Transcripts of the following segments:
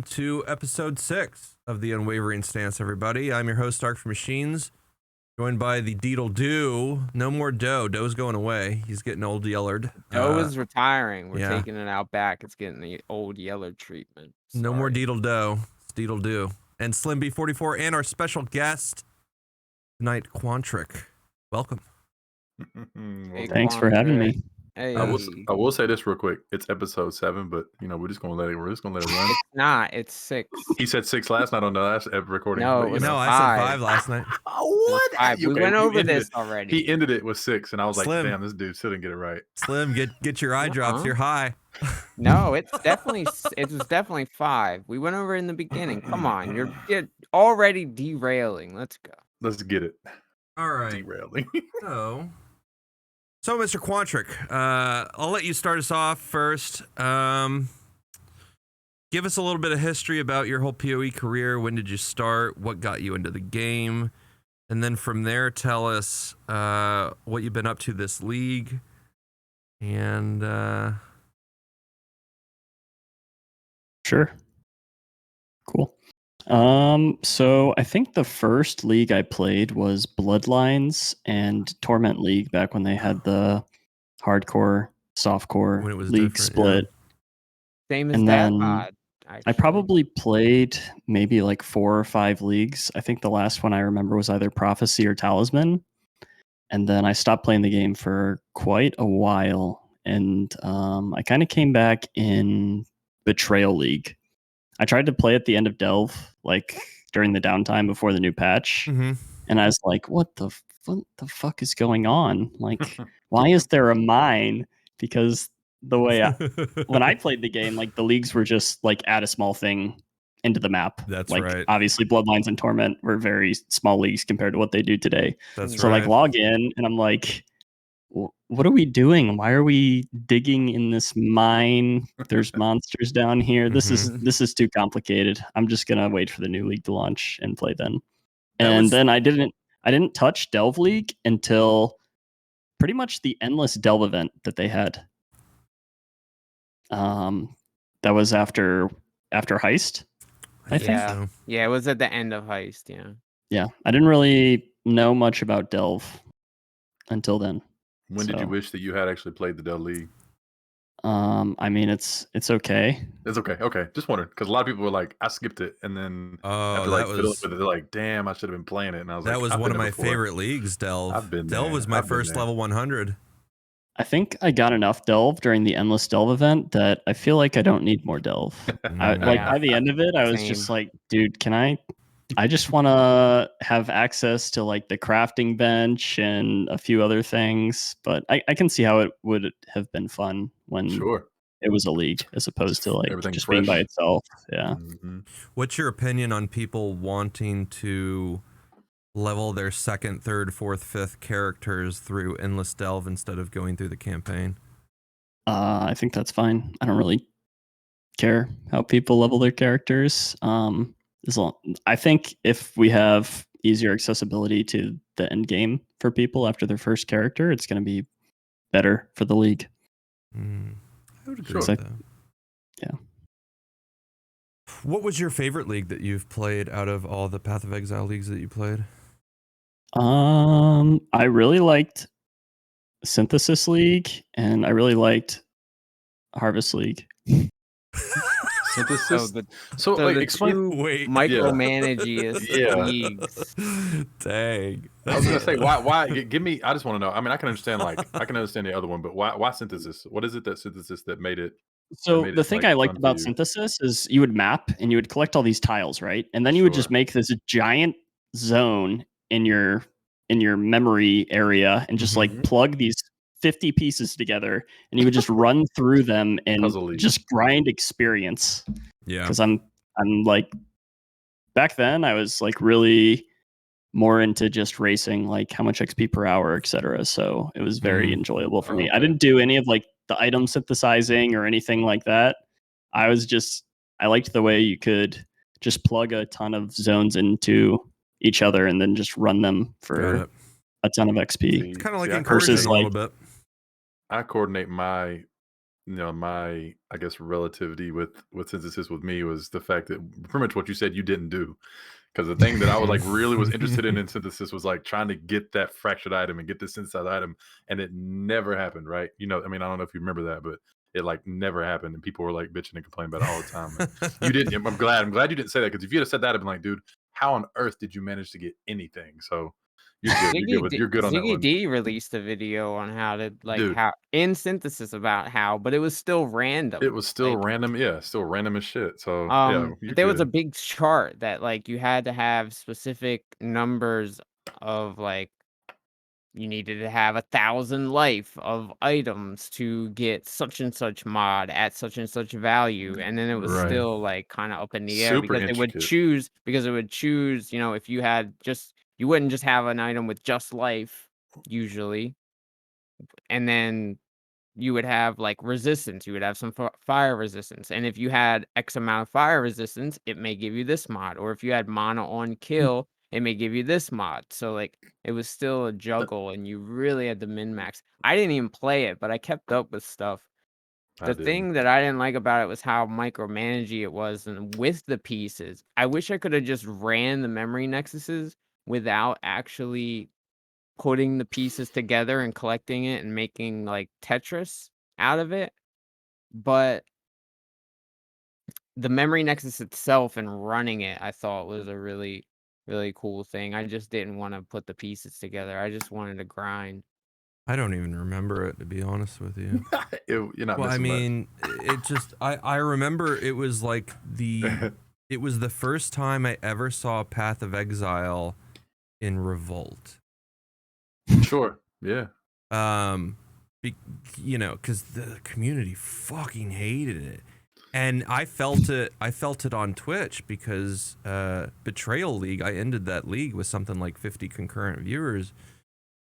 to episode 6 of the Unwavering Stance, everybody. I'm your host, Dark for Machines, joined by the Deedledo. No more Doe. Doe's going away. He's getting old yellered. Doe is retiring. We're yeah. taking it out back. It's getting the old yellow treatment. Sorry. No more Deedledo. It's Deedledo. And SlimB 44 and our special guest tonight, Quantrik. Welcome. Hey, Thanks for having me. Hey. I will say this real quick. It's episode 7, but we're just gonna let it run. It's not. It's 6. He said 6 last night on the last recording. No, but, it was No, I 5. said 5 last night. What? We went over this already. He ended it with 6, and I was Slim. like, "Damn, this dude still didn't get it right." Slim, get your eye drops. You're high. No, it was definitely 5. We went over in the beginning. Come on, you're already derailing. Let's go. Let's get it. All right. Derailing. So, Mr. Quantrik, I'll let you start us off first. Give us a little bit of history about your whole PoE career. When did you start? What got you into the game? And then from there, tell us what you've been up to this league. And Sure. Cool. So I think the first league I played was Bloodlines and Torment League back when they had the hardcore, softcore when it was league different, split. Same as And that then mod. I probably played maybe like 4 or 5 leagues. I think the last one I remember was either Prophecy or Talisman. And then I stopped playing the game for quite a while. And I kind of came back in Betrayal League. I tried to play at the end of Delve, like during the downtime before the new patch. Mm-hmm. And I was like, what the fuck is going on? Like, why is there a mine? Because the way when I played the game, like the leagues were just like add a small thing into the map. That's like, right. Obviously, Bloodlines and Torment were very small leagues compared to what they do today. That's So right. like log in and I'm like, what are we doing? Why are we digging in this mine? There's monsters down here. This is too complicated. I'm just gonna wait for the new league to launch and play then. Then I didn't touch Delve League until pretty much the endless Delve event that they had. That was after Heist. I think. So. Yeah, it was at the end of Heist. Yeah, I didn't really know much about Delve until then. When did you wish that you had actually played the Delve League? I mean, it's okay. It's okay. Okay, just wondering because a lot of people were like, "I skipped it," and then after that fiddling was with it, they're like, "Damn, I should have been playing it." And I was that like, was "I've one been of my there before." favorite leagues. Delve. I've been Delve there. was my I've been first there. level 100. I think I got enough Delve during the endless Delve event that I feel like I don't need more Delve. By the end of it, I was just like, dude, I just want to have access to like the crafting bench and a few other things, but I can see how it would have been fun when it was a league as opposed to like just being by itself. Yeah. Mm-hmm. What's your opinion on people wanting to level their 2nd, 3rd, 4th, 5th characters through endless Delve instead of going through the campaign? I think that's fine. I don't really care how people level their characters. I think if we have easier accessibility to the end game for people after their first character, it's going to be better for the league. I would agree with that. Yeah. What was your favorite league that you've played out of all the Path of Exile leagues that you played? I really liked Synthesis League, and I really liked Harvest League. Synthesis. Explain. Micromanagey leagues. Dang. I was gonna say why? Give me. I just want to know. I mean, I can understand the other one, but why Synthesis? What is it that Synthesis that made it? So the thing I liked about Synthesis is you would map and you would collect all these tiles, right? And then you would just make this giant zone in your memory area and just like plug these 50 pieces together, and you would just run through them and just grind experience. Yeah. Because I'm like, back then I was like really more into just racing, like how much XP per hour, etc. So it was very enjoyable for me. I didn't do any of like the item synthesizing or anything like that. I liked the way you could just plug a ton of zones into each other and then just run them for a ton of XP. It's kind of like encouraging a little bit. I coordinate my my I guess relativity with synthesis with me was the fact that pretty much what you said you didn't do. Because the thing that I was like really was interested in synthesis was like trying to get that fractured item and get this synthesized item, and it never happened, right? I mean, I don't know if you remember that, but it like never happened, and people were like bitching and complaining about it all the time. And you didn't. I'm glad you didn't say that, because if you had said that, I'd been like, dude, how on earth did you manage to get anything? So you're good. You're good on that Ziggy one, D released a video on how to dude. how in synthesis about how, but it was still random. It was still Like, random, yeah, still random as shit. So yeah, you're but there was a good. big chart that like you had to have specific numbers of like you needed to have 1,000 life of items to get such and such mod at such and such value, and then it was Right. still like kind of up in the air Super because it would intricate. choose if you had just you wouldn't just have an item with just life usually, and then you would have like resistance. You would have some fire resistance, and if you had X amount of fire resistance, it may give you this mod. Or if you had mana on kill, it may give you this mod. So like it was still a juggle, and you really had to min max. I didn't even play it, but I kept up with stuff. I The didn't. thing that I didn't like about it was how micromanagey it was, and with the pieces. I wish I could have just ran the memory nexuses without actually putting the pieces together and collecting it and making like Tetris out of it. But the memory nexus itself and running it, I thought was a really, really cool thing. I just didn't want to put the pieces together. I just wanted to grind. I don't even remember it, to be honest with you. You're not Well, I missing much. mean, it just I remember it was like it was the first time I ever saw Path of Exile in Revolt. Sure. Yeah. Because the community fucking hated it, and I felt it on Twitch because Betrayal League, I ended that league with something like 50 concurrent viewers,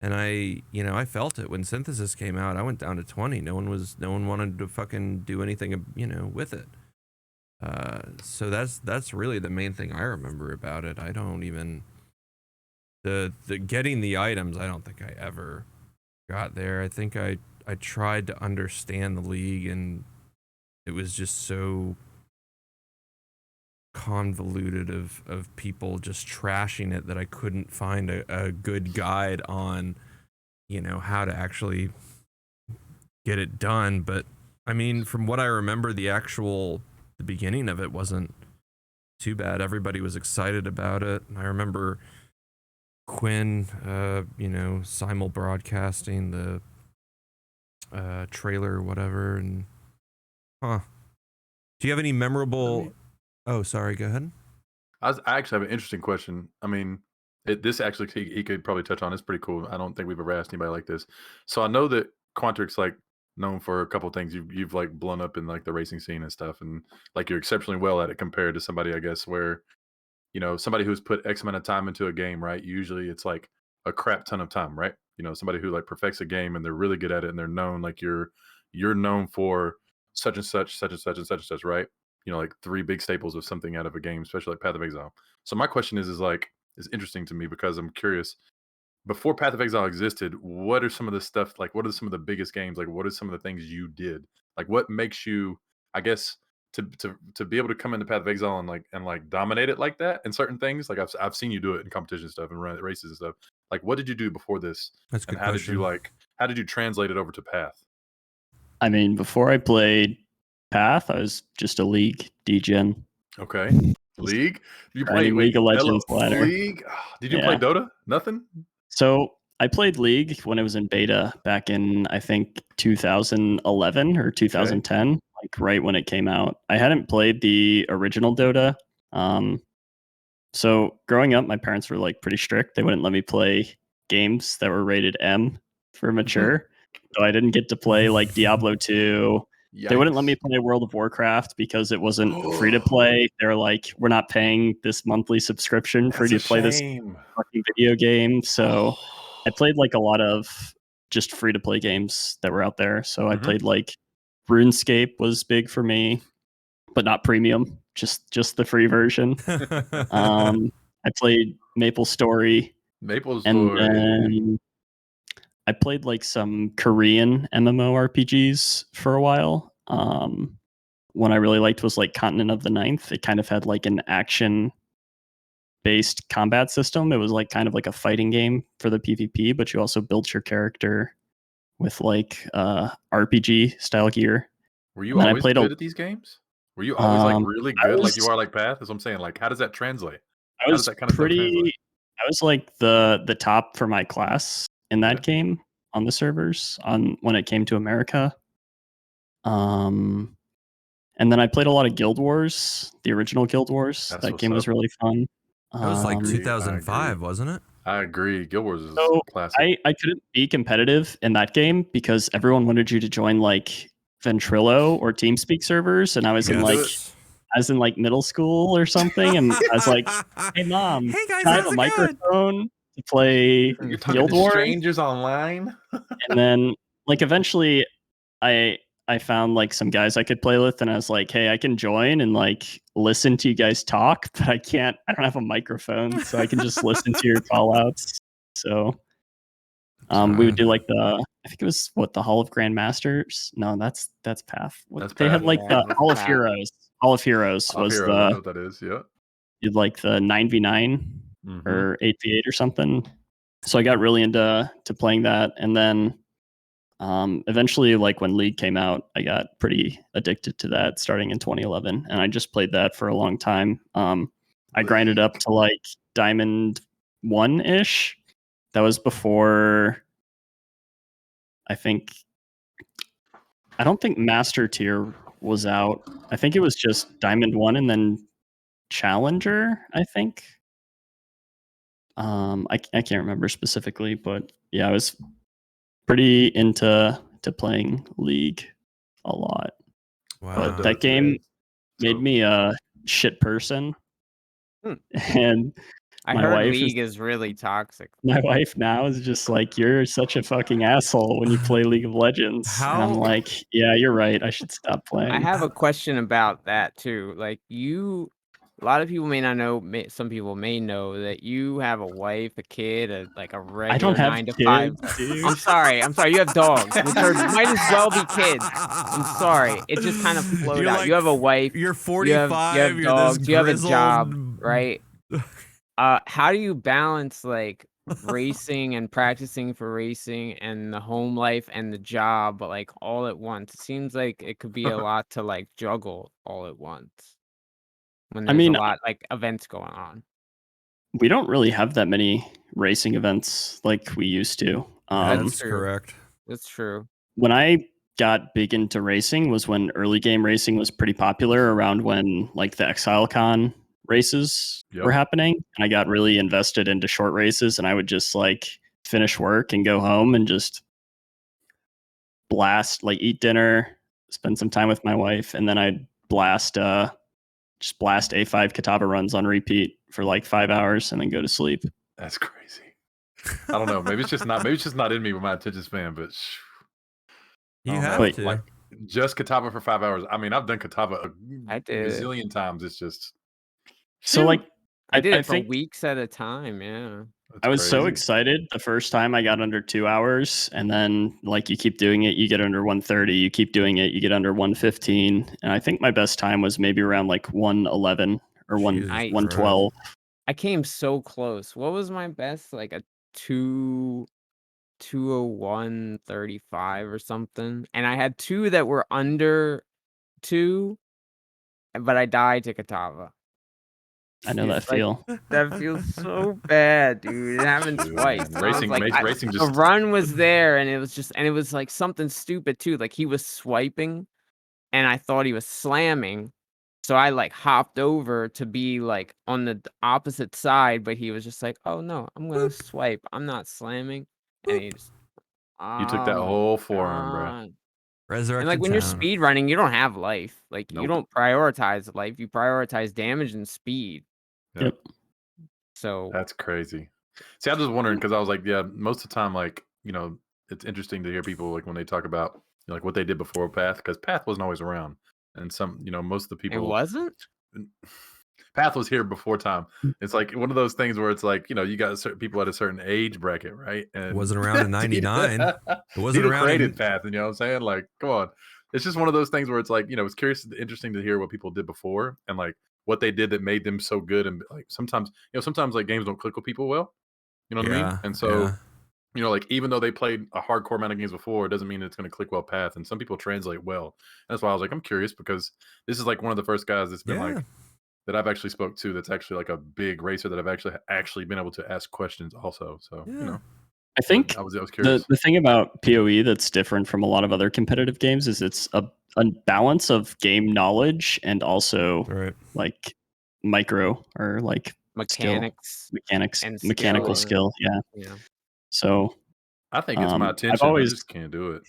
and I felt it when Synthesis came out. I went down to 20. No one wanted to fucking do anything with it. So that's really the main thing I remember about it. I don't even the getting the items, I don't think I ever got there. I think I tried to understand the league, and it was just so convoluted of people just trashing it that I couldn't find a good guide on how to actually get it done. But I mean, from what I remember, the beginning of it wasn't too bad. Everybody was excited about it. I remember Quinn simul broadcasting the trailer or whatever. And do you have any memorable oh, sorry, go ahead. I actually have an interesting question. I mean, this actually he could probably touch on. It's pretty cool. I don't think we've ever asked anybody like this. So I know that Quantrik's like known for a couple things. You've like blown up in like the racing scene and stuff, and like you're exceptionally well at it compared to somebody, I guess, where somebody who's put X amount of time into a game, right? Usually it's like a crap ton of time, right? Somebody who like perfects a game and they're really good at it, and they're known like you're known for such and such, such and such and such and such, right? Like 3 big staples of something out of a game, especially like Path of Exile. So my question is interesting to me because I'm curious. Before Path of Exile existed, what are some of the stuff like? What are some of the biggest games? Like, what are some of the things you did? Like, what makes you, I guess, to be able to come into Path of Exile and dominate it like that in certain things? Like I've seen you do it in competition stuff and run races and stuff. Like, what did you do before this? That's a And good question. how did you translate it over to Path? I mean, before I played Path, I was just a League degen. Okay, League. You played League of Legends ladder. League. Did you play Dota? Nothing. So I played League when it was in beta back in, I think, 2011 or 2010, like right when it came out. I hadn't played the original Dota. So growing up, my parents were like pretty strict. They wouldn't let me play games that were rated M for mature. So I didn't get to play like Diablo 2. They wouldn't let me play World of Warcraft because it wasn't free to play. They're like, we're not paying this monthly subscription for you to play this fucking video game. So I played like a lot of just free to play games that were out there. So I played like RuneScape was big for me, but not premium, just the free version. I played MapleStory. And then I played like some Korean MMORPGs for a while. One I really liked was like Continent of the Ninth. It kind of had like an action based combat system. It was like kind of like a fighting game for the PvP, but you also built your character with like RPG style gear. Were you always good at these games? Were you always like really good, like you are like Path? That's what I'm saying. Like, how does that translate? I was I was like the top for my class in that game on the servers on when it came to America. And then I played a lot of Guild Wars, the original Guild Wars. That game was really fun. That was like 2005, wasn't it? I agree. Guild Wars is classic. I couldn't be competitive in that game because everyone wanted you to join like Ventrilo or TeamSpeak servers, and I was in like middle school or something, and I was like, "Hey mom, hey guys, can I have a microphone to play Guild Wars?" Strangers online, and then like eventually, I found like some guys I could play with, and I was like, "Hey, I can join and like listen to you guys talk, but I don't have a microphone, so I can just listen to your call outs." So we would do like I think it was the Hall of Grandmasters. No, that's Path. They had like the Hall of Heroes. Hall of Heroes was I know what that is. Yeah. You'd like the 9v9 or 8v8 or something. So I got really into playing that, and then eventually, like when League came out, I got pretty addicted to that starting in 2011, and I just played that for a long time. I grinded up to like Diamond 1-ish. That was before I don't think Master Tier was out. I think it was just Diamond 1 and then Challenger, I think. I can't remember specifically, but yeah, I was pretty into playing League a lot. Wow. But that game made me a shit person. And I heard League is really toxic. My wife now is just like, "You're such a fucking asshole when you play League of Legends." And I'm like, "Yeah, you're right. I should stop playing." I have a question about that too. Like a lot of people may not know. Some people may know that you have a wife, a kid, a regular I don't have 9 to 5. kids, I'm sorry. You have dogs, which might as well be kids. I'm sorry. It just kind of flowed out. You have a wife. You're 45. You have dogs. You have a job, grizzled... right? How do you balance like racing and practicing for racing and the home life and the job, but like all at once? It seems like it could be a lot to like juggle all at once when there's a lot like events going on. We don't really have that many racing events like we used to. That's correct. That's true. When I got big into racing was when early game racing was pretty popular, around when like the ExileCon races were happening, and I got really invested into short races, and I would just like finish work and go home and just blast, like eat dinner, spend some time with my wife, and then I'd blast A5 Kataba runs on repeat for like 5 hours and then go to sleep. That's crazy. I don't know. Maybe it's just not in me with my attention span, but you have to. Like just Kataba for 5 hours. I mean, I've done Kataba a gazillion times. It's just so like I did it for weeks at a time. Yeah. I was so excited the first time I got under 2 hours, and then like you keep doing it, you get under 130, you keep doing it, you get under 115. And I think my best time was maybe around like 111 or 112. I came so close. What was my best? Like a 201.35 or something. And I had 2 that were under 2, but I died to Katava. I know that feel. That feels so bad, dude. It happened twice. Racing just the run was there, and it was like something stupid too. Like he was swiping, and I thought he was slamming, so I like hopped over to be like on the opposite side, but he was just like, "Oh no, I'm gonna swipe. I'm not slamming." And he just you took that whole forearm, bro. And like when you're speed running, you don't have life. Like you don't prioritize life. You prioritize damage and speed. Yep. So that's crazy. See, I was just wondering because I was like, yeah, most of the time, like, you know, it's interesting to hear people like when they talk about, you know, like what they did before Path, because Path wasn't always around, and some, you know, most of the people it wasn't. Path was here before time. It's like one of those things where it's like, you know, you got certain people at a certain age bracket, right? And it wasn't around in '99. It wasn't people around. Created Path, and you know what I'm saying? Like, come on. it's just one of those things where it's like, it's curious, interesting to hear what people did before and like what they did that made them so good. And like sometimes like games don't click with people well. You know what I mean? And so, like even though they played a hardcore amount of games before, it doesn't mean it's going to click well Path. And some people translate well. And that's why I was like, I'm curious because this is like one of the first guys that's been like that I've actually spoke to that's actually like a big racer that I've actually been able to ask questions also. So I think I was curious. The thing about PoE that's different from a lot of other competitive games is it's a balance of game knowledge and also like micro or like mechanical skill. Yeah. So I think it's my attention. I just can't do it.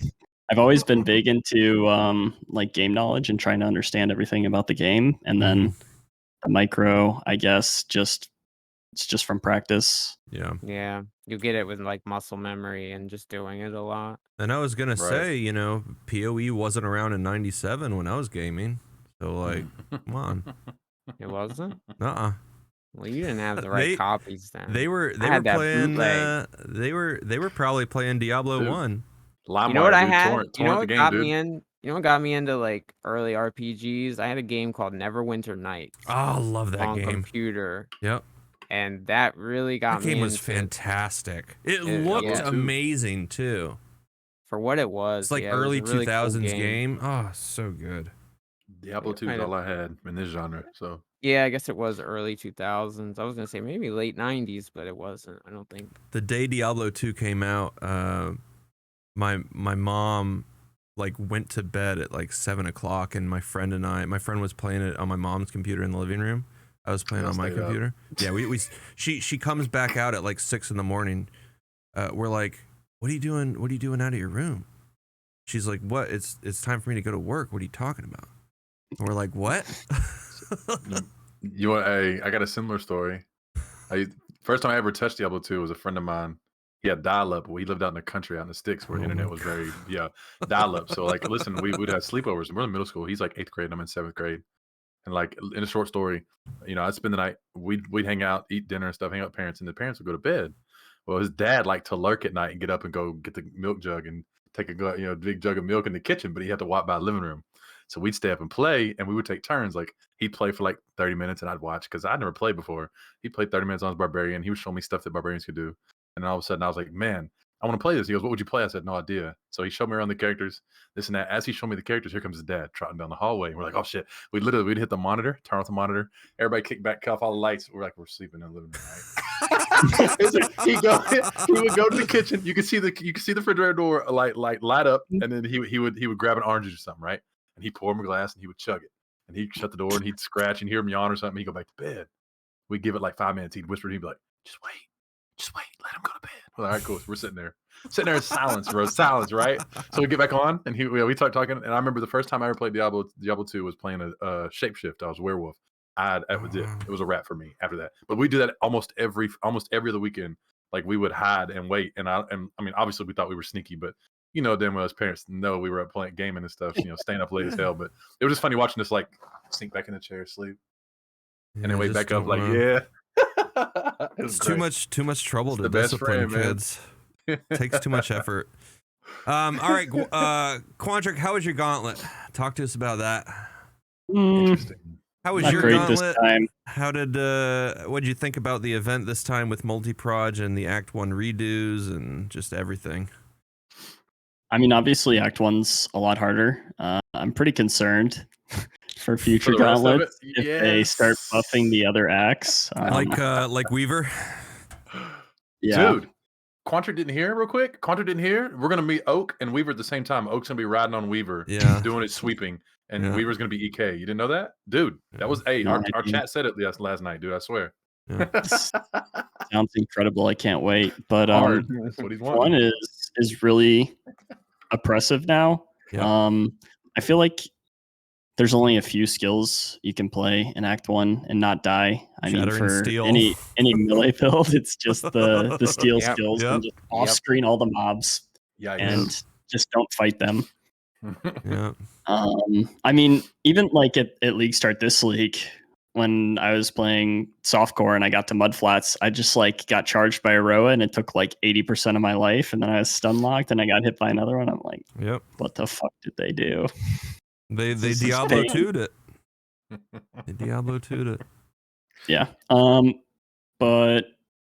I've always been big into like game knowledge and trying to understand everything about the game, and then the micro, I guess, it's just from practice. Yeah, you get it with like muscle memory and just doing it a lot. And I was gonna say, PoE wasn't around in '97 when I was gaming, so like, come on. It wasn't. Well, you didn't have the right copies then. They were playing. They were probably playing Diablo 1. You know what I had? You know what got me in? You know what got me into like early RPGs? I had a game called Neverwinter Nights. Oh, I love that on game. Computer. Yep. And that really got me. That game was fantastic. It looked amazing too. For what it was. It's like early 2000s game. Oh, so good. Diablo 2 is all I had in this genre. So yeah, I guess it was early 2000s. I was gonna say maybe late 90s, but it wasn't. I don't think. The day Diablo 2 came out, my mom like went to bed at like 7 o'clock, and my friend was playing it on my mom's computer in the living room. I was playing on my computer. Yeah, she comes back out at like 6 in the morning. We're like, what are you doing? What are you doing out of your room? She's like, what? It's time for me to go to work. What are you talking about? And we're like, what? I got a similar story. First time I ever touched Diablo 2 was a friend of mine. He had dial-up. He lived out in the country, out in the sticks, where the internet was very dial-up. So like, listen, we would have sleepovers. We're in middle school. He's like 8th grade, and I'm in 7th grade. And like in a short story, I'd spend the night. We'd hang out, eat dinner and stuff, hang out with parents, and the parents would go to bed. Well, his dad liked to lurk at night and get up and go get the milk jug and take a big jug of milk in the kitchen, but he had to walk by the living room. So we'd stay up and play, and we would take turns. Like he'd play for like 30 minutes, and I'd watch because I'd never played before. He played 30 minutes on his barbarian. He would show me stuff that barbarians could do, and all of a sudden I was like, man, I want to play this. He goes, what would you play? I said, no idea. So he showed me around the characters, this and that. As he showed me the characters, here comes his dad trotting down the hallway. And we're like, oh shit. We'd hit the monitor, turn off the monitor. Everybody kick back, cut off all the lights. We're like, we're sleeping in the living room, right? he would go to the kitchen. You could see the refrigerator door light up, and then he would grab an orange or something, right? And he'd pour him a glass and he would chug it. And he'd shut the door and he'd scratch and hear him yawn or something. He'd go back to bed. We'd give it like 5 minutes. He'd whisper, he'd be like, just wait, let him go to bed. Well, all right, cool. So we're sitting there in silence, bro. Silence, right? So we get back on, and we start talking. And I remember the first time I ever played Diablo 2 was playing a shapeshift. I was a werewolf. That was it. It was a wrap for me after that. But we do that almost every other weekend. Like we would hide and wait. And I mean, obviously we thought we were sneaky, but then when as parents know we were up playing gaming and stuff, staying up late as hell. But it was just funny watching us like sneak back in the chair, sleep, and then wake back up like, yeah. It's too much trouble to discipline kids. Takes too much effort. All right, Quantrik, how was your Gauntlet? Talk to us about that. Interesting. How was your Gauntlet? This time. How did what did you think about the event this time with multi-proj and the Act 1 redos and just everything? I mean, obviously Act 1's a lot harder. I'm pretty concerned for future gauntlets if they start buffing the other acts. Like Weaver. Yeah. Dude, Quantrik didn't hear real quick. Quantrik didn't hear. We're gonna meet Oak and Weaver at the same time. Oak's gonna be riding on Weaver, doing his sweeping, and Weaver's gonna be EK. You didn't know that, dude? That was our chat said it last night, dude. I swear. Sounds incredible. I can't wait. But That's what he's one is really oppressive now. I feel like there's only a few skills you can play in Act 1 and not die. I mean, for any melee build, it's just the steal skills and just off-screen all the mobs and just don't fight them. I mean, even like at League Start this league, when I was playing softcore and I got to mudflats, I just like got charged by a Roa and it took like 80% of my life, and then I was stun locked and I got hit by another one. I'm like, Yep. what the fuck did they do? They This is Diablo pain. 2'd it. They Diablo 2'd it. Yeah. But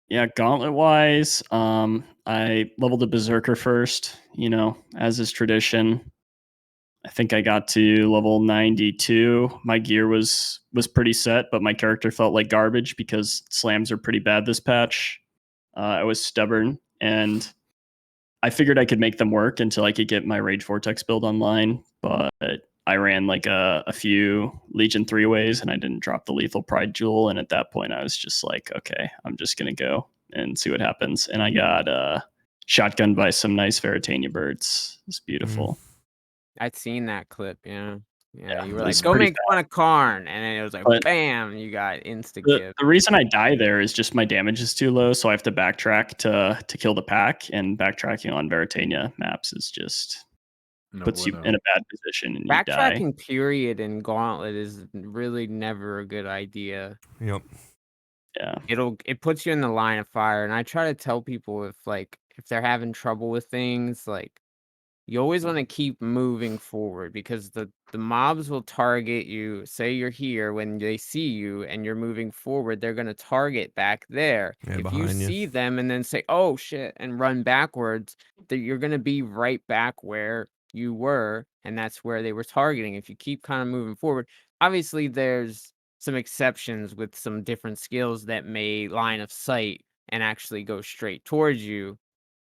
yeah, Gauntlet wise, I leveled a Berserker first, you know, as is tradition. I think I got to level 92. My gear was pretty set, but my character felt like garbage because slams are pretty bad this patch. I was stubborn, and I figured I could make them work until I could get my Rage Vortex build online, but I ran like a few Legion 3-ways and I didn't drop the Lethal Pride Jewel, and at that point I was just like, okay, I'm just going to go and see what happens. And I got shotgunned by some nice Veritania birds. It's beautiful. I'd seen that clip, yeah. Yeah, you were it like, was go pretty make fun of Karn, and then it was like, But bam, you got insta The, give. the reason I die there is just my damage is too low, so I have to backtrack to kill the pack, and backtracking on Veritania maps is just puts you in a bad position and you die. Backtracking period in Gauntlet is really never a good idea. Yep. Yeah. It puts you in the line of fire, and I try to tell people if they're having trouble with things, like, you always want to keep moving forward because the mobs will target you. Say you're here, when they see you and you're moving forward, they're going to target back there. Yeah, if you behind you. see them and then say, oh shit, and run backwards, that you're going to be right back where you were, and that's where they were targeting. If you keep kind of moving forward, obviously there's some exceptions with some different skills that may line of sight and actually go straight towards you,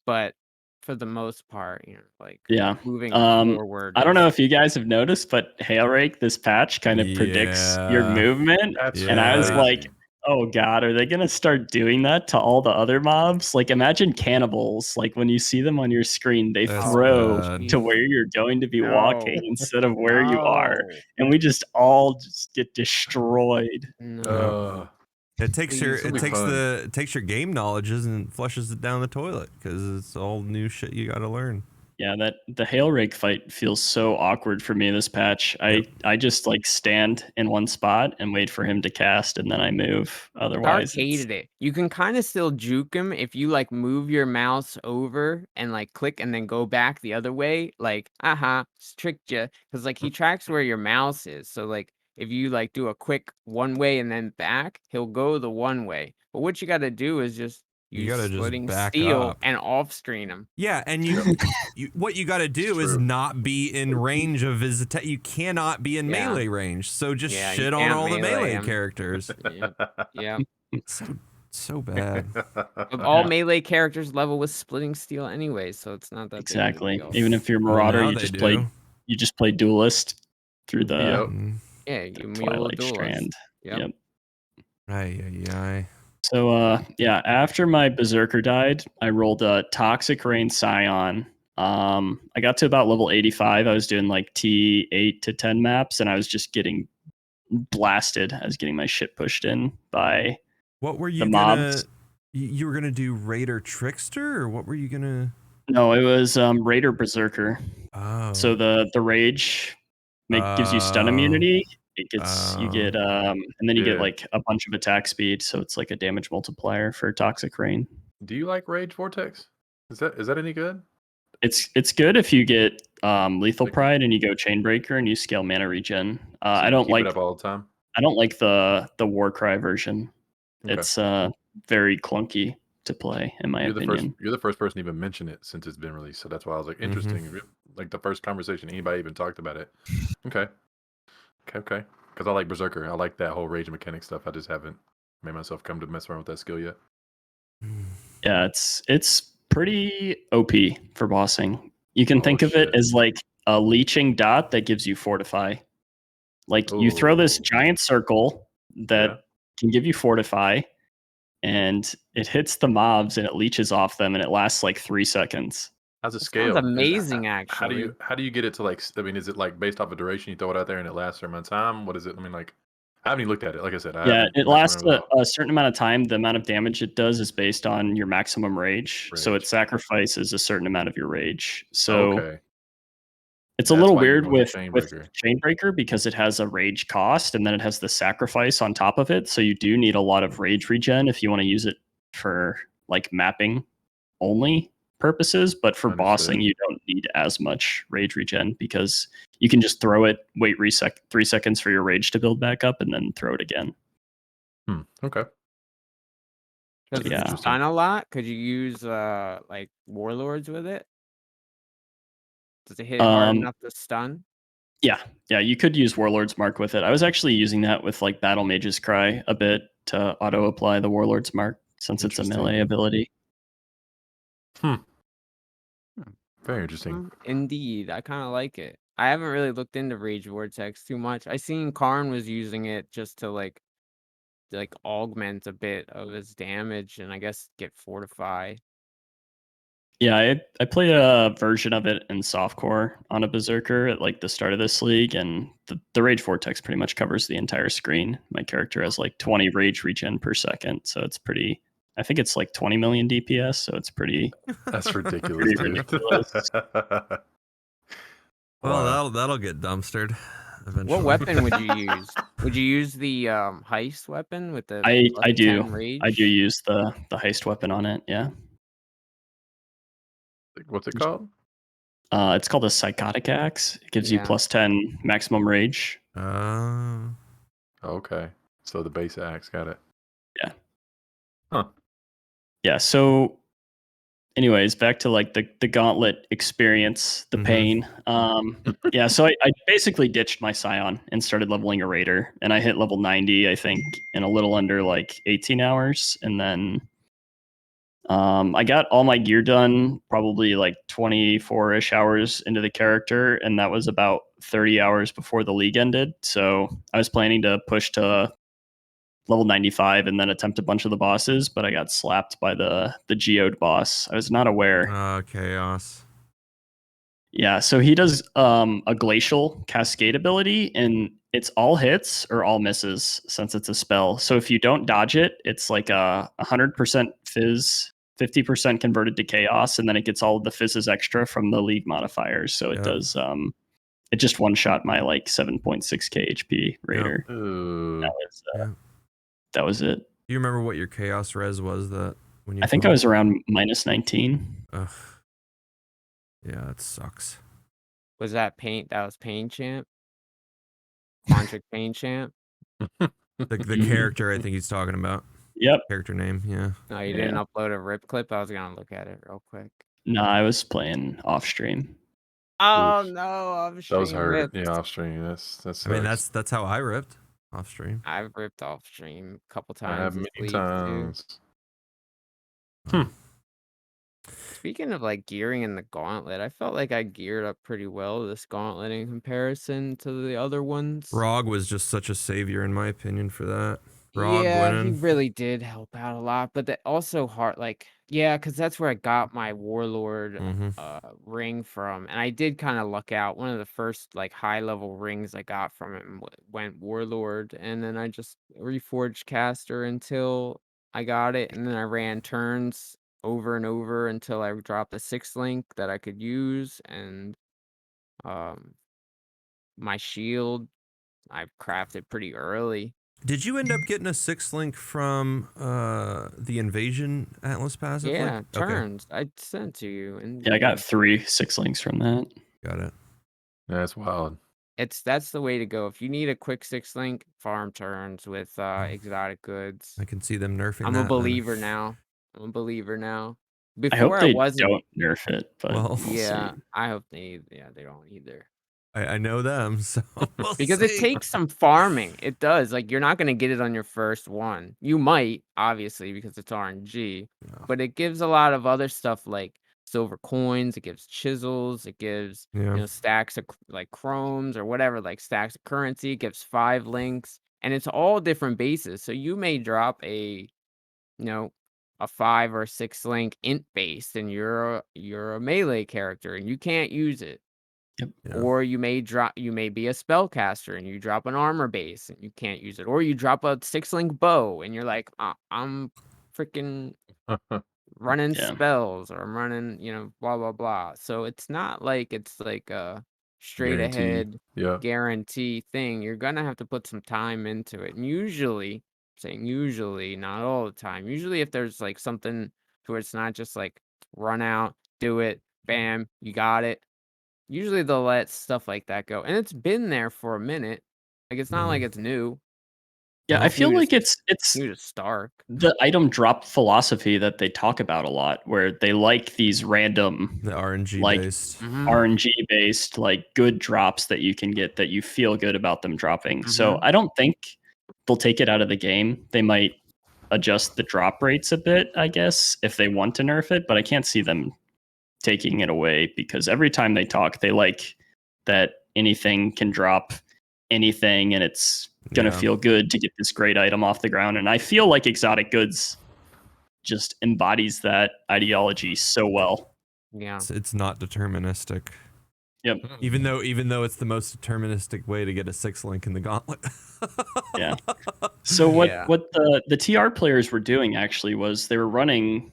but for the most part, you know, like, Yeah. moving forward. I don't know if you guys have noticed, but Hail Rake, this patch kind of predicts your movement. And I was like, oh god, are they gonna start doing that to all the other mobs? Like, imagine cannibals. Like, when you see them on your screen, they throw to where you're going to be walking instead of where you are, and we just all just get destroyed. It takes your game knowledges and flushes it down the toilet because it's all new shit you got to learn. Yeah, the Hail Rake fight feels so awkward for me this patch. I just like stand in one spot and wait for him to cast, and then I move. Otherwise, hated it. You can kind of still juke him if you like move your mouse over and like click and then go back the other way. Like, tricked you, because like he tracks where your mouse is. So like if you like do a quick one way and then back, he'll go the one way. But what you got to do is just you gotta just back steel up and off screen him. Yeah, and what you got to do is not be in range of his attack. You cannot be in melee range. So just shit on all the melee characters. Yeah. So bad. Of all melee characters level with splitting steel anyway, so it's not that exactly. Even if you're Marauder, you just play Duelist through the you Twilight Strand. Yep. Aye. So after my Berserker died, I rolled a Toxic Rain Scion. I got to about level 85. I was doing like T8 to 10 maps, and I was just getting blasted. I was getting my shit pushed in by what were you the mobs. You were gonna do Raider Trickster, or what were you gonna? No, it was Raider Berserker. Oh. So the rage gives you stun immunity. It gets you get and then you get like a bunch of attack speed, so it's like a damage multiplier for Toxic Rain. Do you like Rage Vortex? Is that any good? It's good if you get Lethal Pride and you go Chainbreaker and you scale mana regen. I don't like it up all the time. I don't like the Warcry version. Okay. It's very clunky to play, in my opinion. You're the first person to even mention it since it's been released, so that's why I was like, interesting. Like the first conversation anybody even talked about it. Okay. Because I like Berserker. I like that whole rage mechanic stuff. I just haven't made myself come to mess around with that skill yet. Yeah, it's pretty OP for bossing. You can think of it as like a leeching dot that gives you Fortify. Like you throw this giant circle that can give you Fortify, and it hits the mobs and it leeches off them, and it lasts like 3 seconds. How's it scale? Sounds amazing, actually. How do you get it to like? I mean, is it like based off of duration? You throw it out there and it lasts a certain amount of time. What is it? I mean, like, I haven't even looked at it. Like I said, it lasts a certain amount of time. The amount of damage it does is based on your maximum rage. So it sacrifices a certain amount of your rage. So It's a That's little why you weird want the with Chainbreaker. Chainbreaker because it has a rage cost and then it has the sacrifice on top of it. So you do need a lot of rage regen if you want to use it for like mapping only purposes. But for Understood. bossing, you don't need as much rage regen because you can just throw it, wait 3 seconds for your rage to build back up, and then throw it again. Okay. Does it Yeah. stun a lot? Could you use like warlords with it? Does it hit hard enough to stun? Yeah, you could use Warlord's Mark with it. I was actually using that with like Battle Mage's Cry a bit to auto apply the Warlord's Mark since it's a melee ability. Very interesting. Indeed, I kind of like it. I haven't really looked into Rage Vortex too much. I seen Karn was using it just to like augment a bit of his damage and I guess get fortify. Yeah, I played a version of it in softcore on a Berserker at like the start of this league, and the Rage Vortex pretty much covers the entire screen. My character has like 20 rage regen per second, so it's pretty. I think it's like 20 million DPS, so it's pretty. That's ridiculous, dude. ridiculous. Well, Wow. that'll get dumpstered eventually. What weapon would you use? Would you use the heist weapon with the I do. 10 rage? I do use the heist weapon on it. Yeah. What's it called? It's called a Psychotic Axe. It gives you plus 10 maximum rage. Okay. So the base axe, got it. Yeah. Huh. Yeah. So, anyways, back to like the Gauntlet experience, the pain. Yeah. So I basically ditched my Scion and started leveling a Raider, and I hit level 90, I think, in a little under like 18 hours, and then. I got all my gear done probably like 24-ish hours into the character, and that was about 30 hours before the league ended. So I was planning to push to level 95 and then attempt a bunch of the bosses, but I got slapped by the geode boss. I was not aware. Chaos. Yeah, so he does a glacial cascade ability, and it's all hits or all misses since it's a spell. So if you don't dodge it, it's like a 100% fizz, 50% converted to chaos, and then it gets all of the fizzes extra from the league modifiers. So it does. It just one shot my like 7.6k HP Raider. That was it. Do you remember what your chaos res was that when you? I think I was around minus 19. Ugh. Yeah, that sucks. Was that paint? That was Pain Champ? Quantrik Pain Champ? The character I think he's talking about. Yep. Character name, yeah. No, you didn't upload a rip clip? I was going to look at it real quick. No, I was playing off stream. Oh, no, off stream. That was hurt. Yeah, off stream. That's. I mean, that's how I ripped off stream. I've ripped off stream a couple times. I have many times. Speaking of like gearing in the Gauntlet, I felt like I geared up pretty well this Gauntlet in comparison to the other ones. Rog was just such a savior in my opinion for that. Rog winning. He really did help out a lot, but that also hard, like, because that's where I got my Warlord ring from, and I did kind of luck out. One of the first like high level rings I got from him went Warlord, and then I just reforged Caster until I got it, and then I ran turns over and over until I dropped a 6th link that I could use, and my shield I crafted pretty early. Did you end up getting a 6th link from the Invasion Atlas passive? Yeah, turns. Okay. I sent to you. And yeah, I got 3 6 links from that. Got it. Yeah, that's wild. That's the way to go. If you need a quick 6 link, farm turns with exotic goods. I can see them nerfing. I'm a believer now. Before I hope they don't nerf it, but yeah, I hope they don't either. I know them, so because it takes some farming. It does. Like you're not gonna get it on your first one. You might, obviously, because it's RNG, but it gives a lot of other stuff like silver coins. It gives chisels. It gives stacks of like chromes or whatever, like stacks of currency. It gives 5 links, and it's all different bases. So you may drop a 5 or 6 link int base, and you're a melee character, and you can't use it. Yep. Yeah. Or you may be a spellcaster and you drop an armor base and you can't use it. Or you drop a 6 link bow and you're like, I'm freaking running spells, or I'm running, blah blah blah. So it's not like it's like straight Guarantee. ahead Yeah. guarantee thing, you're gonna have to put some time into it. And usually, saying usually, not all the time. Usually, if there's like something to where it's not just like run out, do it, bam, you got it. Usually they'll let stuff like that go, and it's been there for a minute. Like it's not like it's new. Yeah, I It's feel new like to it's new to Stark. the item drop philosophy that they talk about a lot, where they like these random The RNG like based. RNG based like good drops that you can get that you feel good about them dropping. So Mhm. I don't think they'll take it out of the game. They might adjust the drop rates a bit, I guess, if they want to nerf it, but I can't see them taking it away because every time they talk, they like that anything can drop anything and it's gonna Yeah. feel good to get this great item off the ground. And I feel like exotic goods just embodies that ideology so well. Yeah. It's not deterministic. Yep. Even though it's the most deterministic way to get a 6 link in the Gauntlet. Yeah. So what Yeah. what the TR players were doing actually was they were running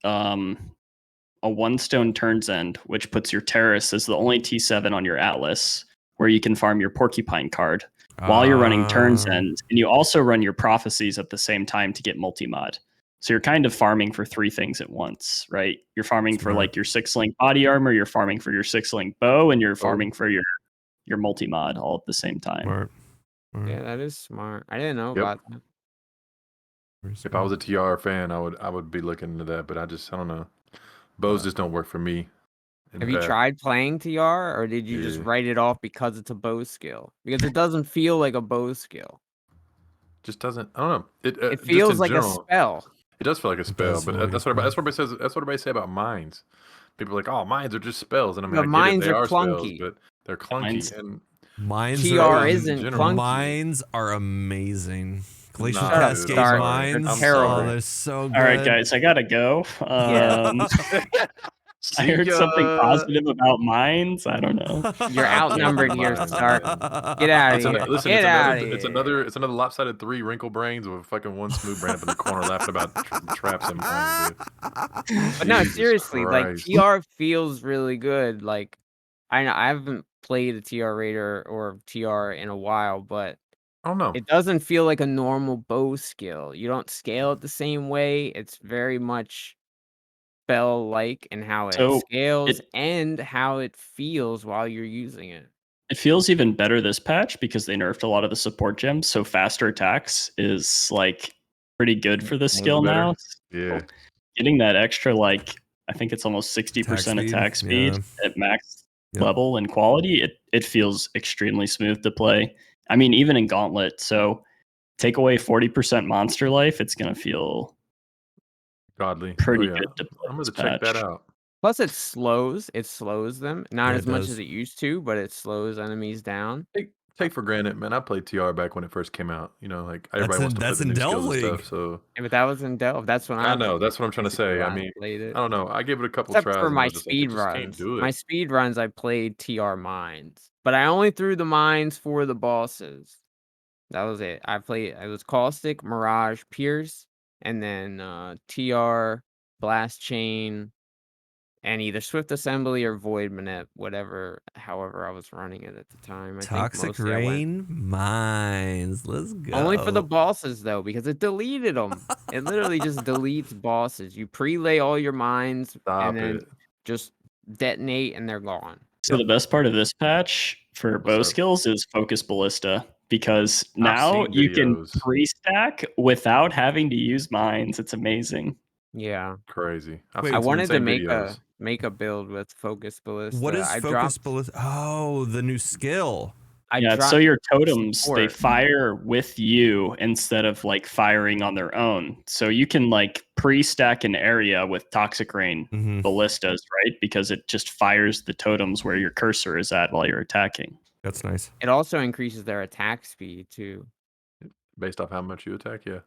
a one stone turns end, which puts your terrace as the only T7 on your Atlas, where you can farm your porcupine card while you're running turns end, and you also run your prophecies at the same time to get multi-mod. So you're kind of farming for 3 things at once, right? You're farming for like your 6 link body armor, you're farming for your 6 link bow, and you're farming for your multi-mod all at the same time. Smart. Yeah, that is smart. I didn't know Yep. about that. If I was a TR fan, I would be looking into that, but I don't know. Bows just don't work for me. Have you tried playing TR, or did you just Yeah. write it off because it's a bow skill? Because it doesn't feel like a bow skill. Just doesn't. I don't know. It just feels in like a general, spell. It does feel like a spell, does feel but like a that's what spell. everybody says. That's what everybody say about mines. People are like, "Oh, mines are just spells," and I mean, But I get it, mines they are are spells, clunky. but they're clunky. Mines- And Mines TR are isn't general. clunky. Mines are amazing. Glacial Nah, Shut up, Cascade dude, I'm Stark. sorry. mines. They're I'm terrible. Oh, they're so good. All right, guys, I gotta go. Yeah. I heard something positive about mines. I don't know. You're I fucking outnumbered love here, mines, Stark. man. Get out of It's here. listen, Get out of it's here. another lopsided 3 wrinkle brains with fucking 1 smooth brain up in the corner laughing about traps and mines, dude. But no, Jesus seriously, like Christ. TR feels really good. Like I haven't played a TR Raider or TR in a while, but I don't know. it doesn't feel like a normal bow skill. You don't scale it the same way. It's very much spell-like in how it So scales it- and how it feels while you're using it. It feels even better this patch because they nerfed a lot of the support gems. So faster attacks is like pretty good for this A skill little better. now. Yeah. So getting that extra, like I think it's almost 60% attack speed yeah. at max Yep. level and quality, it feels extremely smooth to play. I mean, even in Gauntlet. So take away 40% monster life, it's gonna feel Godly. pretty Oh, yeah. good to play I'm this gonna check that patch. out. Plus it slows them. Not Yeah, as it much does. as it used to, but it slows enemies down. Take for granted, man. I played TR back when it first came out. You know, like everybody wants to that's play the in new skills Delve and League. stuff. So Yeah, but that was in Delve. That's when I know that's what I'm trying to basically say. I last mean, played I it. don't know. I gave it a couple Except tries for and I my was just like, I speed just can't runs. do My it. speed runs, I played TR mines, but I only threw the mines for the bosses. That was it. It was Caustic, Mirage, Pierce, and then TR, Blast Chain, and either Swift Assembly or Void Manip, however I was running it at the time. I think Toxic mostly I went Rain Mines. Let's go. only for the bosses though, because it deleted them. It literally just deletes bosses. You prelay all your mines Stop and then it. just detonate and they're gone. So the best part of this patch for What's bow up? skills is Focus Ballista because I've now seen you can videos. pre-stack without having to use mines. It's amazing. Yeah. Crazy. I've Wait, seen I some wanted to insane videos. make a build with Focus Ballista. What is I Focus dropped Ballista? Oh, the new skill. I Yeah, dropped so your totems they support. fire with you instead of like firing on their own. So you can like pre-stack an area with Toxic Rain Mhm. ballistas, right? Because it just fires the totems where your cursor is at while you're attacking. That's nice. It also increases their attack speed too. Based off how much you attack, yeah.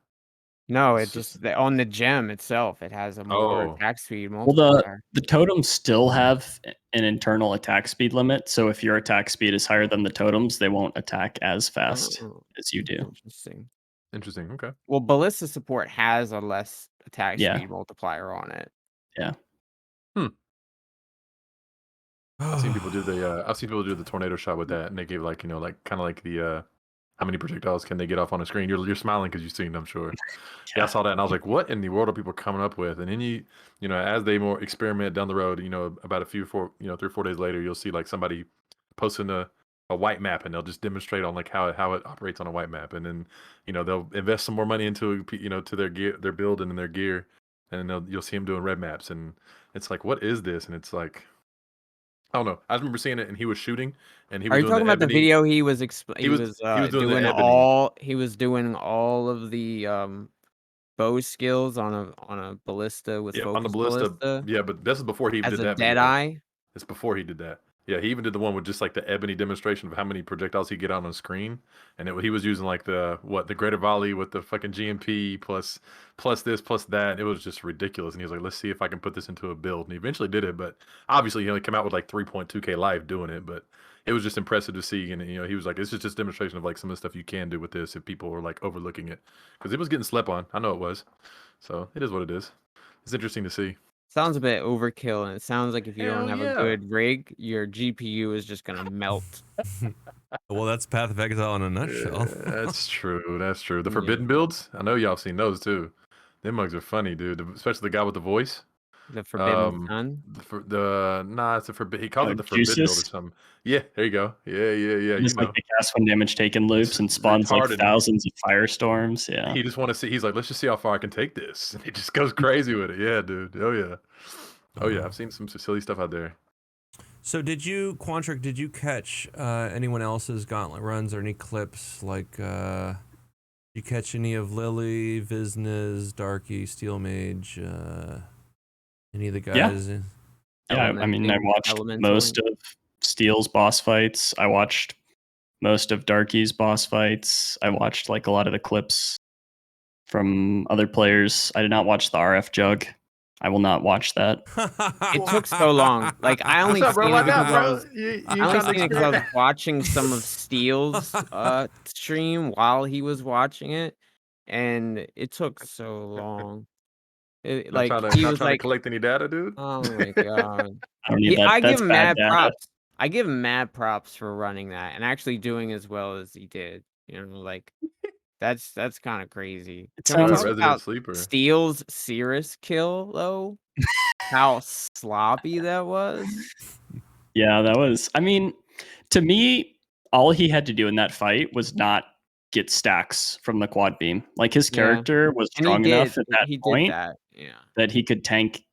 No, It's it just just on the gem itself, it has a more Oh. attack speed Well, multiplier. the totems still have an internal attack speed limit. So if your attack speed is higher than the totems, they won't attack as fast Oh, as you do. interesting. interesting. Okay. Well, Ballista support has a less attack Yeah. speed multiplier on it. Yeah. I've seen people do the tornado shot with that, and they gave like like kind of like the how many projectiles can they get off on a screen? You're smiling because you've seen, I'm sure. Yeah, I saw that and I was like, what in the world are people coming up with? And then as they more experiment down the road, about a few 3 or 4 days later, you'll see like somebody posting a white map and they'll just demonstrate on like how it operates on a white map, and then they'll invest some more money into to their gear, their build and their gear, and then you'll see them doing red maps, and it's like, what is this? And it's like, I don't know. I remember seeing it, and he was shooting, and he Are was you doing talking the about the ebony. video he was doing the doing ebony. doing all of the bow skills on a ballista with Yeah, on the focus ballista. ballista Yeah, but this is before he even as did a that dead video. eye? It's before he did that. Yeah, he even did the one with just like the ebony demonstration of how many projectiles he get out on the screen, and he was using like the greater volley with the fucking GMP plus this plus that. It was just ridiculous, and he was like, "Let's see if I can put this into a build." And he eventually did it, but obviously he only came out with like 3.2K life doing it. But it was just impressive to see, and he was like, "It's just demonstration of like some of the stuff you can do with this if people were like overlooking it, because it was getting slept on. I know it was, so it is what it is. It's interesting to see." Sounds a bit overkill, and it sounds like if you don't Hell have a yeah. good rig, your GPU is just gonna melt. Well, that's Path of Exile in a nutshell. That's true. That's true. The Yeah. forbidden builds, I know y'all seen those too. Them mugs are funny, dude. Especially the guy with the voice. The Forbidden Sun. It's a forbid. He calls Oh, it the forbidden build or Juices. something. Yeah, there you go. Yeah. Just like the cast when damage taken loops and spawns like retarded. thousands of firestorms. Yeah. He just want to see. He's like, let's just see how far I can take this. And he just goes crazy with it. Yeah, dude. Oh yeah. Oh yeah. I've seen some silly stuff out there. So Quantrik, did you catch anyone else's Gauntlet runs or any clips? Like, you catch any of Lily, Visna's, Darky, Steel Mage, any of the guys? Yeah, I mean, I watched most of Steel's boss fights. I watched most of Darky's boss fights. I watched like a lot of the clips from other players. I did not watch the RF Jug. I will not watch that. It took so long. Like I only seen it because I was watching some of Steel's stream while he was watching it, and it took so long. He was trying to collect any data, dude. Oh my god! I don't need that. I give him mad data. props. I give him mad props for running that and actually doing as well as he did. Like that's kind of crazy. Can we talk about Steel's Cirrus kill though? How sloppy that was. Yeah, that was. I mean, to me, all he had to do in that fight was not get stacks from the quad beam. Like his character was strong enough at that point that he could tank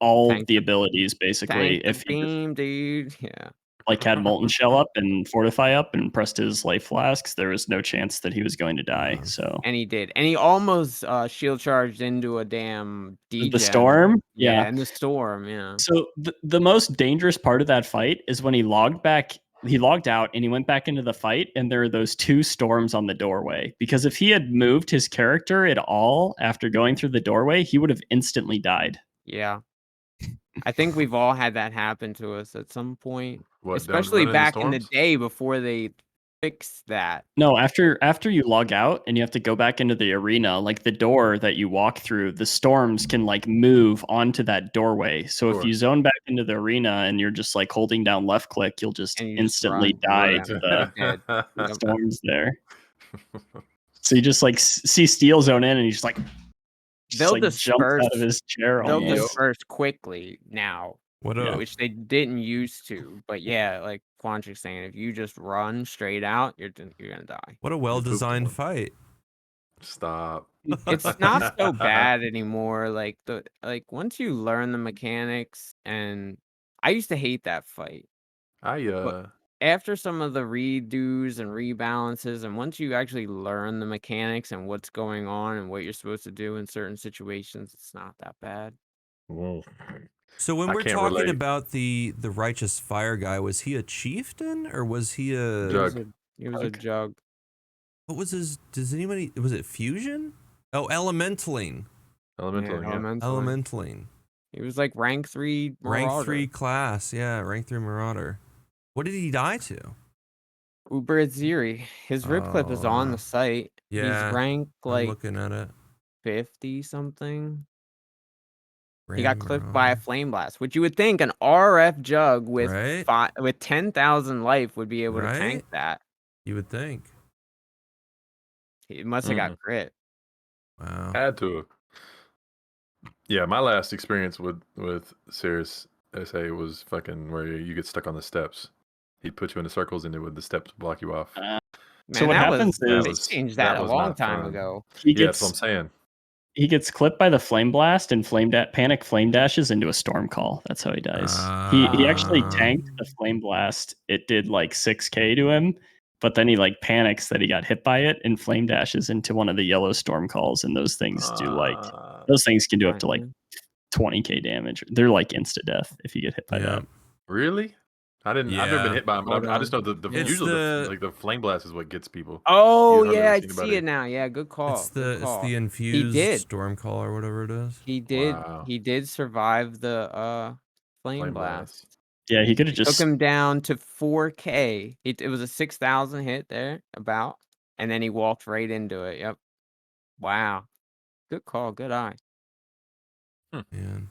all of the abilities basically. If he beam, dude, yeah. Like had Molten Shell up and Fortify up and pressed his life flasks, there was no chance that he was going to die. So and he did, and he almost shield charged into a damn the storm. Yeah, and the storm. Yeah. So the most dangerous part of that fight is when he logged out and he went back into the fight, and there are those two storms on the doorway. Because if he had moved his character at all after going through the doorway, he would have instantly died. Yeah. I think we've all had that happen to us at some point, especially back in the day before they fixed that. No, after you log out and you have to go back into the arena, like the door that you walk through, the storms can like move onto that doorway. So if you zone back into the arena and you're just like holding down left click, you'll just instantly die to the storms there. So you just like see Steel zone in and he's just like they'll disperse out of his chair. They'll disperse quickly now, What which they didn't used to. But yeah, like Quantrik's saying, if you just run straight out, you're gonna die. What a well-designed fight. Stop. It's not so bad anymore. Like once you learn the mechanics, and I used to hate that fight. But after some of the redos and rebalances, and once you actually learn the mechanics and what's going on and what you're supposed to do in certain situations, it's not that bad. Whoa. So when we're talking about the righteous fire guy, was he a chieftain or was he a jug? He was a jug. What was his? Was it fusion? Oh, elementaling. Elementaling. He was like rank 3 Marauder. Rank 3 class, yeah, rank 3 Marauder. What did he die to? Uber Aziri. His rip clip is on the site. Yeah, he's ranked like I'm looking at it. 50 something. He got clipped by a flame blast, which you would think an RF jug with Right? with 10,000 life would be able to tank Right? that. You would think. He must have got crit. Wow. Had to have. Yeah, my last experience with Sirius SA was fucking where you get stuck on the steps. He'd put you in the circles and the steps block you off. Man, so what happens they is changed that a was long not time fun. ago. Yeah, that's what I'm saying. He gets clipped by the flame blast and panic flame dashes into a storm call. That's how he dies. He actually tanked the flame blast. It did like 6k to him, but then he like panics that he got hit by it and flame dashes into one of the yellow storm calls, and those things do like those things can do up to like 20k damage. They're like insta death if you get hit by that. Really? I've never been hit by them, but I just know usually the flame blast is what gets people. Oh yeah, I see it now. Yeah, good call. It's the infused storm call or whatever it is. He did survive the flame blast. Yeah, he could have just took him down to 4k. It was a 6,000 hit there about, and then he walked right into it. Yep. Wow. Good call. Good eye. Man.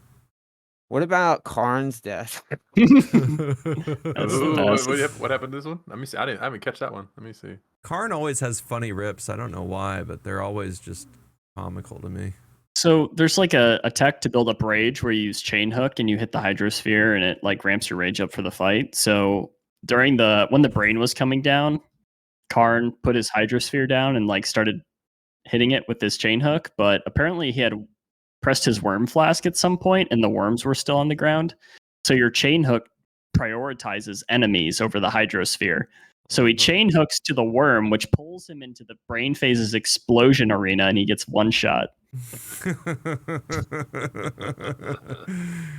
What about Karn's death? What happened to this one? Let me see. I haven't catch that one. Let me see. Karn always has funny rips. I don't know why, but they're always just comical to me. So there's like a tech to build up rage where you use chain hook and you hit the hydrosphere and it like ramps your rage up for the fight. So when the brain was coming down, Karn put his hydrosphere down and like started hitting it with his chain hook, but apparently he had pressed his worm flask at some point and the worms were still on the ground. So your chain hook prioritizes enemies over the hydrosphere. So he chain hooks to the worm, which pulls him into the brain phase's explosion arena, and he gets one shot.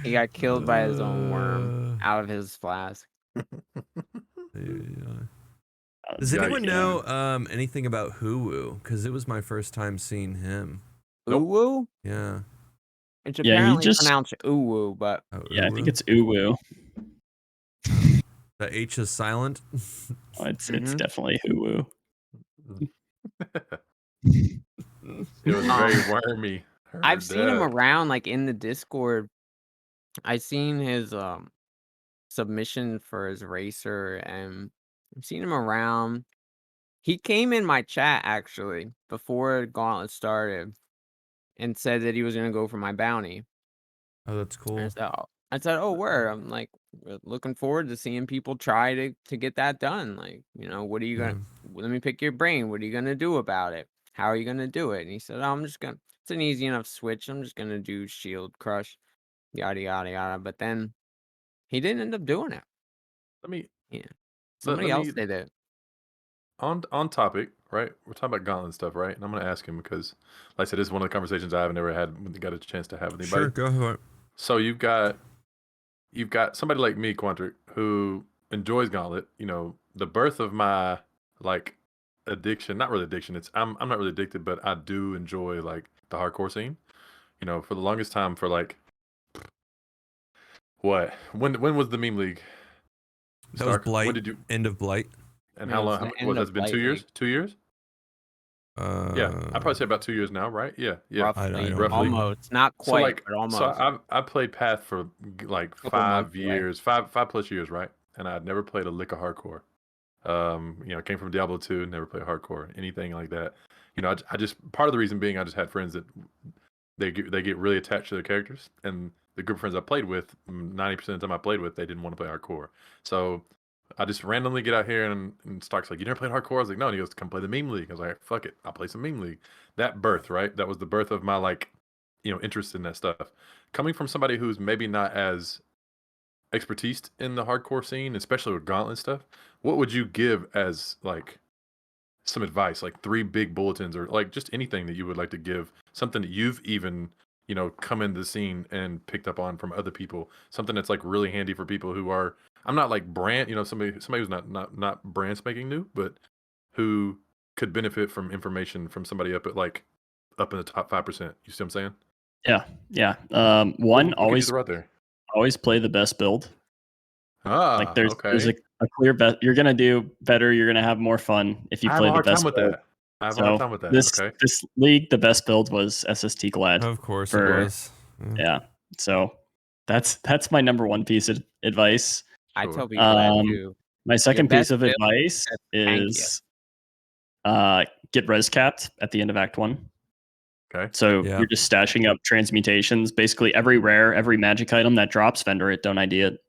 He got killed by his own worm out of his flask. Does anyone know anything about Huwu? Because it was my first time seeing him. Uwu? Yeah. It's apparently pronounced Uwu, but I think it's Uwu. The H is silent. Oh, it's definitely Huwu. It was very wormy. I've seen him around, like in the Discord. I've seen his submission for his racer, and I've seen him around. He came in my chat actually before Gauntlet started and said that he was gonna go for my bounty. Oh, that's cool. I said, oh, word. I'm like looking forward to seeing people try to get that done. Like, what are you gonna? Let me pick your brain. What are you gonna do about it? How are you gonna do it? And he said, oh, I'm just gonna. It's an easy enough switch. I'm just gonna do shield crush, yada yada yada. But then he didn't end up doing it. Somebody else did it. On topic, right? We're talking about Gauntlet stuff, right? And I'm gonna ask him because, like I said, this is one of the conversations I haven't ever had. Got a chance to have with anybody. Sure, go ahead. So you've got somebody like me, Quantrik, who enjoys Gauntlet. The birth of my like addiction, not really addiction. I'm not really addicted, but I do enjoy like the hardcore scene. For the longest time, for like what? When was the meme league? That was Blight. When did you end of Blight? And how long? What has it been? 2 years? 2 years? Yeah, I'd probably say about 2 years now, right? Yeah. Roughly. Almost, not quite, but almost. So I played Path for like 5 years, five plus years, right? And I'd never played a lick of hardcore. I came from Diablo 2, never played hardcore, anything like that. I just part of the reason being I just had friends that they get really attached to their characters, and the group of friends I played with, 90% of the time I played with, they didn't want to play hardcore. So I just randomly get out here and Stark's like, you never played hardcore? I was like, no. And he goes, come play the meme league. I was like, fuck it, I'll play some meme league. That birth, right? That was the birth of my like, interest in that stuff. Coming from somebody who's maybe not as expertised in the hardcore scene, especially with Gauntlet stuff, what would you give as like some advice, like 3 big bulletins or like just anything that you would like to give, something that you've even come into the scene and picked up on from other people, something that's like really handy for people who are, I'm not like brand, somebody who's not brand spanking new, but who could benefit from information from somebody up in the top 5%. You see what I'm saying? Yeah. One, always play the best build. Like there's a clear bet. You're gonna do better. You're gonna have more fun if you play the best build. I have a hard time with that. This league, the best build was SST Glad. Of course it was. Yeah. So that's my number one piece of advice. I Sure. tell people that too. My second best piece of build advice tank you. is get res capped at the end of Act 1. Okay. So Yeah. you're just stashing up transmutations. Basically, every rare, every magic item that drops, vendor it, don't ID it.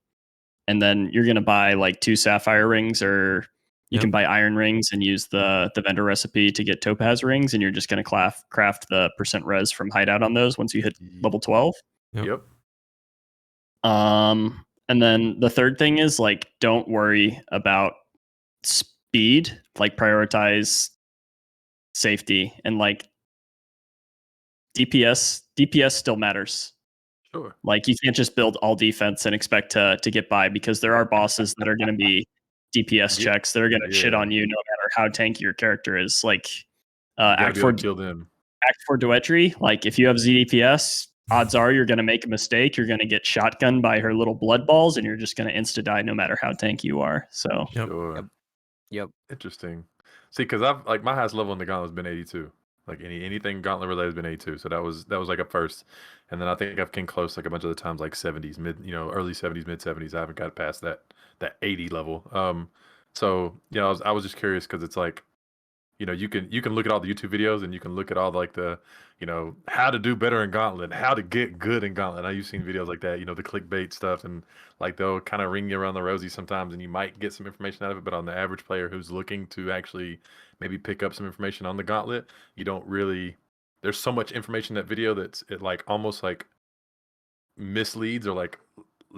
And then you're going to buy like 2 sapphire rings, or you Yep. can buy iron rings and use the vendor recipe to get topaz rings. And you're just going to craft the % res from hideout on those once you hit level 12. Yep. And then the third thing is like, don't worry about speed, like prioritize safety, and like DPS still matters. Sure. Like you can't just build all defense and expect to get by, because there are bosses that are going to be DPS checks that are going to shit on you no matter how tanky your character is. Like Act 4 kill them. Act 4 Duetry, like if you have ZDPS, odds are you're going to make a mistake. You're going to get shotgunned by her little blood balls, and you're just going to insta die no matter how tanky you are. So Yep. Sure. Yep. Interesting. See, because I've like my highest level in the Gauntlet has been 82. Like anything Gauntlet related has been 82. So that was like a first. And then I think I've came close like a bunch of the times, like 70s, early 70s, mid 70s. I haven't got past that 80 level. So yeah, I was just curious because it's like, you can look at all the YouTube videos, and you can look at all like the, how to do better in Gauntlet, how to get good in Gauntlet. I've seen videos like that, the clickbait stuff, and like they'll kind of ring you around the rosy sometimes, and you might get some information out of it. But on the average player who's looking to actually maybe pick up some information on the Gauntlet, you don't really. There's so much information in that video that's it like almost like misleads or like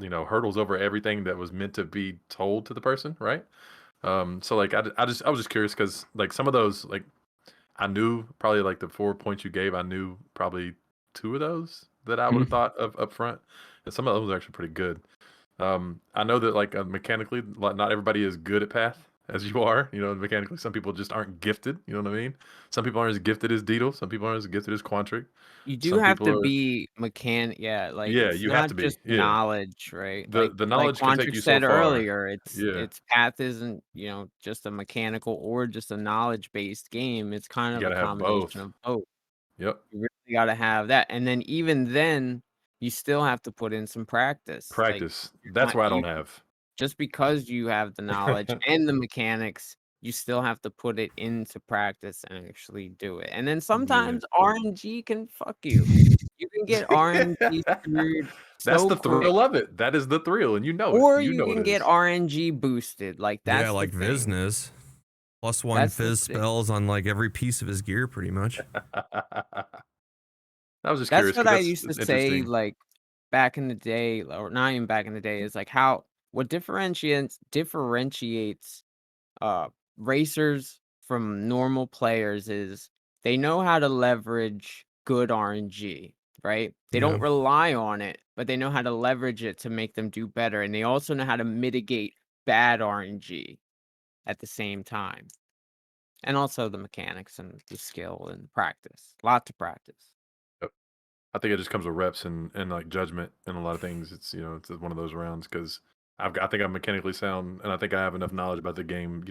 hurdles over everything that was meant to be told to the person, right? So like I was just curious because like some of those, like I knew probably like the 4 points you gave, I knew probably 2 of those that I would have thought of up front, and some of those are actually pretty good. I know that like mechanically, like, not everybody is good at Path as you are. Mechanically, some people just aren't gifted. You know what I mean? Some people aren't as gifted as Deedle. Some people aren't as gifted as Quantrik. You do Some have people to are. be mechanic. Yeah, like Yeah, it's you have not to be. just Yeah, knowledge, right? the Like knowledge can take Quantrik you so said far. earlier, Yeah, it's path isn't just a mechanical or just a knowledge based game. It's kind you of a gotta have combination both. of both. Yep. You really got to have that, and then even then, you still have to put in some practice. Like Practice. That's why I don't have. just because you have the knowledge and the mechanics, you still have to put it into practice and actually do it. And then sometimes RNG can fuck you. You can get RNG screwed That's so the quick, thrill of it. That is the thrill, and you know it. or You you know it can get is. RNG boosted. Like that's Yeah, the like thing. Viznes. +1 That's the fizz thing. spells on like every piece of his gear, pretty much. I was just That's curious what because I that's used to it's say, interesting. like back in the day, or not even back in the day, is like what differentiates uh racers from normal players is they know how to leverage good RNG, right? They Yeah. don't rely on it, but they know how to leverage it to make them do better, and they also know how to mitigate bad RNG at the same time. And also the mechanics and the skill and practice. Lot to practice. Yep. I think it just comes with reps and like judgment and a lot of things. It's it's one of those rounds because I think I'm mechanically sound, and I think I have enough knowledge about the game,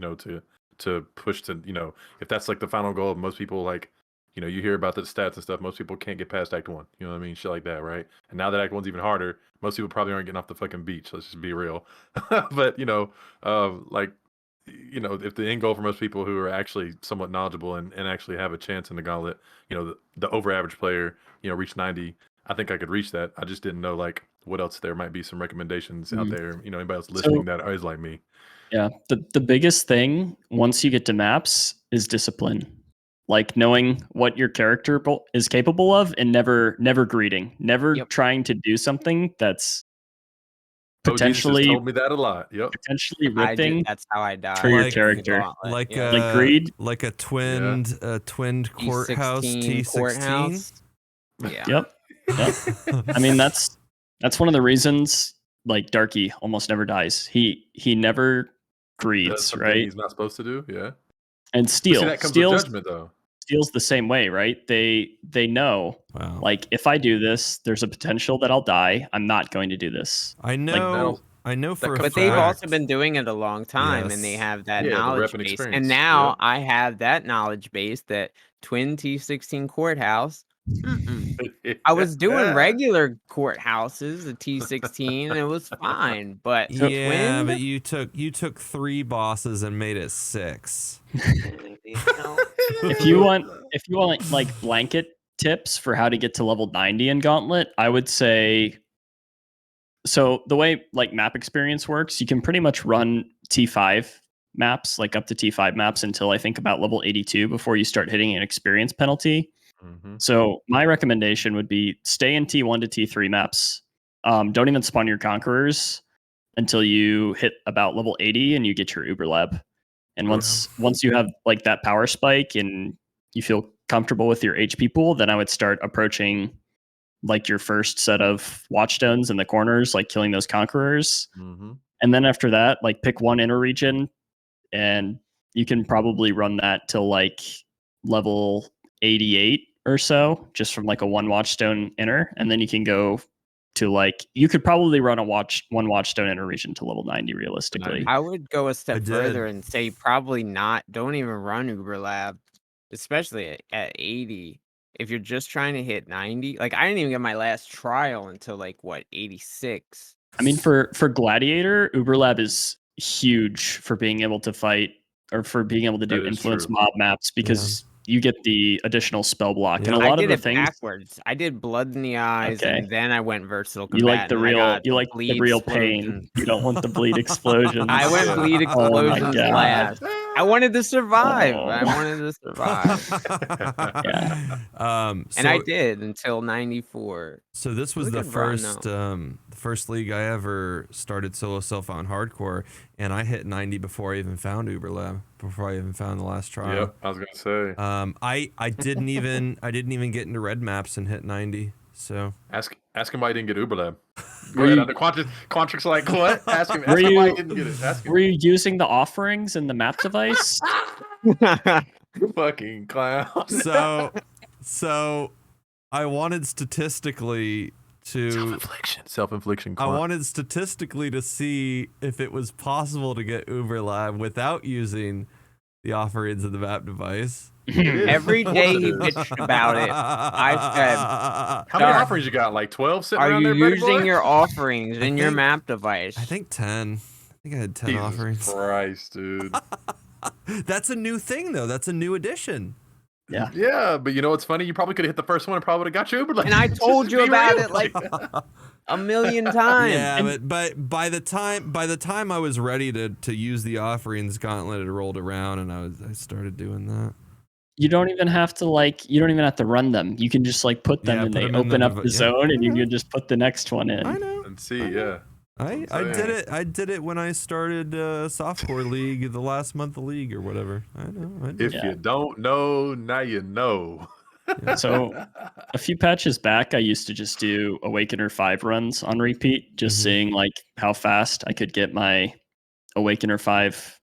to push to if that's like the final goal of most people, like you hear about the stats and stuff. Most people can't get past Act 1. You know what I mean? Shit like that, right? And now that Act 1's even harder, most people probably aren't getting off the fucking beach. Let's just be real. But like if the end goal for most people who are actually somewhat knowledgeable and actually have a chance in the Gauntlet, the over average player, reach 90. I think I could reach that. I just didn't know like what else there might be some recommendations out there. Anybody else listening that is like me. Yeah, the biggest thing once you get to maps is discipline. Like knowing what your character is capable of, and never greeting, never trying to do something that's potentially told me that a lot. Yep. Potentially ripping. That's how I died for your character. Like greed, like a twinned courthouse T16. Yeah. Yep. I mean that's one of the reasons like Darky almost never dies. He never greeds, right? He's not supposed to do. Yeah. And Steel. That comes with judgment though. Steel's the same way, right? They know, like if I do this, there's a potential that I'll die. I'm not going to do this. I know. I know for a fact. But they've also been doing it a long time, and they have that knowledge base. And now I have that knowledge base that Twin T16 Courthouse I was doing regular courthouses, the T16, and it was fine. But yeah, twin, but you took 3 bosses and made it 6. If you want like blanket tips for how to get to level 90 in Gauntlet, I would say, so the way like map experience works, you can pretty much run T5 maps, like up to T5 maps until I think about level 82 before you start hitting an experience penalty. So my recommendation would be stay in T1 to T3 maps. Don't even spawn your conquerors until you hit about level 80 and you get your Uber Lab. And once you have like that power spike and you feel comfortable with your HP pool, then I would start approaching like your first set of watchstones in the corners, like killing those conquerors. And then after that, like pick one inner region, and you can probably run that till like level 88 or so, just from like a 1 watchstone inner, and then you can go to like, you could probably run one watchstone inner region to level 90 realistically. I would go a step further and say probably not. Don't even run Uber Lab, especially at 80. If you're just trying to hit 90, like I didn't even get my last trial until like what 86. I mean, for Gladiator, Uber Lab is huge for being able to fight or for being able to do influence mob maps, because you get the additional spell block. And a lot of the things backwards. I did Blood in the Eyes, and then I went Versatile Combatant. You like the real pain. You don't want the bleed explosions. I went bleed explosions last. I wanted to survive. I wanted to survive. And I did until 94. So this was the first league I ever started solo self on hardcore, and I hit 90 before I even found Uber Lab, before I even found the last trial. Yep, I was gonna say. I didn't even get into red maps and hit 90. So ask him why he didn't get Uber Lab. Go ahead. Quantrik's like, what? Ask him why he didn't get it. Ask him. Were you using the offerings in the map device? You fucking clown. So I wanted statistically to self-infliction. I wanted statistically to see if it was possible to get Uber Lab without using the offerings of the map device. Every day he bitched about it. I said, how many offerings you got? Like 12 sitting around there? Are you using your offerings in your map device? I think 10. I think I had 10 Jesus offerings. Christ, dude. That's a new thing, though. That's a new addition. Yeah, but you know what's funny? You probably could have hit the first one and probably would have got your Uber Lab. And I told you about it like a million times. Yeah, but by the time I was ready to use the offerings, Gauntlet had rolled around, and I started doing that. You don't even have to run them. You can just like put them and they open up the zone, and you can just put the next one in. I know. And see, I did it when I started softcore league, the last month of league or whatever. I know. If you don't know, now you know. So a few patches back, I used to just do Awakener 5 runs on repeat, just seeing like how fast I could get my Awakener 5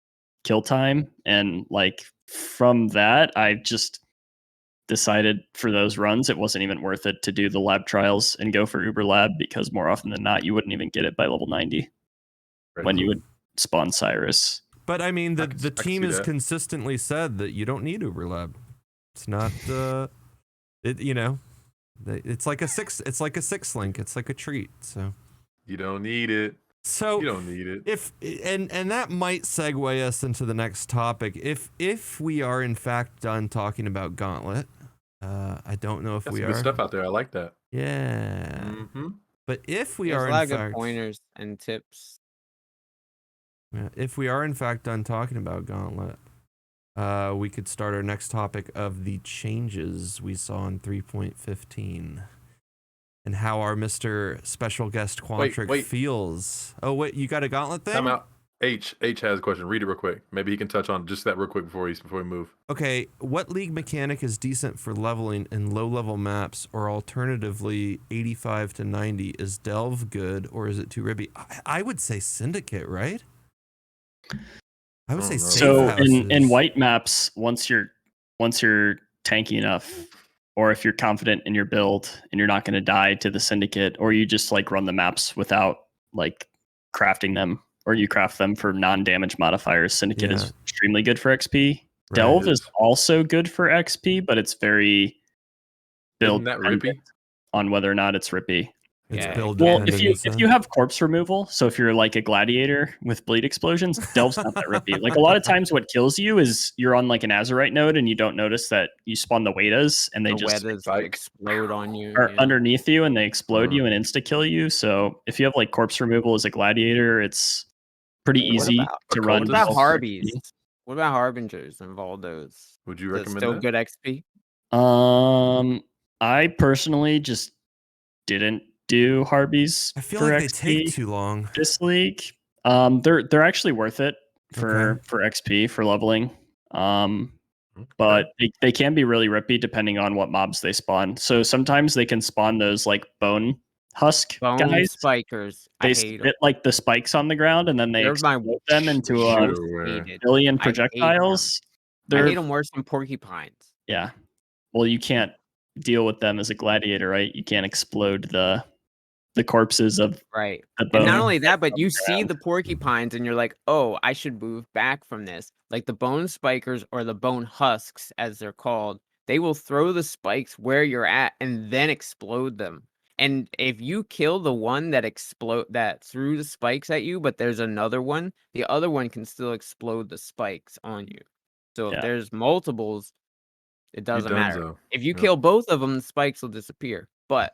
kill time. And like from that, I just decided for those runs, it wasn't even worth it to do the lab trials and go for Uber Lab, because more often than not, you wouldn't even get it by level 90 when you would spawn Cyrus. But I mean, the team has consistently said that you don't need Uber Lab. It's not, it's like a 6. It's like a 6 link. It's like a treat. So you don't need it. So you don't need it. And that might segue us into the next topic. If we are in fact done talking about Gauntlet, I don't know if we are. Good stuff out there. I like that. Yeah. But if we are a lot of good pointers and tips. If we are in fact done talking about Gauntlet, we could start our next topic of the changes we saw in 3.15. And how our Mr. Special Guest Quantrik feels. Oh, wait, you got a Gauntlet thing? Time out. H has a question. Read it real quick. Maybe he can touch on just that real quick before we move. Okay, what league mechanic is decent for leveling in low-level maps, or alternatively, 85 to 90? Is Delve good, or is it too ribby? I would say Syndicate, right? I would say safe so houses. in white maps, once you're tanky enough, or if you're confident in your build and you're not going to die to the Syndicate, or you just like run the maps without like crafting them, or you craft them for non-damage modifiers, Syndicate is extremely good for XP. Delve is also good for XP, but it's very build Isn't that dependent Rippy? on whether or not it's Rippy. It's Yeah, build Well, dependent, if so. you have corpse removal, so if you're like a gladiator with bleed explosions, Delve's not that rippy. Like a lot of times, what kills you is you're on like an Azurite node and you don't notice that you spawn the Wedas and they the just weathers like- explode on you. are Yeah. underneath you and they explode you and insta kill you. So if you have like corpse removal as a gladiator, it's pretty What easy about- to What run. What about both Harbies? XP. What about Harbingers and Valdos? Would you Is it recommend still that? good XP? I personally just didn't do Harbies I feel for like they XP take too long. this league. They're actually worth it for XP for leveling. But they can be really rippy depending on what mobs they spawn. So sometimes they can spawn those like bone husk Bone guys. spikers. I They hate them. spit like the spikes on the ground and then they They're my explode them into worst Sure. hated. billion I hate projectiles. I They're hate them worse than porcupines. yeah. Well, you can't deal with them as a gladiator, right? You can't explode the corpses of Right. the And not bone only that, but on you the see ground. the porcupines and you're like, oh, I should move back from this. Like the bone spikers or the bone husks, as they're called, they will throw the spikes where you're at and then explode them. And if you kill the one that threw the spikes at you, but there's another one, the other one can still explode the spikes on you. So Yeah. if there's multiples, it doesn't matter. Dunzo. If you Yep. kill both of them, the spikes will disappear. But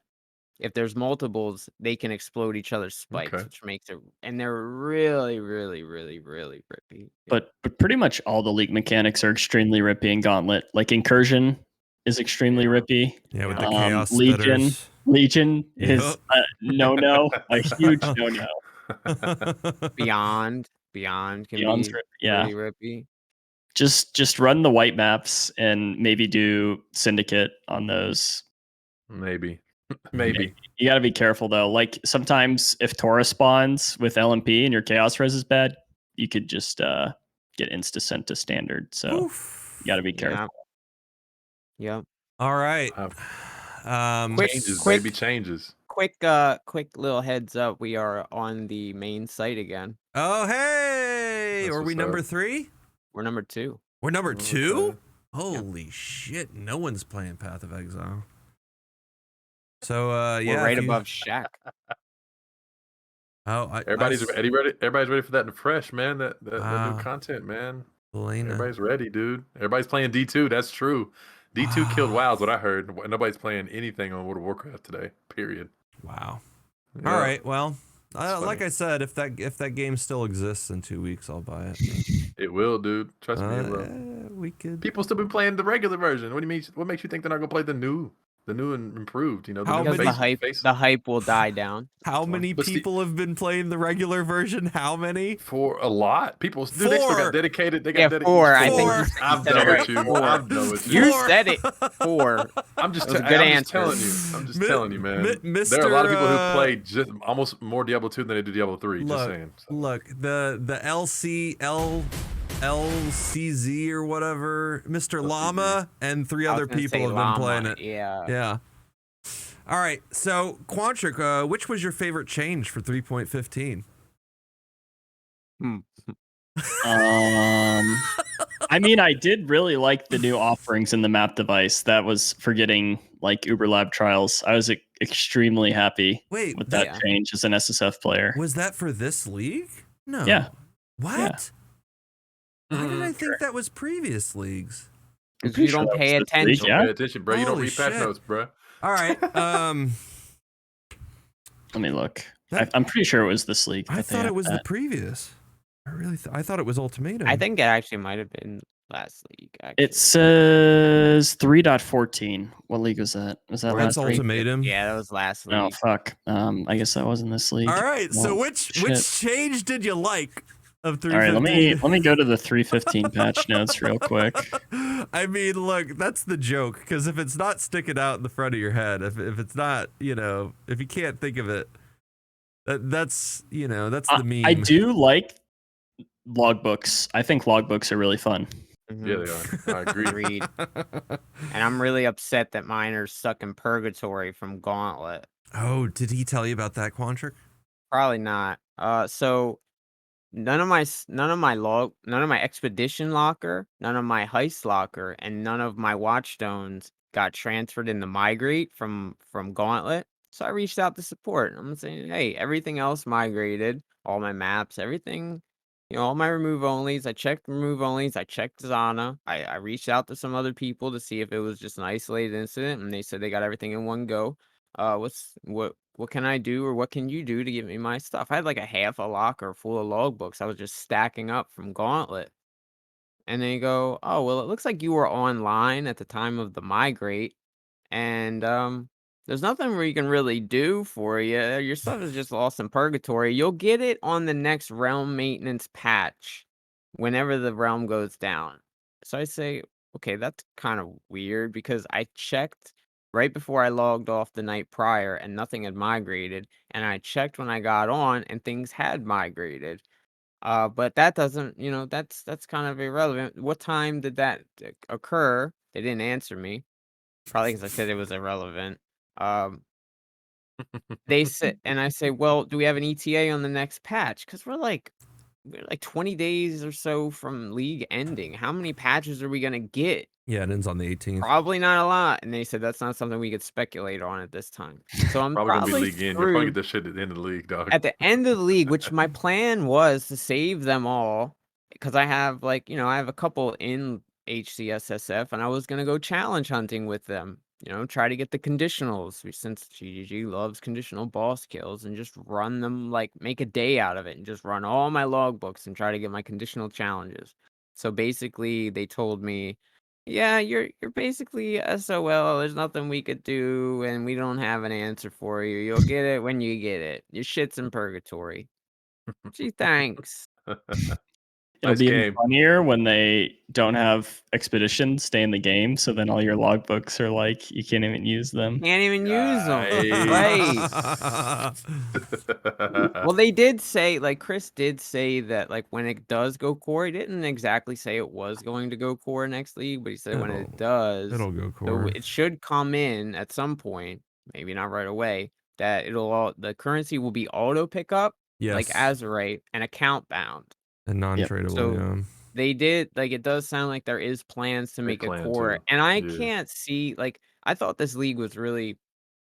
if there's multiples, they can explode each other's spikes, Okay. which makes it, and they're really, really, really, really rippy. But pretty much all the league mechanics are extremely rippy in Gauntlet. Like Incursion is extremely Yeah. rippy. Yeah, with the Yeah. chaos Legion. spitters. Legion is Yup. a no, a huge no. Beyond can Beyond's be yeah. pretty rippy. Just run the white maps and maybe do Syndicate on those. Maybe. Maybe. You got to be careful though. Like sometimes if Taurus spawns with LMP and your Chaos Res is bad, you could just get insta sent to standard. So Oof. you got to be careful. Yep. All right. Quick- Changes, quick- baby, changes. Quick little heads up. We are on the main site again. Oh, hey! That's Are we what's number up. 3? We're number 2. We're number Okay. 2? Holy shit! No one's playing Path of Exile. So yeah, We're right if you- above Shaq. Oh, Everybody's ready. Everybody's ready for that in fresh, man. That Wow. new content, man. Elena. Everybody's ready, dude. Everybody's playing D2. That's true. D2 killed WoW is what I heard. Nobody's playing anything on World of Warcraft today. Period. Wow. Yeah. All right. Well, That's like funny. I said, if that game still exists in 2 weeks, I'll buy it. It will, dude. Trust me, it will. We could. People still been playing the regular version. What do you mean? What makes you think they're not gonna play the new and improved? You know, How new Because many- the hype will die down. How That's why. many But see- people have been playing the regular version? How many? For a lot, people, dude, they still 4. got dedicated. They got Yeah, dedicated. 4. I think 4. you I'm said done it with right. you. 4. I'm done with you. You 4. said it. 4. I'm just, That was a I'm good just answer. telling you. I'm just Mi- telling you, man. Mi- There are a lot of people Mr., who play just almost more Diablo 2 than they do Diablo 3. Just saying. So, Look, the LCZ or whatever, Mr. Llama and 3 I was other gonna people say have been llama, playing it. Yeah. Yeah. All right. So, Quantrik, which was your favorite change for 3.15? I mean, I did really like the new offerings in the map device. That was for getting like Uber Lab trials. I was extremely happy Wait, with that Yeah. change as an SSF player. was that for this league? No. Yeah. What? Why did I Mhm. think that was previous leagues? Because pretty you don't sure pay that was this league, attention. yeah. pay attention, bro. You don't Holy read patch shit. notes, bro. All right. Let me look. That- I'm pretty sure it was this league. I that they thought had it was the that. previous. I thought it was Ultimatum. I think it actually might have been last league. Actually. It says 3.14. What league was that? Was that Or That's last league? Ultimatum. Yeah, that was last league. Oh fuck. I guess that wasn't this league. All right. So Well, which shit. change did you like of 3.15? All right, let me go to the 3.15 patch notes real quick. I mean, look, that's the joke. Because if it's not sticking out in the front of your head, if it's not, if you can't think of it, that's the meme. I do like logbooks. I think logbooks are really fun. Mhm. Yeah, they are. I agree. Agreed. And I'm really upset that mine are stuck in purgatory from Gauntlet. Oh, did he tell you about that, Quantrik? Probably not. So none of my expedition locker, none of my heist locker, and none of my watchstones got transferred in the migrate from Gauntlet. So I reached out to support. I'm saying, hey, everything else migrated, all my maps, everything, all my remove onlys. I checked remove onlys. I checked Zana. I reached out to some other people to see if it was just an isolated incident, and they said they got everything in one go. What can I do, or what can you do to give me my stuff? I had like a half a locker full of logbooks I was just stacking up from Gauntlet. And they go, oh, well, it looks like you were online at the time of the migrate, and there's nothing we can really do for you. Your stuff is just lost in purgatory. You'll get it on the next realm maintenance patch whenever the realm goes down. So I say, okay, that's kind of weird, because I checked right before I logged off the night prior and nothing had migrated, and I checked when I got on and things had migrated. But that doesn't, that's kind of irrelevant. What time did that occur? They didn't answer me, probably because I said it was irrelevant. They said, and I say, well, do we have an ETA on the next patch? Because we're like 20 days or so from league ending. How many patches are we gonna get? Yeah, it ends on the 18th. Probably not a lot. And they said that's not something we could speculate on at this time. So I'm Probably gonna be probably league in. You'll probably get through this shit at the end of the league, dog. at the end of the league, which my plan was to save them all, because I have I have a couple in HCSSF, and I was gonna go challenge hunting with them. Try to get the conditionals, since GGG loves conditional boss kills, and just run them, make a day out of it, and just run all my logbooks and try to get my conditional challenges. So basically, they told me, yeah, you're basically SOL. There's nothing we could do, and we don't have an answer for you. You'll get it when you get it. Your shit's in purgatory. Gee, thanks. It'll Nice be even game. funnier when they don't have expeditions stay in the game, so then all your logbooks are like you can't even use them. Can't even use them. Nice. Right. Well, they did say, Chris did say that, when it does go core, he didn't exactly say it was going to go core next league, but he said when it does, It'll go so core. it should come in at some point, maybe not right away, that the currency will be auto pickup, like Yes. Azerite, and account bound. And non-tradable, So yeah. they did, it does sound like there is plans to They make a plan core, to. and I Yeah. can't see, I thought this league was really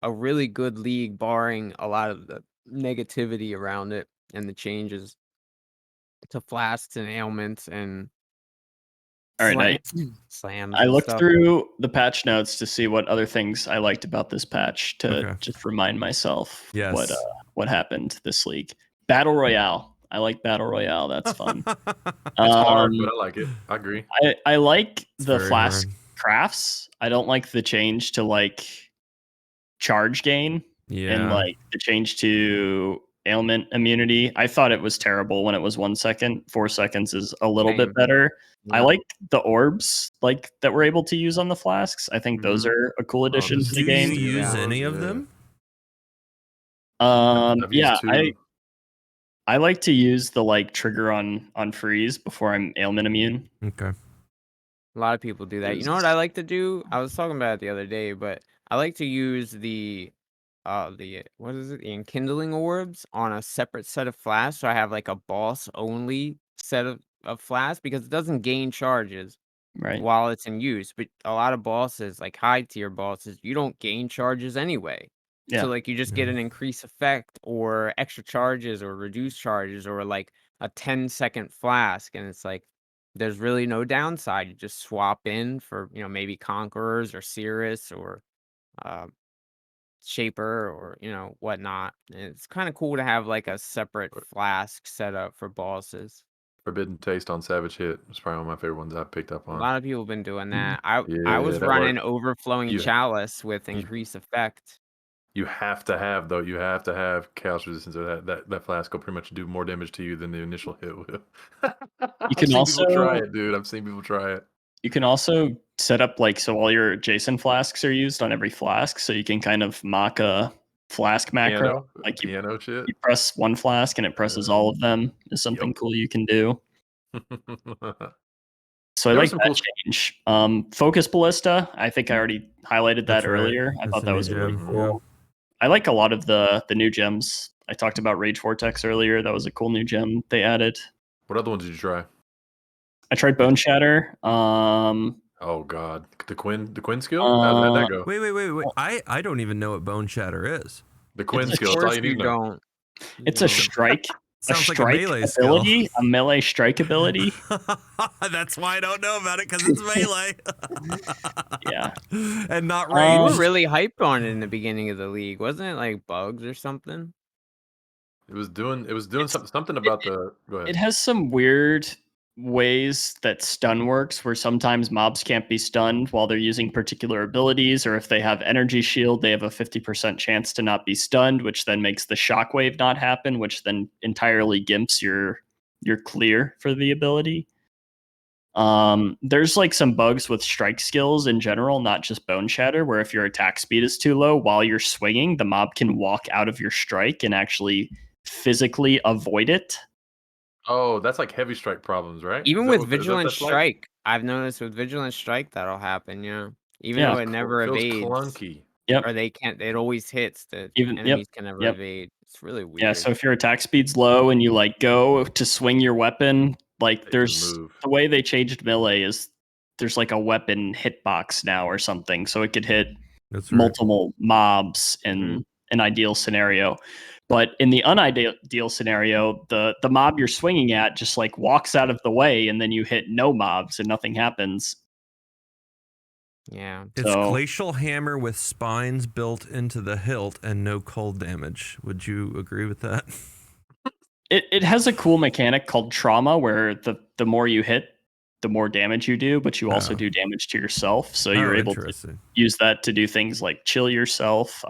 a really good league, barring a lot of the negativity around it and the changes to flasks and ailments and All right, slams I and looked stuff. through the patch notes to see what other things I liked about this patch to just remind myself what happened this league. Battle Royale. I like Battle Royale. That's fun. It's hard, but I like it. I agree. I like It's the very flask hard. crafts. I don't like the change to charge gain and Yeah. the change to ailment immunity. I thought it was terrible when it was 1 second. 4 seconds is a little bit better. I Yeah. like the orbs that we're able to use on the flasks. I think those are a cool addition to the Do game. you use Yeah. any of them? I've Yeah, used 2. I like to use the trigger on freeze before I'm ailment immune. Okay. A lot of people do that. You know what I like to do? I was talking about it the other day, but I like to use the what is it? The enkindling orbs on a separate set of flasks. So I have a boss only set of flasks, because it doesn't gain charges Right. while it's in use. But a lot of bosses, like high tier bosses, you don't gain charges anyway. Yeah. So you just get an increased effect or extra charges or reduced charges, or a 10-second flask, and it's there's really no downside. You just swap in for maybe Conquerors or Cirrus or Shaper or whatnot. And it's kind of cool to have a separate flask set up for bosses. Forbidden Taste on Savage Hit was probably one of my favorite ones I picked up A on. lot of people have been doing that. Yeah, I was that running worked. Overflowing Chalice with increased effect. You have to have chaos resistance, or that flask will pretty much do more damage to you than the initial hit will. You can also people try it, dude. I've seen people try it. You can also set up so all your Jason flasks are used on every flask, so you can kind of mock a flask macro. Piano shit. You press one flask and it presses all of them. Is something cool you can do. So I like that cool change. Focus Ballista. I think I already highlighted that earlier. I thought that was really cool. I like a lot of the new gems. I talked about Rage Vortex earlier. That was a cool new gem they added. What other ones did you try? I tried Bone Shatter. How Oh God, the Quinn skill. How'd that go? Wait. I don't even know what Bone Shatter is. The Quinn Of skill. That's all course you need you to know. don't. It's a strike. Sounds like a strike melee skill. ability, a melee strike ability. That's why I don't know about it, because it's melee. Yeah. And not You ranged. were really hyped on it in the beginning of the league, wasn't it? Like bugs or something. It was doing something about the. Go ahead. It has some weird ways that stun works, where sometimes mobs can't be stunned while they're using particular abilities, or if they have energy shield, they have a 50% chance to not be stunned, which then makes the shockwave not happen, which then entirely gimps your clear for the ability. There's like some bugs with strike skills in general, not just Bone Shatter, where if your attack speed is too low while you're swinging, the mob can walk out of your strike and actually physically avoid it. Oh, that's like heavy strike problems, right? Even Is that with what- is that Vigilant that's like? Strike, I've noticed with Vigilant Strike that'll happen, yeah. Even Yeah. though it never Feels evades. clunky. Yep. Or they can't, it always hits. The Even- enemies yep, can never yep. evade. It's really weird. Yeah, so if your attack speed's low and you like go to swing your weapon, like It there's can move. the way they changed melee is there's like a weapon hitbox now or something, so it could hit That's right. multiple mobs in an ideal scenario. But in the unideal scenario, the mob you're swinging at just like walks out of the way, and then you hit no mobs and nothing happens. Yeah. It's So- glacial hammer with spines built into the hilt and no cold damage. Would you agree with that? It has a cool mechanic called trauma, where the more you hit, the more damage you do, but you also Oh. do damage to yourself. So you're able to Interesting. use that to do things like chill yourself.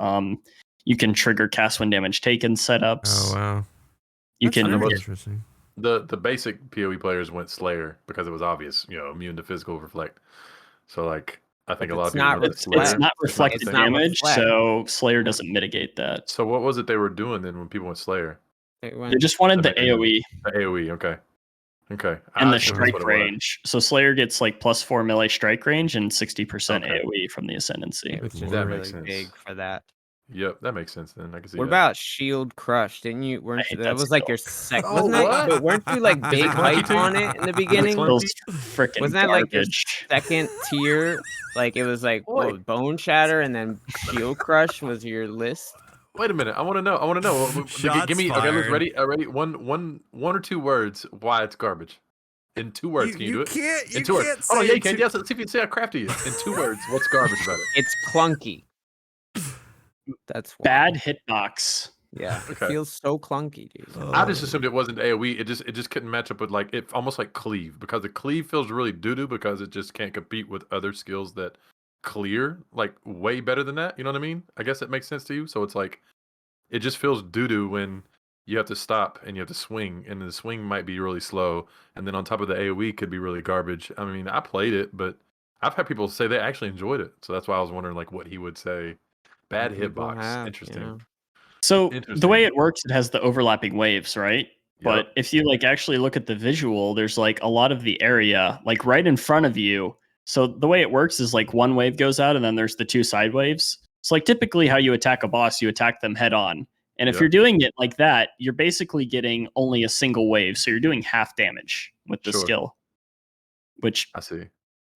You can trigger cast when damage taken setups. Oh wow. You That's can very get- interesting. The basic PoE players went Slayer because it was obvious, immune to physical reflect. So like I think But a lot it's of people not went it's, Slayer. it's not reflected It's not damage, reflect. so Slayer doesn't mitigate that. So what was it they were doing then when people went Slayer? They They went, just wanted the That makes AoE The AoE, okay. and I the assume that's strike what it was. range. So Slayer gets like +4 melee strike range and 60% Okay. AoE from the Ascendancy. which is That really makes sense. big for that. Yep, that makes sense then. I can see What that. about Shield Crush? Didn't you? Weren't hate that that was like your skill. second? Oh, Wasn't that? what? But weren't you like Is it big clunky hype to you? on it in the Is it beginning? clunky? Feels freaking Wasn't that like your garbage. second tier? Like it was like Boy. Bone Shatter and then Shield Crush was your list. Wait a minute. I want to know. Shots Give me okay, let's fired. ready. One or two words why it's garbage. In 2 words, can you do it? Can't. In You 2 words. can't Oh no, say yeah, you can. two- Yes, let's see if you can see how crafty it is. In 2 words, what's garbage about it? It's clunky. That's why. Bad hitbox. Yeah, it Okay. feels so clunky, dude. I just assumed it wasn't AoE. It just couldn't match up with like it almost like cleave, because the cleave feels really doo doo because it just can't compete with other skills that clear like way better than that. You know what I mean? I guess that makes sense to you. So it's like it just feels doo doo when you have to stop and you have to swing, and the swing might be really slow, and then on top of the AoE could be really garbage. I mean, I played it, but I've had people say they actually enjoyed it. So that's why I was wondering like what he would say. Bad People hitbox. have, Interesting. yeah. So the Interesting. way it works, it has the overlapping waves, right? But Yep. if you like actually look at the visual, there's like a lot of the area like right in front of you. So the way it works is like one wave goes out and then there's the 2 side waves. So like typically how you attack a boss, you attack them head on. And if Yep. you're doing it like that, you're basically getting only a single wave. So you're doing half damage with the Sure. skill, which I see.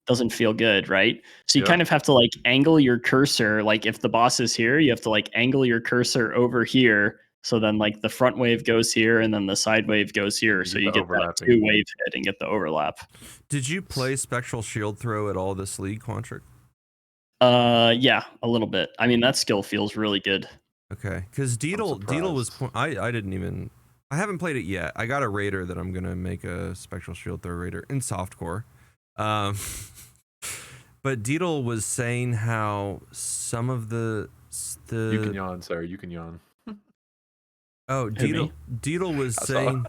doesn't feel good, right? So you Yep. kind of have to like angle your cursor. Like if the boss is here, you have to like angle your cursor over here. So then like the front wave goes here and then the side wave goes here. You So get you the get that overlapping. 2 wave hit and get the overlap. Did you play Spectral Shield Throw at all this league, Quantrik? Yeah, a little bit. I mean, that skill feels really good. Okay, because Deedle was. I didn't even. I haven't played it yet. I got a raider that I'm gonna make a Spectral Shield Throw raider in softcore. But Deedle was saying how some of the You can yawn, sir. You can yawn. Oh, Deedle was I saw saying.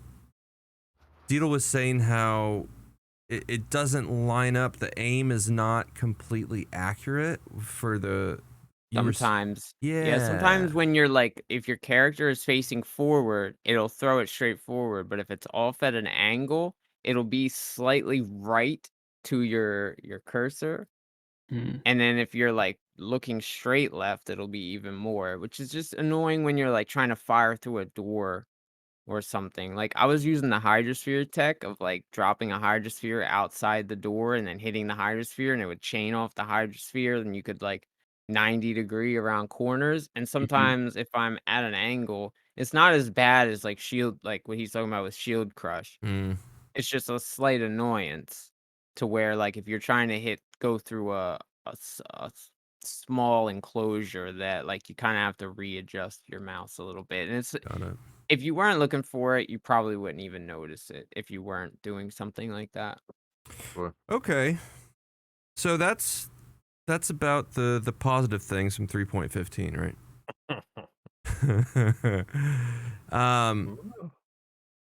Deedle was saying how it doesn't line up. The aim is not completely accurate for the. Sometimes. Yeah. Sometimes when you're like, if your character is facing forward, it'll throw it straight forward. But if it's off at an angle, it'll be slightly right to your cursor. Mm. And then if you're like looking straight left, it'll be even more, which is just annoying when you're like trying to fire through a door or something. Like I was using the hydrosphere tech of like dropping a hydrosphere outside the door and then hitting the hydrosphere and it would chain off the hydrosphere and you could like 90-degree around corners. And sometimes if I'm at an angle, it's not as bad as like shield, like what he's talking about with shield crush. It's just a slight annoyance to where like if you're trying to go through a small enclosure that like you kind of have to readjust your mouse a little bit. And it's if you weren't looking for it, you probably wouldn't even notice it if you weren't doing something like that. Okay. So that's about the positive things from 3.15, right?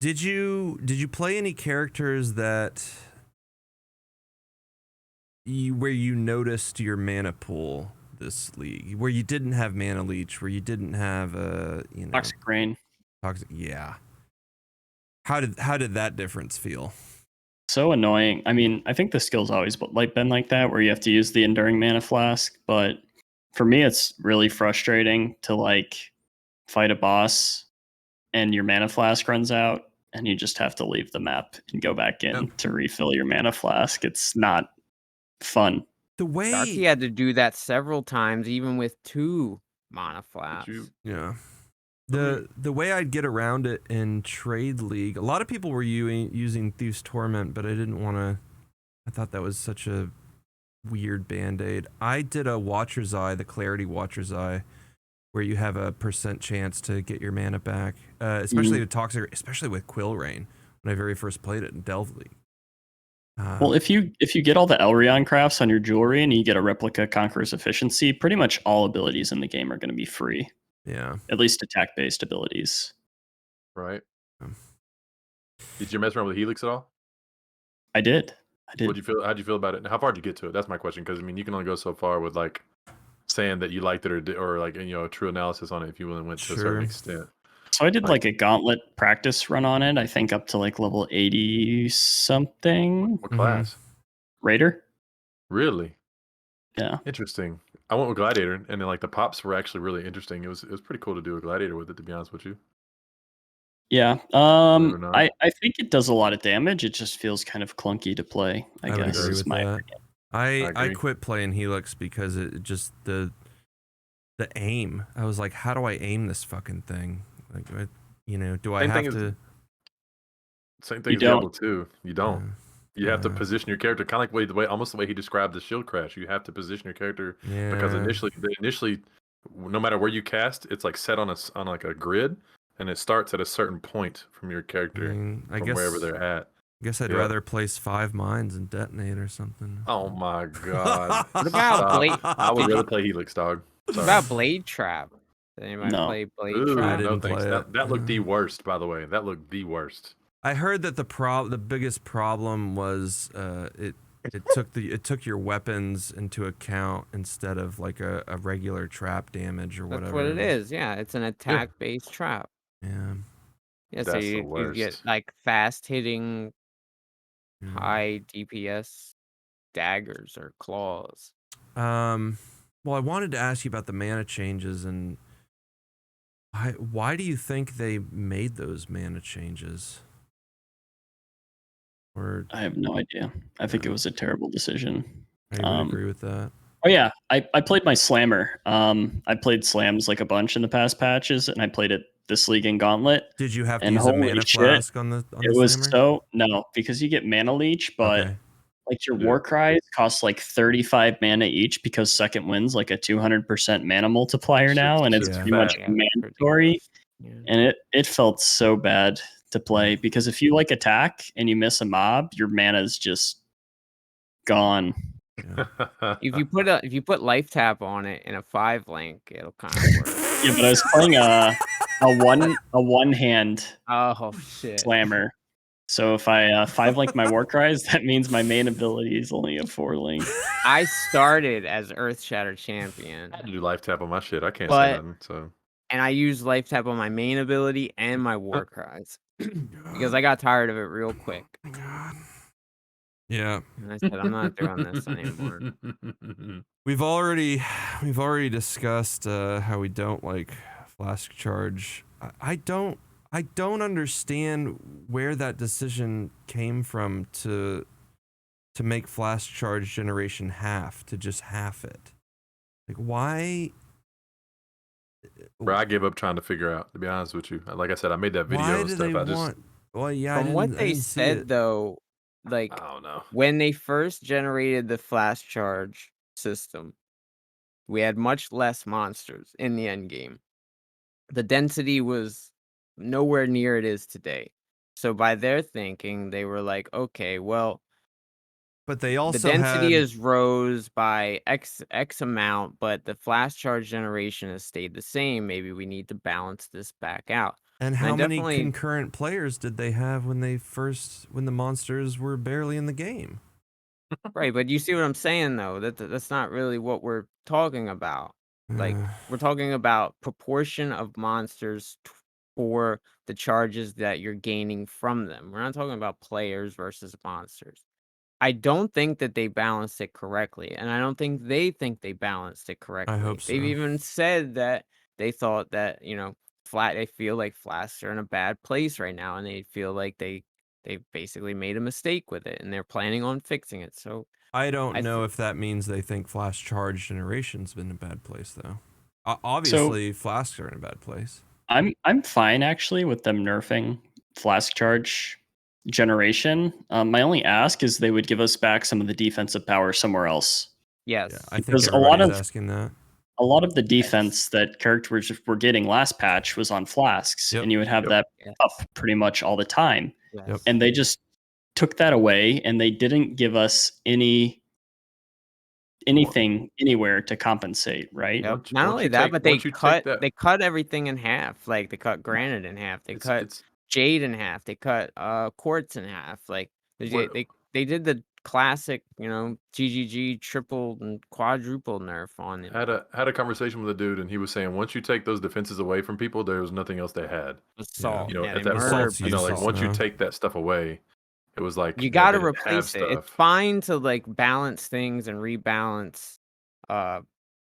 Did you play any characters that where you noticed your mana pool this league, where you didn't have mana leech, where you didn't have Toxic Rain? Yeah. How did that difference feel? So annoying. I mean, I think the skill's always been like that, where you have to use the Enduring Mana Flask. But for me, it's really frustrating to like fight a boss and your Mana Flask runs out, and you just have to leave the map and go back in to refill your Mana Flask. It's not fun. The way Darky had to do that several times, even with 2 mana flasks. Yeah. The way I'd get around it in Trade League, a lot of people were using Thief's Torment, but I didn't want to. I thought that was such a weird band-aid. I did a Watcher's Eye, the Clarity Watcher's Eye, where you have a % chance to get your mana back, especially with Toxic, especially with Quill Rain when I very first played it in Delve League. Well, if you get all the Elrion crafts on your jewelry and you get a Replica Conqueror's Efficiency, pretty much all abilities in the game are going to be free. Yeah. At least attack-based abilities. Right. Did you mess around with Helix at all? I did. How'd you feel about it? How far did you get to it? That's my question. Because I mean, you can only go so far with like saying that you liked it or like a true analysis on it if you went to a certain extent. So I did like a Gauntlet practice run on it. I think up to like level 80 something. What class? Raider. Really? Yeah. Interesting. I went with Gladiator, and then like the pops were actually really interesting. It was pretty cool to do a Gladiator with it, to be honest with you. Yeah. I think it does a lot of damage. It just feels kind of clunky to play, I guess. Agree with that. Opinion. I quit playing Helix because it just the aim. I was like, how do I aim this fucking thing? Like, do I have to? Same thing as Diablo 2. You don't. You have to position your character kind of like almost the way he described the shield crash. You have to position your character because initially, no matter where you cast, it's like set on like a grid, and it starts at a certain point from your character from wherever they're at. I guess I'd rather place 5 mines and detonate or something. Oh my god! What about I would rather play Helix, dog. What about Blade Trap? Did anybody play Blade Trap? I didn't play it. That looked the worst, by the way. That looked the worst. I heard that the biggest problem was it took your weapons into account instead of like a regular trap damage or whatever. That's what it is. Yeah, it's an attack-based trap. Yeah. Yeah, so you get like fast-hitting, high DPS daggers or claws. Well, I wanted to ask you about the mana changes and why do you think they made those mana changes? Or I have no idea. I think it was a terrible decision. I would agree with that. Oh yeah, I played my Slammer. I played Slams like a bunch in the past patches, and I played it this league in Gauntlet. Did you have to use a mana flask on the It was Slammer? no, because you get mana leech, but like your war cries cost like 35 mana each because second wind's like a 200% mana multiplier now, and it's pretty much mandatory. And it felt so bad to play because if you like attack and you miss a mob, your mana is just gone. Yeah. If you put life tap on it in a 5 link, it'll kind of work. Yeah, but I was playing a one hand Slammer. So if I 5 link my war cries, that means my main ability is only a 4 link. I started as Earth Shatter champion. I had to do life tap on my shit. I can't say nothing. So. And I used life tap on my main ability and my war cries because I got tired of it real quick. God. Yeah. And I said, I'm not doing this anymore. We've already discussed how we don't like flask charge. I don't I don't understand where that decision came from to make flash charge generation half, to just half it. Like, why? Bro, I gave up trying to figure out, to be honest with you. Like I said, I made that video Why and do stuff. they I just, want? Well, yeah, From what I they didn't see said it. though, like I don't know. when they first generated the flash charge system, we had much less monsters in the end game. The density was nowhere near it is today. So by their thinking, they were like, okay, well, But they the also density had. is rose by X amount, but the flash charge generation has stayed the same. Maybe we need to balance this back out. And I how many definitely concurrent players did they have when the monsters were barely in the game? right, but you see what I'm saying though? That's not really what we're talking about. Like we're talking about proportion of monsters for the charges that you're gaining from them. We're not talking about players versus monsters. I don't think that they balanced it correctly, and I don't think they think they balanced it I correctly. hope They've so. even said that they thought that, they feel like Flash are in a bad place right now, and they feel like they basically made a mistake with it, and they're planning on fixing it. So I don't I know th- if that means they think flash charge generation's been in a bad place, though. So Obviously, flasks are in a bad place. I'm fine actually with them nerfing flask charge generation. My only ask is they would give us back some of the defensive power somewhere else. Yeah, yes, I think Because everybody's asking that. a lot of the defense that characters were getting last patch was on flasks, Yep. and you would have Yep. that yes, up pretty much all the time. yes. And they just took that away, and they didn't give us anything anywhere to compensate, right? Yep. Once Not once only you that, take but once you take that, they cut everything in half. Like they cut granite in half. They cut it's jade in half. They cut quartz in half. Like what they did the classic, GGG triple and quadruple nerf on it. had a conversation with a dude, and he was saying once you take those defenses away from people, there was nothing else they had. Assault. You know, Yeah, at they that point, murdered Assault's you know, like useless assault. once you now. take that stuff away, it was like You they got to didn't have replace it. It's stuff. fine to like balance things and rebalance uh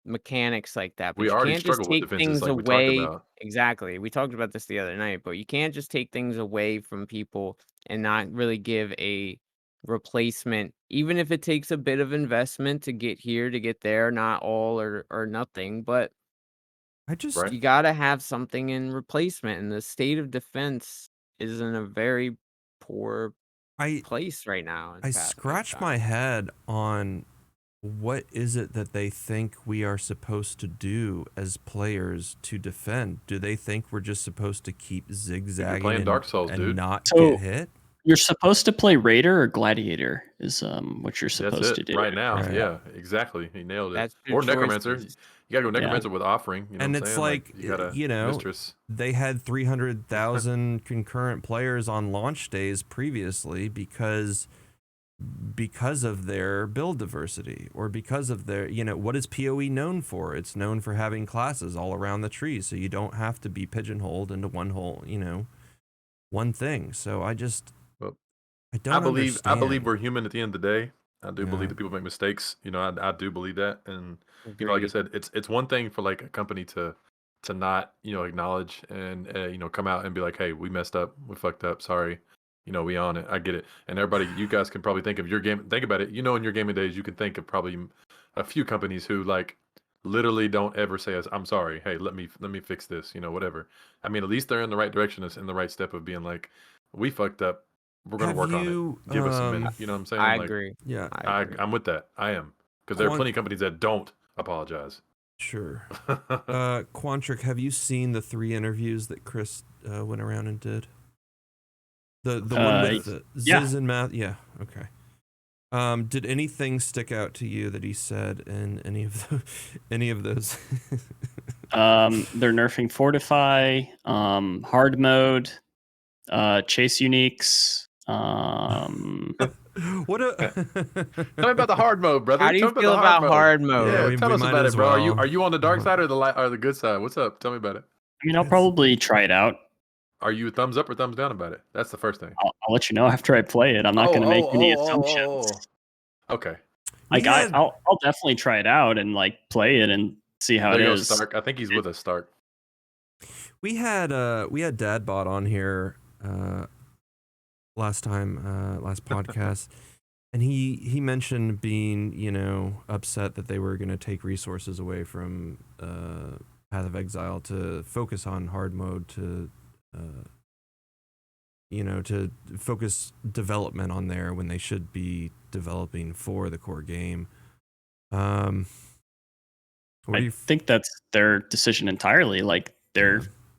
mechanics like that, but We you already can't just struggle with take defenses, things like we talked away. about. Exactly. We talked about this the other night, but you can't just take things away from people and not really give a replacement, even if it takes a bit of investment to get here, to get there, not all or nothing, but I just Right? you got to have something in replacement, and the state of defense is in a very poor I place right now in I Path of scratch my Exile. head on what is it that they think we are supposed to do as players to defend? Do they think we're just supposed to keep zigzagging playing and, Dark Souls, dude. not So get hit? you're supposed to play Raider or Gladiator is what you're That's supposed it to do. right now. Right. Yeah, exactly. He nailed it. That's your Or Necromancer. choices. You gotta go Yeah. Necromancer with offering. You know And what I'm it's saying? like, you got a you know, mistress. they had 300,000 concurrent players on launch days previously because of their build diversity, or because of their, what is PoE known for? It's known for having classes all around the tree, so you don't have to be pigeonholed into one whole, one thing. So I Well, don't I understand. believe we're human at the end of the day. I do Yeah. believe that people make mistakes. You know, I do believe that. And like I Agreed. said, it's one thing for like a company to not acknowledge and come out and be like, hey, we messed up, we fucked up, sorry. We on it. I get it. And everybody, you guys can probably think of your game. Think about it. In your gaming days, you can think of probably a few companies who like literally don't ever say, "I'm sorry. Hey, let me fix this." Whatever. I mean, at least they're in the right direction. It's in the right step of being like, "We fucked up. We're gonna Have work on you, it. Give us a minute." You know what I'm saying? I Like, agree. yeah, I agree. I'm with that. I am, because there are plenty of companies that don't apologize. sure. Quantrik, have you seen the 3 interviews that Chris went around and did? The one with the yeah. Ziz and Math? Yeah, okay. Did anything stick out to you that he said in any of those? They're nerfing Fortify, hard mode, chase uniques. What a Tell me about the hard mode, brother. How do you Tell me feel about about the hard mode? Yeah, Yeah, we tell us might about as it, bro. well. Are you on the dark side or the good side? What's up? Tell me about it. I mean, I'll probably try it out. Are you thumbs up or thumbs down about it? That's the first thing. I'll let you know after I play it. I'm not going to make any assumptions. Okay. Like I'll definitely try it out and like play it and see how There it you go, is. Stark. I think he's with us, Stark. We had Dadbot on here last podcast, and he mentioned being upset that they were going to take resources away from Path of Exile to focus on hard mode to to focus development on there when they should be developing for the core game. I think that's their decision entirely. Like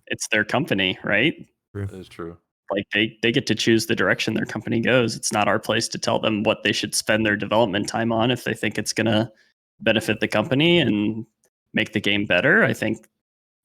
it's their company, right? That is true. Like they get to choose the direction their company goes. It's not our place to tell them what they should spend their development time on if they think it's going to benefit the company and make the game better. I think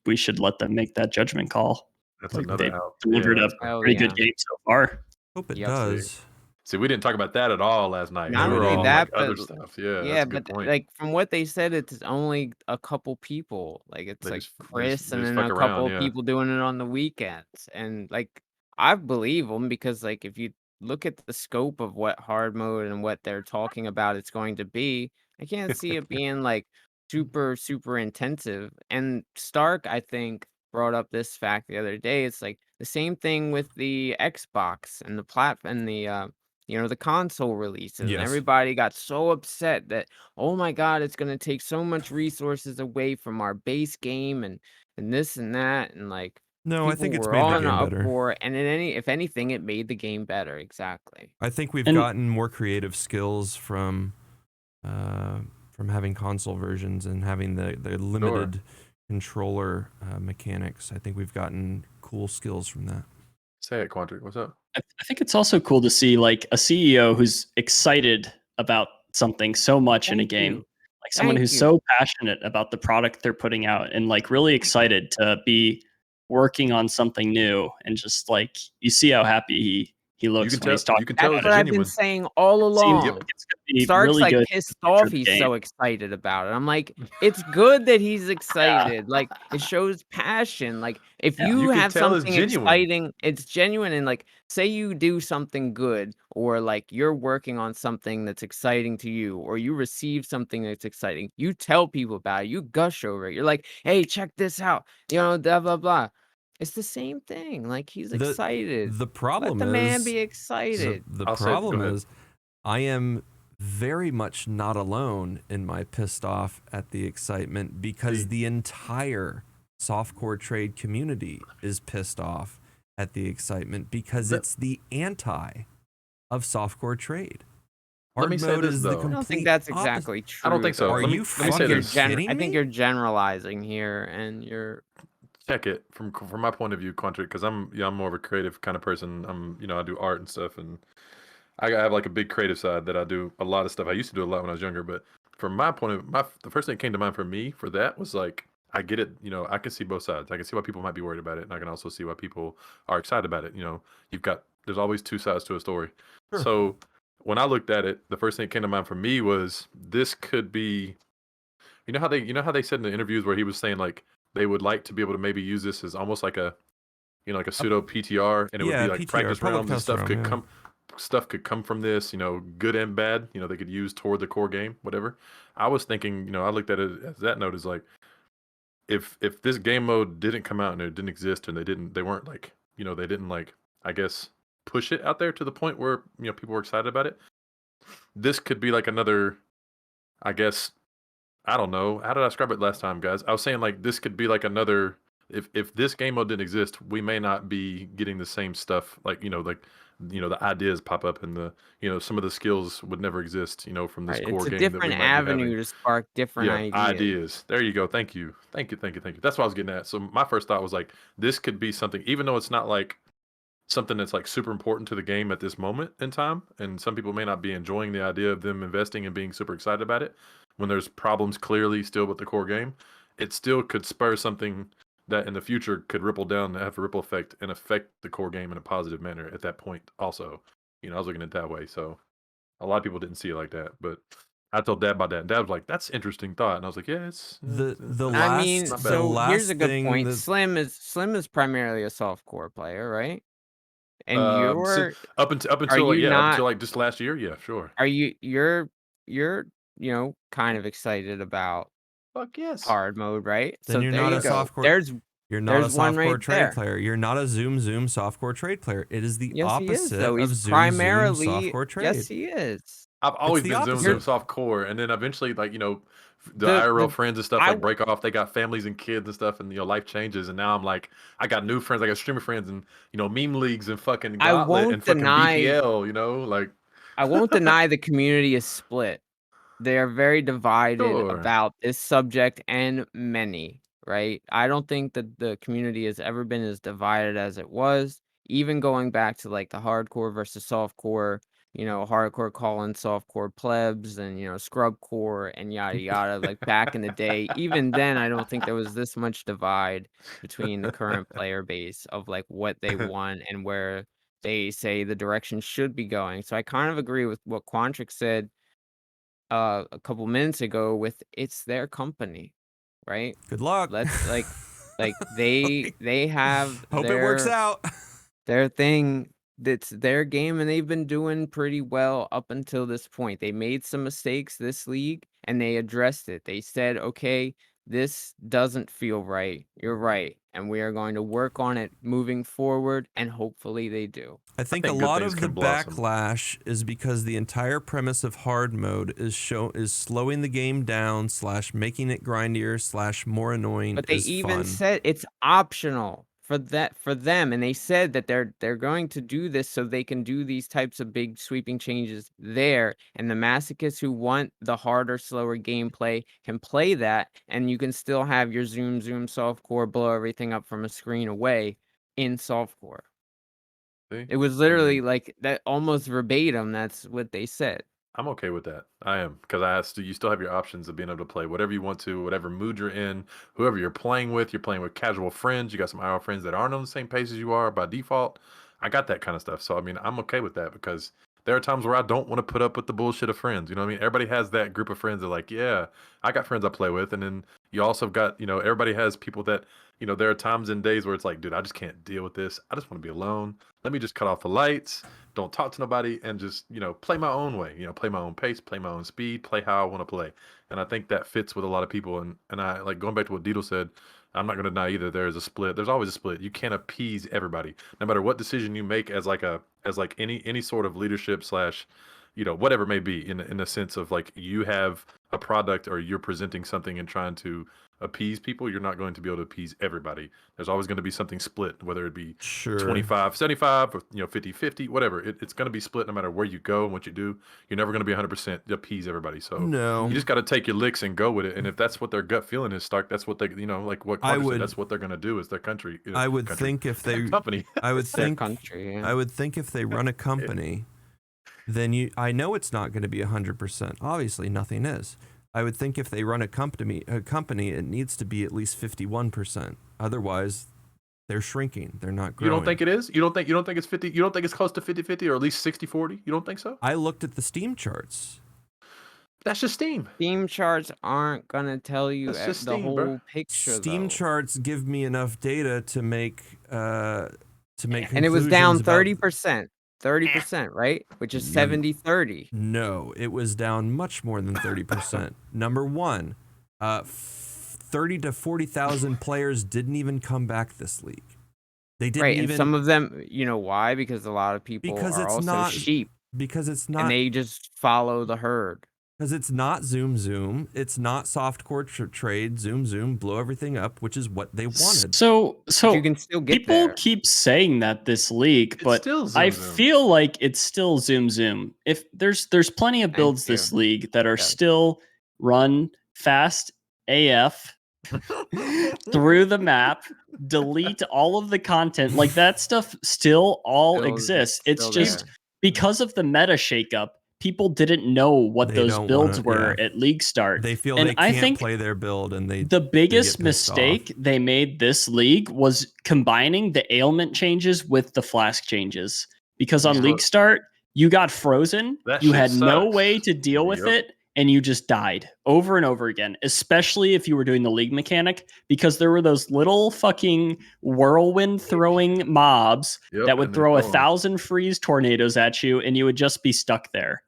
we should let them make that judgment call. That's another they've delivered a pretty good game so far. Hope it does. See, we didn't talk about that at all last night. Not we were only on that, other but stuff. Yeah, yeah, that's a but good point. like from what they said, it's only a couple people. Like it's They like just- they Chris just- they and just then a fuck couple around, of yeah. people doing it on the weekends. And like I believe them because like if you look at the scope of what hard mode and what they're talking about it's going to be, I can't see it being like super intensive. And Stark, I think, brought up this fact the other day. It's like the same thing with the Xbox and the platform and the the console releases. Yes. And everybody got so upset that, oh my God, it's gonna take so much resources away from our base game and this and that. And like No, I think people it's were made all the in an game better. uproar. And if anything, it made the game better. Exactly. I think we've gotten more creative skills from having console versions and having the limited controller mechanics. I think we've gotten cool skills from that. Say it, Quantrik. What's up? I think it's also cool to see like a CEO who's excited about something so much in a game. Like someone who's so passionate about the product they're putting out and like really excited to be working on something new, and just like you see how happy he looks when he's talking. That's what I've been saying all along. Stark's really like good pissed off. He's so excited about it. I'm like, it's good that he's excited. Like it shows passion. Like if you have something exciting, it's genuine. And like, say you do something good, or like you're working on something that's exciting to you, or you receive something that's exciting, you tell people about it. You gush over it. You're like, hey, check this out. Blah blah blah. It's the same thing. Like he's excited. The problem Let the is man be excited. The problem is I am very much not alone in my pissed off at the excitement, because the entire softcore trade community is pissed off at the excitement because it's the anti of softcore trade. Let me say this, though. I don't think that's exactly true. I don't think so. Are you fucking kidding me? I think you're generalizing here, and you're. Check it from my point of view, Quantrik, because I'm more of a creative kind of person. I do art and stuff, and I have like a big creative side that I do a lot of stuff. I used to do a lot when I was younger, but from my point of the first thing that came to mind for me for that was like, I get it. I can see both sides. I can see why people might be worried about it, and I can also see why people are excited about it. There's always two sides to a story. Sure. So when I looked at it, the first thing that came to mind for me was this could be, you know how they said in the interviews where he was saying like they would like to be able to maybe use this as almost like a, like a pseudo PTR, and it would be like PTR, practice rounds and stuff could come. Stuff could come from this, good and bad. They could use toward the core game, whatever. I was thinking, I looked at it as that note is like, if this game mode didn't come out and it didn't exist, and they weren't like, they didn't like, I guess, push it out there to the point where people were excited about it. This could be like another, I guess, I don't know. How did I describe it last time, guys? I was saying like this could be like another. If this game mode didn't exist, we may not be getting the same stuff. Like the ideas pop up, and the some of the skills would never exist. From this core game. It's a different avenue to spark different ideas. There you go. Thank you. That's what I was getting at. So my first thought was like, this could be something, even though it's not like something that's like super important to the game at this moment in time, and some people may not be enjoying the idea of them investing and being super excited about it when there's problems clearly still with the core game. It still could spur something that in the future could ripple down and have a ripple effect and affect the core game in a positive manner at that point also. I was looking at it that way. So a lot of people didn't see it like that, but I told Dad about that, and Dad was like, "That's an interesting thought," and I was like, "Yeah, it's here's a good point. SlimB is primarily a softcore player, right? And you're up until like just last year, yeah, sure. Are you're kind of excited about fuck yes hard mode, right? Then so you're not a softcore. You're not There's a one softcore right trade there. player. You're not a Zoom softcore trade player. It is the Yes, he is, opposite though. of He's Zoom primarily softcore trade. yes, he is. I've always the been Zoom opposite. soft core, and then eventually, like, you know, the The- IRL the- friends and stuff I- like break off. They got families and kids and stuff, and you know, life changes. And now I'm like, I got new friends. I got streamer friends, and you know, meme leagues and fucking I Gauntlet won't and fucking deny- BPL. You know, like I won't deny the community is split. They are very divided Sure. about this subject and many, right? I don't think that the community has ever been as divided as it was, even going back to like the hardcore versus softcore, you know, hardcore calling softcore plebs and, you know, scrub core and yada yada, like back in the day. Even then, I don't think there was this much divide between the current player base of like what they want and where they say the direction should be going. So I kind of agree with what Quantrik said a couple minutes ago with it's their company, right? Good luck. Let's like they have Hope it works out. their thing. That's their game, and they've been doing pretty well up until this point. They made some mistakes this league and they addressed it. They said, okay, this doesn't feel right. You're right. And we are going to work on it moving forward, and hopefully they do. I think a good lot things of the can blossom. backlash is because the entire premise of hard mode is slowing the game down / making it grindier / more annoying. But they is even fun. said it's optional for them, and they said that they're going to do this so they can do these types of big sweeping changes there, and the masochists who want the harder, slower gameplay can play that, and you can still have your zoom softcore blow everything up from a screen away in softcore. See? It was literally like that, almost verbatim. That's what they said. I'm okay with that. I am, because you still have your options of being able to play whatever you want to, whatever mood you're in, whoever you're playing with. You're playing with casual friends. You got some IRL friends that aren't on the same pace as you are by default. I got that kind of stuff. So I mean, I'm okay with that because there are times where I don't want to put up with the bullshit of friends. You know what I mean? Everybody has that group of friends that are like, yeah, I got friends I play with, and then you also got, you know, everybody has people that, you know, there are times and days where it's like, dude, I just can't deal with this. I just want to be alone. Let me just cut off the lights, don't talk to nobody, and just, you know, play my own way, you know, play my own pace, play my own speed, play how I want to play. And I think that fits with a lot of people. And I like going back to what Deedle said, I'm not going to deny either. There is a split. There's always a split. You can't appease everybody, no matter what decision you make as like any sort of leadership / you know, whatever it may be, in the sense of like you have a product or you're presenting something and trying to appease people. You're not going to be able to appease everybody. There's always going to be something split, whether it be Sure. 25-75 or, you know, 50-50, whatever. It's going to be split no matter where you go and what you do. You're never going to be 100% appease everybody. So No. you just got to take your licks and go with it. And if that's what their gut feeling is, Stark, that's what they, you know, like what Quantrik said, that's what they're going to do is their country. I would think if they company. I would It's their think country. Yeah. I would think if they run a company, then I know it's not going to be 100%. Obviously, nothing is. I would think if they run a company, it needs to be at least 51%. Otherwise, they're shrinking. They're not growing. You don't think it is? You don't think it's 50? You don't think it's close to 50-50 or at least 60-40? You don't think so? I looked at the Steam charts. That's just Steam. Steam charts aren't gonna tell you That's just the Steam, whole bro. picture. Steam though. charts give me enough data to make And it was down 30%. 30%, right? Which is 70-30. No, it was down much more than 30%. Number one, 30 to 40,000 players didn't even come back this league. They didn't Right, even. and some of them, you know why? Because a lot of people Because are it's also not- sheep, because it's not. and they just follow the herd. Because it's not Zoom. It's not softcore trade. Zoom. Blow everything up, which is what they wanted. So But you can still get people there. keep saying that this league, It's but still Zoom I Zoom. feel like it's still Zoom. If there's plenty of builds you. this league that are Yes. still run fast AF through the map, delete all of the content, like that stuff still all Still- exists. It's still just there. because of the meta shakeup, people didn't know what They those don't builds wanna- were yeah. at league start. They feel And they I can't think play their build, and the biggest get pissed off. mistake they made this league was combining the ailment changes with the flask changes. Because on Yeah. league start, you got frozen, That you shit had no sucks. way to deal with Yep. it, and you just died over and over again, especially if you were doing the league mechanic, because there were those little fucking whirlwind throwing mobs Yep, that would and they throw throw 'em. 1,000 freeze tornadoes at you, and you would just be stuck there.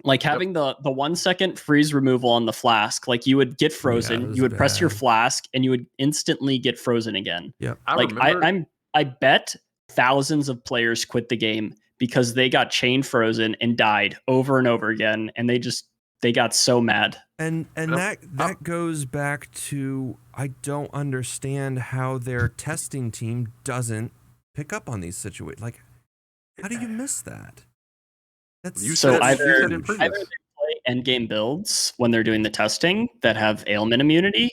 Like having the 1 second freeze removal on the flask, like you would get frozen, you would press your flask, and you would instantly get frozen again. Yeah, I bet thousands of players quit the game because they got chain frozen and died over and over again, and they got so mad. And that goes back to, I don't understand how their testing team doesn't pick up on these situations. Like, how do you miss that? Either they play endgame builds when they're doing the testing that have ailment immunity,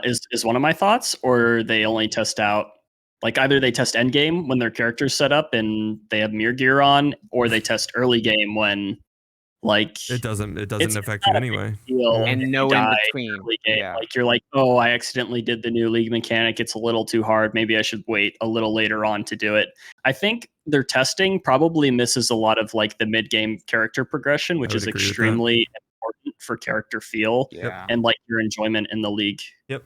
is one of my thoughts, or they only test out, like either they test endgame when their character's set up and they have mirror gear on, or they test early game when like it doesn't affect you anyway. And no in between. Yeah. Like you're like, oh, I accidentally did the new league mechanic. It's a little too hard. Maybe I should wait a little later on to do it. I think their testing probably misses a lot of like the mid-game character progression, which is extremely important for character feel and like your enjoyment in the league. Yep.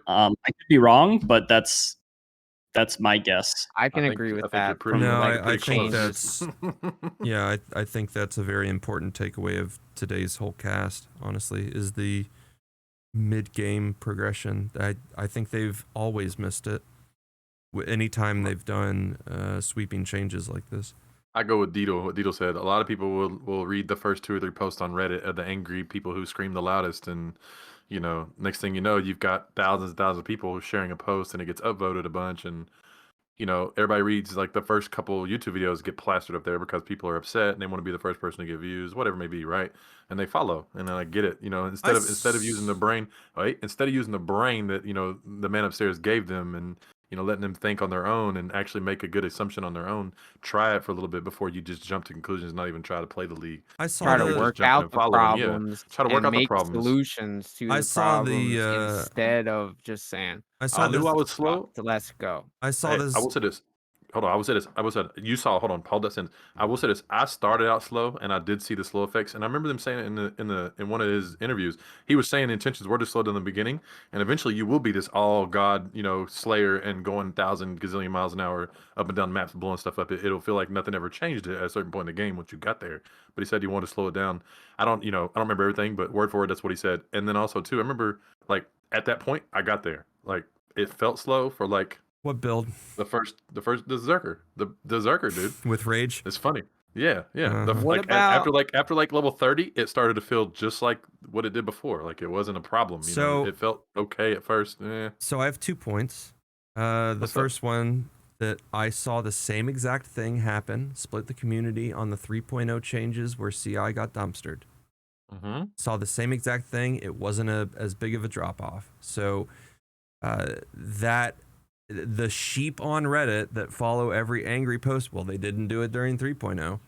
I could be wrong, but that's my guess. I can agree with that. I think that's I think that's a very important takeaway of today's whole cast, honestly, is the mid-game progression. I think they've always missed it anytime they've done sweeping changes like this. I go with Deedle. What Deedle said. A lot of people will read the first 2 or 3 posts on Reddit of the angry people who scream the loudest, and next thing you know, you've got thousands and thousands of people sharing a post, and it gets upvoted a bunch, and everybody reads like the first couple YouTube videos get plastered up there because people are upset and they want to be the first person to get views, whatever it may be, right? And they follow, and then I get it. Instead of using the brain, right? Instead of using the brain that the man upstairs gave them, and letting them think on their own and actually make a good assumption on their own. Try it for a little bit before you just jump to conclusions, not even try to play the league. Try to work out the problems. Try to work out the problems. Solutions to the problems instead of just saying, I knew I was slow. Let's go. I saw this. I will say this. Hold on, I will say this. You saw. Hold on, hold that sentence. I will say this. I started out slow, and I did see the slow effects. And I remember them saying it in one of his interviews. He was saying the intentions were to slow down in the beginning, and eventually you will be this all god, slayer and going 1,000 gazillion miles an hour up and down maps, blowing stuff up. It'll feel like nothing ever changed at a certain point in the game once you got there. But he said he wanted to slow it down. I don't remember everything, but word for word, that's what he said. And then also too, I remember like at that point I got there. Like it felt slow for like. What build? The Zerker. The Zerker, dude. With rage? It's funny. Yeah. After level 30, it started to feel just like what it did before. Like it wasn't a problem. It felt okay at first. So I have 2 points. The first one, that I saw the same exact thing happen, split the community on the 3.0 changes where CI got dumpstered. Saw the same exact thing. It wasn't as big of a drop off. So the sheep on Reddit that follow every angry post, well, they didn't do it during 3.0.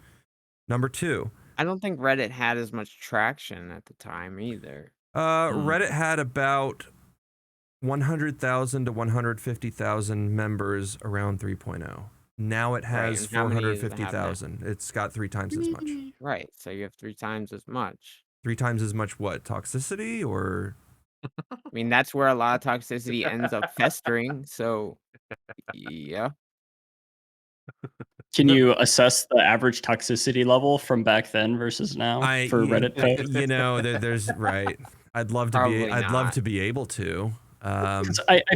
Number 2. I don't think Reddit had as much traction at the time either. Reddit had about 100,000 to 150,000 members around 3.0. Now it has 450,000. It's got 3 times as much. Right. So you have 3 times as much. 3 times as much what? Toxicity or... I mean, that's where a lot of toxicity ends up festering. So, yeah. Can you assess the average toxicity level from back then versus now for Reddit posts? There's right. I'd love to be able to. I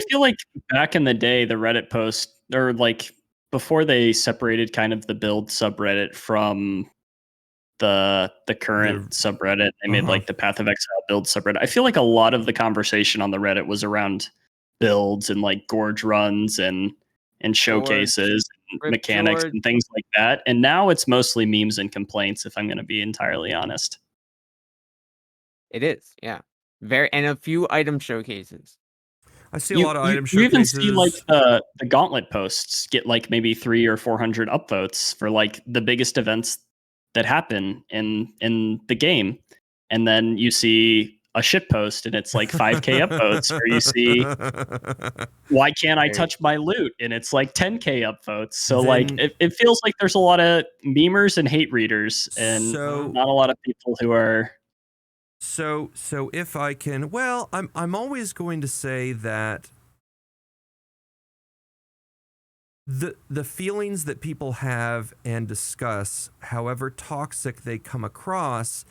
feel like back in the day, the Reddit post, or like before they separated kind of the build subreddit from the current subreddit, they made like the Path of Exile build subreddit. I feel like a lot of the conversation on the Reddit was around builds and like gorge runs and showcases and mechanics and things like that. And now it's mostly memes and complaints, if I'm going to be entirely honest. It is, yeah. And a few item showcases. I see a lot of item showcases. You even see like the Gauntlet posts get like maybe 300 or 400 upvotes for like the biggest events that happen in the game. And then you see a shit post and it's like 5k upvotes, or you see why can't I touch my loot and it's like 10k upvotes. So like it feels like there's a lot of memers and hate readers and not a lot of people who are so if I can, well, I'm always going to say that the feelings that people have and discuss, however toxic they come across,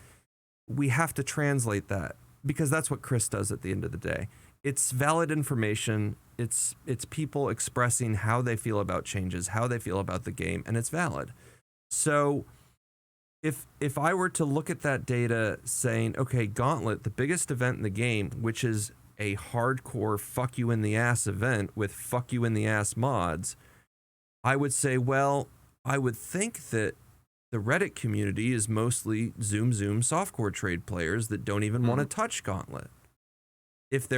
we have to translate that, because that's what Chris does at the end of the day. It's valid information. It's people expressing how they feel about changes, how they feel about the game, and it's valid. So if I were to look at that data saying, okay, Gauntlet, the biggest event in the game, which is a hardcore fuck you in the ass event with fuck you in the ass mods, I would say, well, I would think that the Reddit community is mostly Zoom softcore trade players that don't even want to touch Gauntlet. If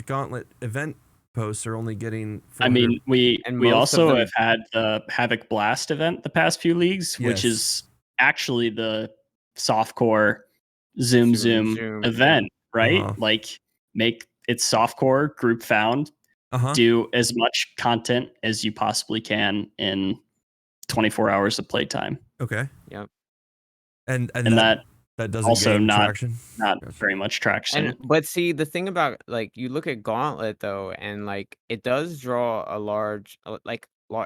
Gauntlet event posts are only getting 400... I mean, we also have had the Havoc Blast event the past few leagues, which is actually the softcore Zoom event, right? Like, make it softcore, group found, do as much content as you possibly can in 24 hours of playtime. Okay. Yep. And that doesn't also gain not traction. Not very much traction. But see, the thing about, like, you look at Gauntlet though, and like it does draw a large,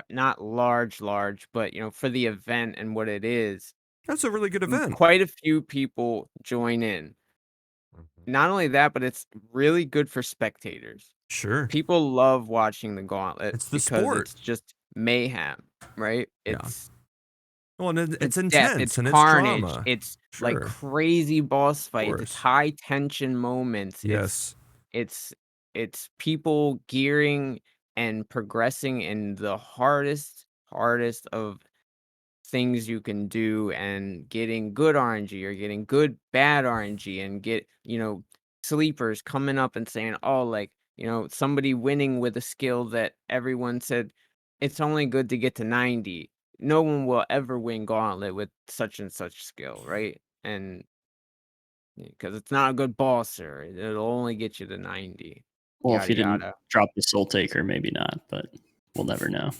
not large, but for the event and what it is, that's a really good event. Quite a few people join in. Not only that, but it's really good for spectators. Sure. People love watching the Gauntlet. It's the because sport. it's just mayhem, right? It's well, and it's intense, death, it's and carnage, it's drama. It's like crazy boss fights, it's high tension moments. Yes. It's people gearing and progressing in the hardest of things you can do, and getting good RNG or getting good bad RNG, and get sleepers coming up and saying, oh, like, somebody winning with a skill that everyone said it's only good to get to 90. No one will ever win Gauntlet with such and such skill, right? And because it's not a good bosser, it'll only get you to 90. Well, if you didn't drop the Soul Taker, maybe not, but we'll never know.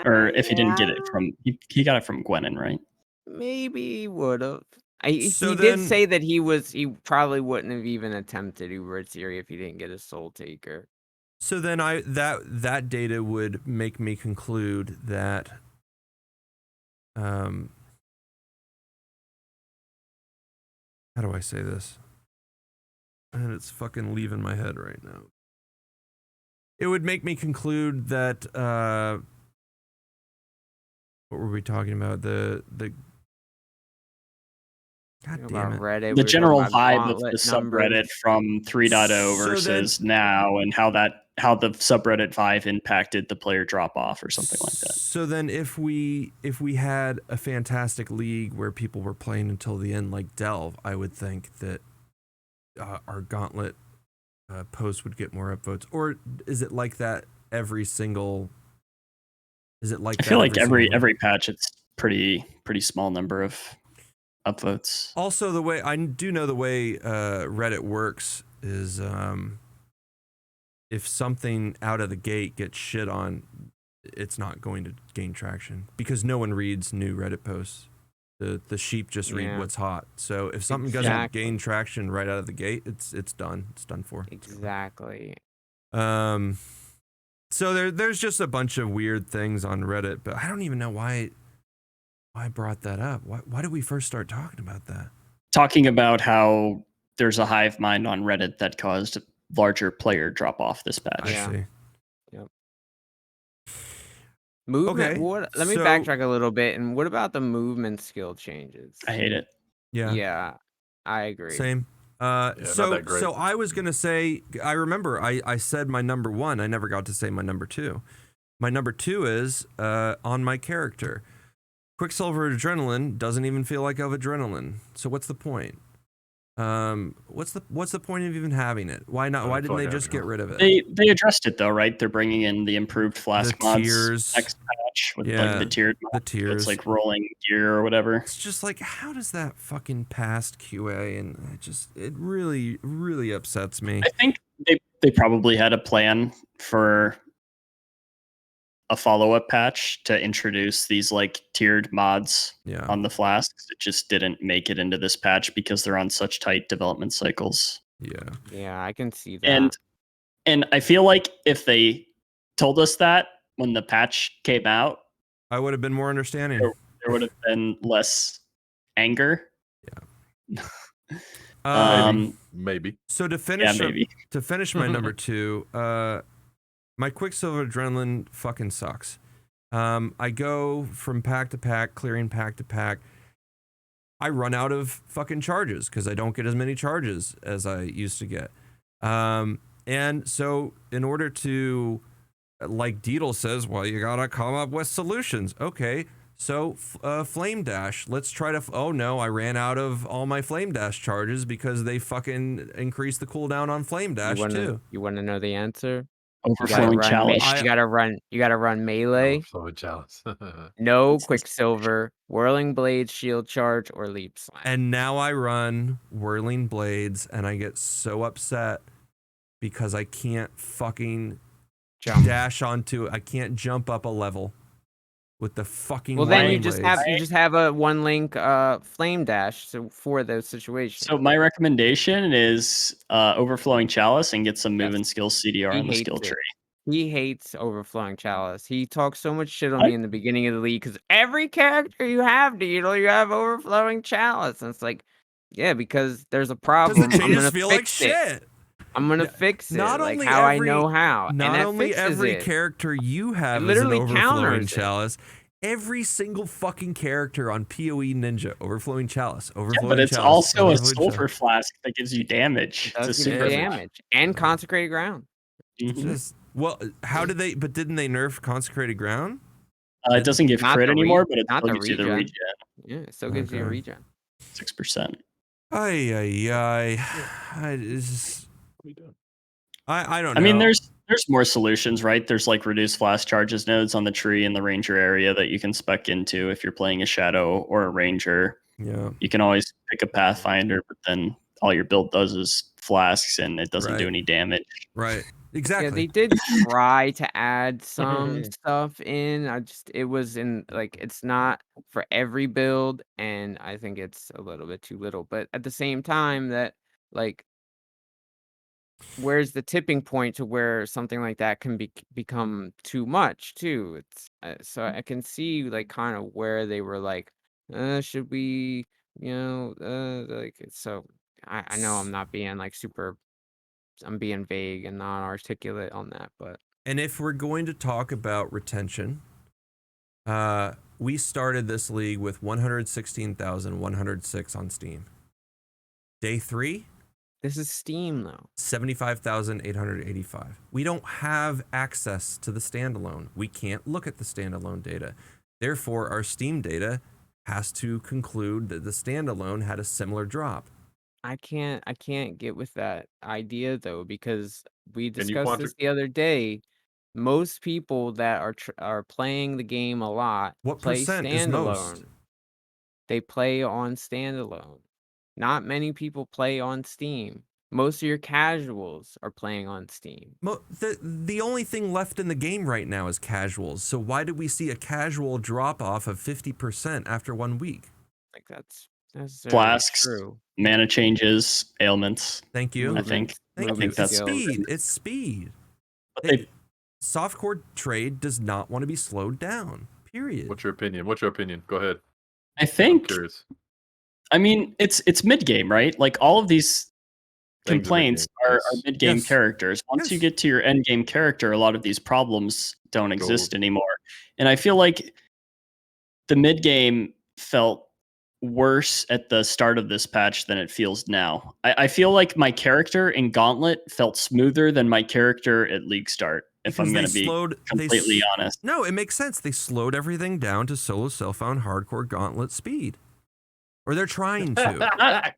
Or if he didn't get it from, he got it from Gwenin, right? Maybe he would have. He did say that he probably wouldn't have even attempted Uber Theory if he didn't get a Soul Taker. So then that data would make me conclude that how do I say this? And it's fucking leaving my head right now. It would make me conclude that what were we talking about? God damn it. Reddit, the general vibe of the subreddit from 3.0 versus now, and how the subreddit vibe impacted the player drop off or something like that. So then if we had a fantastic league where people were playing until the end like Delve, I would think that our Gauntlet post would get more upvotes. Or is it like that every single... Is it like I feel like every patch it's pretty small number of upvotes. Also, the way Reddit works is if something out of the gate gets shit on, it's not going to gain traction because no one reads new Reddit posts. The sheep just read what's hot. So if something doesn't gain traction right out of the gate, it's done. It's done for. Exactly. So there's just a bunch of weird things on Reddit, but I don't even know why I brought that up. Why did we first start talking about that? Talking about how there's a hive mind on Reddit that caused larger player drop off this patch. I see. Yep. Movement. Okay, Let me backtrack a little bit. And what about the movement skill changes? I hate it. Yeah. Yeah, I agree. Same. So I was gonna say, I remember I said my number one. I never got to say my number two. My number two is on my character. Quicksilver Adrenaline doesn't even feel like of adrenaline. So what's the point? What's the point of even having it? Why not? Why didn't they just get rid of it? They addressed it though, right? They're bringing in the improved flask mods tiers. next patch with like the tiered mods. The tiers. It's like rolling gear or whatever. It's just like, how does that fucking pass QA? And it really, really upsets me. I think they probably had a plan for a follow-up patch to introduce these like tiered mods on the flasks. It just didn't make it into this patch because they're on such tight development cycles. Yeah, I can see that. And I feel like if they told us that when the patch came out, I would have been more understanding. There would have been less anger. Maybe. So to finish, maybe. To finish my number 2, my Quicksilver Adrenaline fucking sucks. I go from pack to pack, clearing pack to pack. I run out of fucking charges because I don't get as many charges as I used to get. And so in order to, like Deedle says, well, you gotta come up with solutions. Okay, so Flame Dash. Let's try to, oh no, I ran out of all my Flame Dash charges because they fucking increased the cooldown on Flame Dash too. You wanna know the answer? Overflowing Chalice. You gotta run melee. Overflowing Chalice. No Quicksilver, Whirling Blades, Shield Charge, or Leap Slam. And now I run Whirling Blades, and I get so upset because I can't fucking dash onto. I can't jump up a level with the fucking. Well, then you just have a 1-link Flame Dash for those situations. So my recommendation is Overflowing Chalice and get some moving skills CDR on the skill tree. He hates Overflowing Chalice. He talks so much shit on me in the beginning of the league because every character you have, Deedle, you have Overflowing Chalice. And it's like, yeah, because there's a problem. The changes feel like shit. I'm gonna fix it. Not like only how every, I know how. Not only every character you have is an Overflowing Chalice. Every single fucking character on PoE Ninja, Overflowing Chalice, Overflowing but it's Chalice, also a Sulfur Flask that gives you damage. It does give you damage and Consecrated Ground. Just, well, how did they? But didn't they nerf Consecrated Ground? It doesn't give crit anymore, but it still gives you the regen. Yeah, it still gives you a regen. 6%. I don't know. I mean, there's more solutions, right? There's like reduced flash charges nodes on the tree in the ranger area that you can spec into if you're playing a shadow or a ranger. Yeah. You can always pick a pathfinder, but then all your build does is flasks and it doesn't do any damage. Right. Exactly. Yeah, they did try to add some stuff in. It was in like it's not for every build, and I think it's a little bit too little. But at the same time, that like, where's the tipping point to where something like that can become too much too? It's so I can see like kind of where they were like, should we, like so. I know I'm not being like super. I'm being vague and not articulate on that, but. And if we're going to talk about retention, we started this league with 116,106 on Steam. Day 3. This is Steam though. 75,885. We don't have access to the standalone. We can't look at the standalone data. Therefore, our Steam data has to conclude that the standalone had a similar drop. I can't get with that idea though, because we discussed this the other day. Most people that are playing the game a lot play standalone. They play on standalone. Not many people play on Steam. Most of your casuals are playing on Steam. The only thing left in the game right now is casuals. So why did we see a casual drop off of 50% after 1 week? Like that's flasks, true. Mana changes, ailments. Thank you. I think that's speed. It's speed. But softcore trade does not want to be slowed down. Period. What's your opinion? Go ahead. I think. I'm curious. I mean, it's mid game, right? Like all of these complaints are mid game characters. Once you get to your end game character, a lot of these problems don't exist anymore. And I feel like the mid game felt worse at the start of this patch than it feels now. I feel like my character in Gauntlet felt smoother than my character at League Start, if I'm going to be completely honest. No, it makes sense. They slowed everything down to solo self-found hardcore Gauntlet speed. Or they're trying to.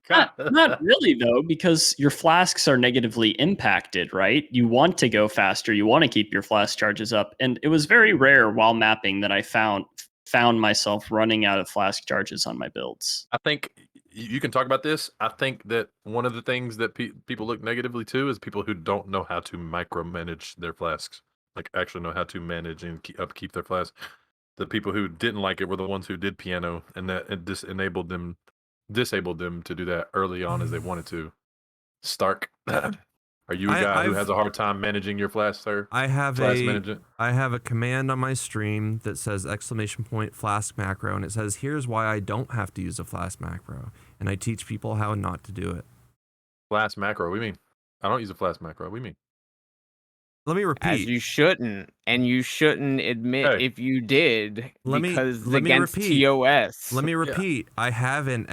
Not really, though, because your flasks are negatively impacted, right? You want to go faster. You want to keep your flask charges up. And it was very rare while mapping that I found myself running out of flask charges on my builds. I think you can talk about this. I think that one of the things that people look negatively to is people who don't know how to micromanage their flasks, like actually know how to manage and upkeep their flasks. The people who didn't like it were the ones who did piano, and that it disabled them to do that early on as they wanted to. Stark, Are you a guy who has a hard time managing your flash, sir? I have Flash management? I have a command on my stream that says !flask macro, and it says, here's why I don't have to use a flask macro. And I teach people how not to do it. Flash macro, what do you mean? I don't use a flash macro. What do you mean? Let me repeat. As you shouldn't, and you shouldn't admit if you did, because against TOS. Let me repeat. I have an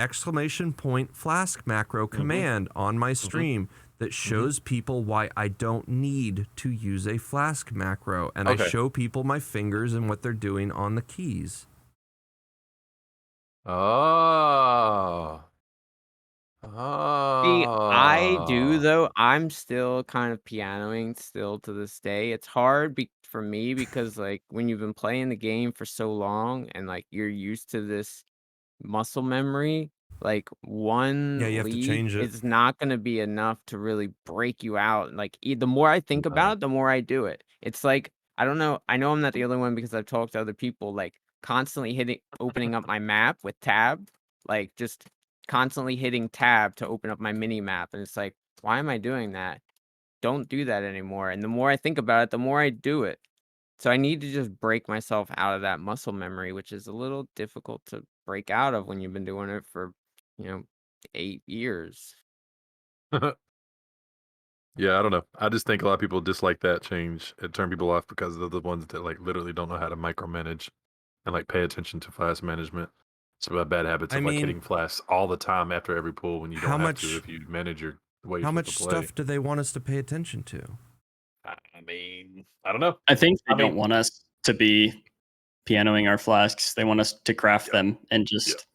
!flask macro command on my stream that shows people why I don't need to use a flask macro, and I show people my fingers and what they're doing on the keys. Oh. See, I do though. I'm still kind of pianoing still to this day. It's hard for me because like when you've been playing the game for so long and like you're used to this muscle memory, like one you have to change it. is not going to be enough to really break you out. Like the more I think about it, the more I do it. It's like, I don't know. I know I'm not the only one because I've talked to other people, like constantly opening up my map with tab, like just constantly hitting tab to open up my mini map. And it's like, why am I doing that? Don't do that anymore. And the more I think about it, the more I do it. So I need to just break myself out of that muscle memory, which is a little difficult to break out of when you've been doing it for, 8 years. Yeah, I don't know. I just think a lot of people dislike that change and turn people off because they're the ones that like literally don't know how to micromanage and like pay attention to flash management. So bad habits of like hitting flash all the time after every pull when you don't have to if you manage the way you're supposed to play. How much stuff do they want us to pay attention to? I mean, I don't know. I think they don't want us to be pianoing our flasks. They want us to craft them and just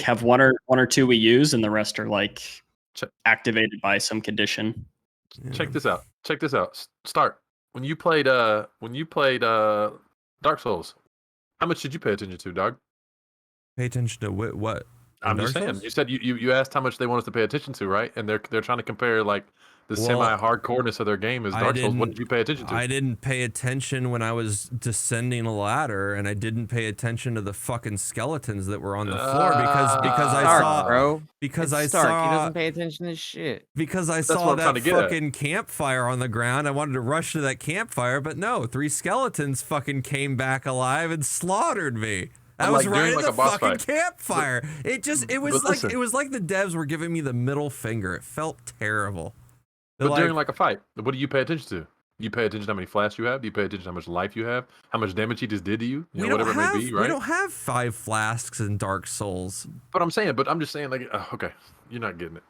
have one or two we use, and the rest are like activated by some condition. Check this out. Start when you played Dark Souls. How much did you pay attention to, dog? Pay attention to what? I'm just saying. You said you asked how much they want us to pay attention to, right? And they're trying to compare like the semi-hardcoreness of their game is Dark Souls. What did you pay attention to? I didn't pay attention when I was descending a ladder, and I didn't pay attention to the fucking skeletons that were on the floor because I saw, bro. Because it's I Stark. saw he doesn't pay attention to shit. Because I saw that fucking campfire on the ground. I wanted to rush to that campfire, but no, 3 skeletons fucking came back alive and slaughtered me. I was right at the fucking campfire. It was like the devs were giving me the middle finger. It felt terrible. But during like a fight, what do you pay attention to? You pay attention to how many flash you have? Do you pay attention to how much life you have? How much damage he just did to you? Whatever it may be, right? We don't have 5 flasks in Dark Souls. But I'm just saying, like, okay, you're not getting it.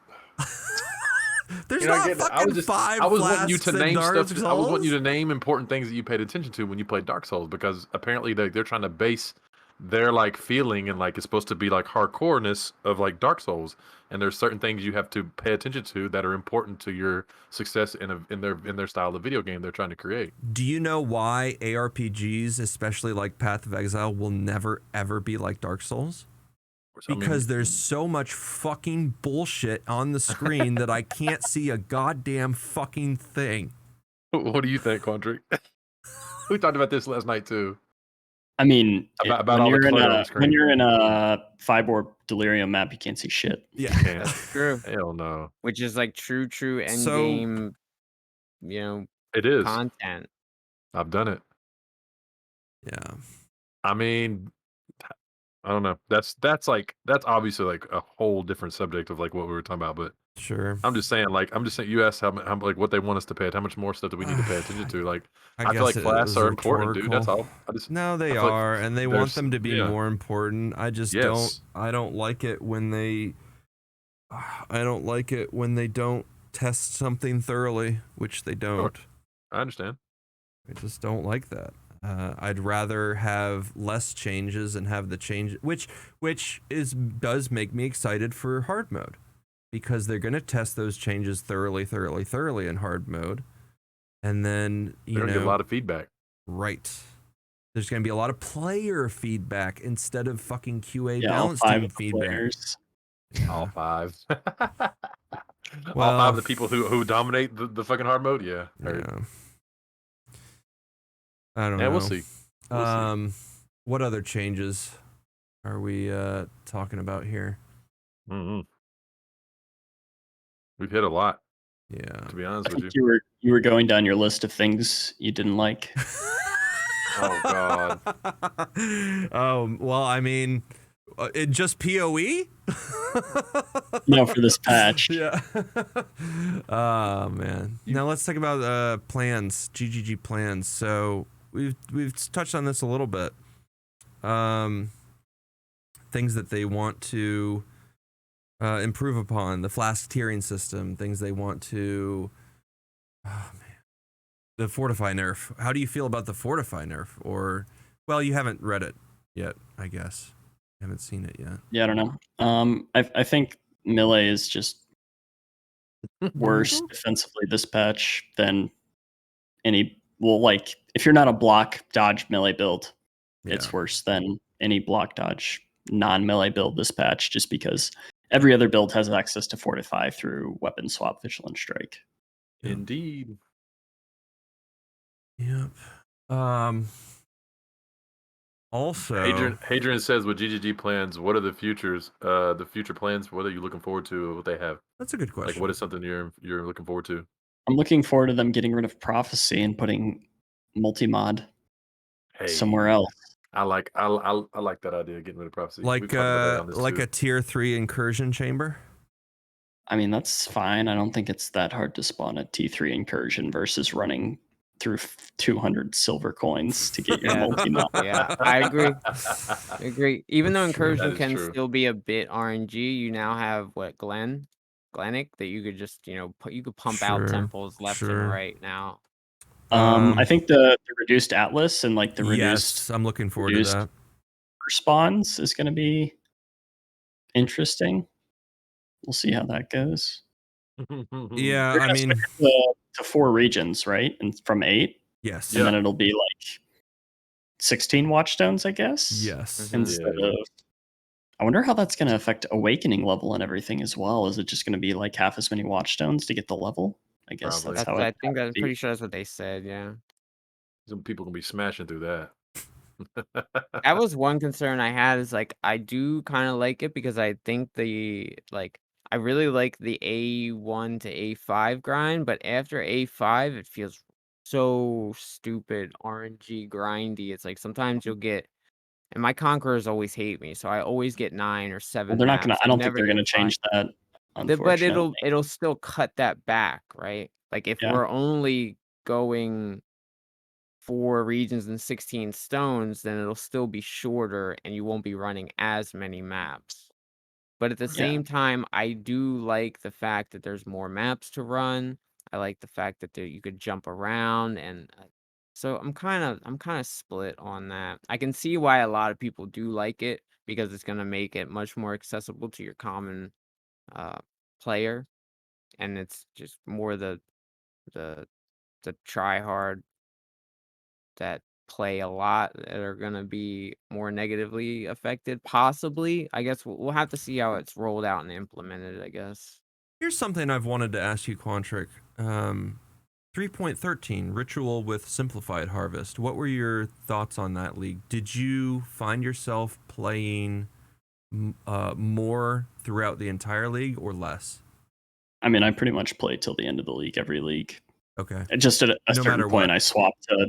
There's not fucking 5 flasks I was wanting you to name stuff. I was wanting you to name important things that you paid attention to when you played Dark Souls, because apparently they're trying to base their like feeling and like it's supposed to be like hardcoreness of like Dark Souls, and there's certain things you have to pay attention to that are important to your success in their style of video game they're trying to create. Do you know why ARPGs, especially like Path of Exile, will never ever be like Dark Souls? Because there's so much fucking bullshit on the screen that I can't see a goddamn fucking thing. What do you think, Quantrik? We talked about this last night too. I mean, when you're in a Fibor Delirium map, you can't see shit. Yeah, that's true. Hell no. Which is like true end game, it is content. I've done it. Yeah. I mean, I don't know. That's obviously like a whole different subject of like what we were talking about, but sure. I'm just saying you asked how like what they want us to pay, how much more stuff do we need to pay attention to? Like I feel like flasks are important, dude. That's all. No, they are, and they want them to be more important. I just don't like it when they don't test something thoroughly, which they don't. Sure. I understand. I just don't like that. I'd rather have less changes and have the change, which does make me excited for hard mode, because they're going to test those changes thoroughly in hard mode, and then they're going to get a lot of feedback. Right. There's going to be a lot of player feedback instead of fucking QA balance all 5 team feedback. All 5. Well, all 5 of the people who dominate the fucking hard mode. Yeah. I don't know. Yeah, we'll see. What other changes are we talking about here? Mm-hmm. We've hit a lot. Yeah. To be honest I with think you. you were going down your list of things you didn't like. Oh God. Oh well, I mean, it just POE. No, for this patch. Yeah. Oh man. Now let's talk about plans, GGG plans. So we've touched on this a little bit. Things that they want to improve upon, the flask tiering system, things they want to. Oh man. The Fortify nerf. How do you feel about the Fortify nerf? Or, well, you haven't read it yet, I guess. You haven't seen it yet. Yeah, I don't know. I think melee is just worse defensively this patch than any. Well, like if you're not a block dodge melee build, it's worse than any block dodge non-melee build this patch, just because every other build has access to Fortify through weapon swap, Vigilant Strike. Indeed. Yep. Also, Hadrian says with GGG plans, what are the future plans? What are you looking forward to? What they have? that's a good question. Like, what is something you're looking forward to? I'm looking forward to them getting rid of Prophecy and putting multi-mod somewhere else. I like that idea, getting rid of prophecy. Like We've talked about that on this like too. a tier 3 incursion chamber? I mean, that's fine. I don't think it's that hard to spawn a T3 incursion versus running through 200 silver coins to get your multi-mod. Yeah, I agree. I agree. Even though That's true. incursion That is can true. still be a bit RNG, you now have what Glenic that you could just you could pump out Sure, temples left and sure. right now. I think the reduced Atlas and like the reduced Yes, I'm looking forward to that. spawns is going to be interesting. We'll see how that goes. Yeah, They're I gonna mean, switch it to 4 regions, right? And from 8, yes. and then it'll be like 16 watchstones, I guess. Yes. Instead of, I wonder how that's going to affect awakening level and everything as well. Is it just going to be like half as many watchstones to get the level? I guess Probably. that's how I it. think I'm pretty sure that's what they said. Yeah. Some people gonna be smashing through that. That was one concern I had is like I do kind of like it because I think I really like the A1 to A5 grind, but after A5 it feels so stupid RNG grindy. It's like sometimes you'll get, and my conquerors always hate me, so I always get 9 or 7 Well, they're not going maps. to. I don't think they're going to change that. But Unfortunately, it'll still cut that back, right? Like if we're only going 4 regions and 16 stones, then it'll still be shorter and you won't be running as many maps. But at the same time, I do like the fact that there's more maps to run. I like the fact that you could jump around, and so I'm kind of split on that. I can see why a lot of people do like it because it's going to make it much more accessible to your common player, and it's just more the try hard that play a lot that are going to be more negatively affected, possibly. I guess we'll have to see how it's rolled out and implemented, I guess. Here's something I've wanted to ask you, Quantrik. 3.13, Ritual with Simplified Harvest. What were your thoughts on that league? Did you find yourself playing more throughout the entire league or less? I mean, I pretty much play till the end of the league, every league. Okay. And just at a certain point, what. I swapped to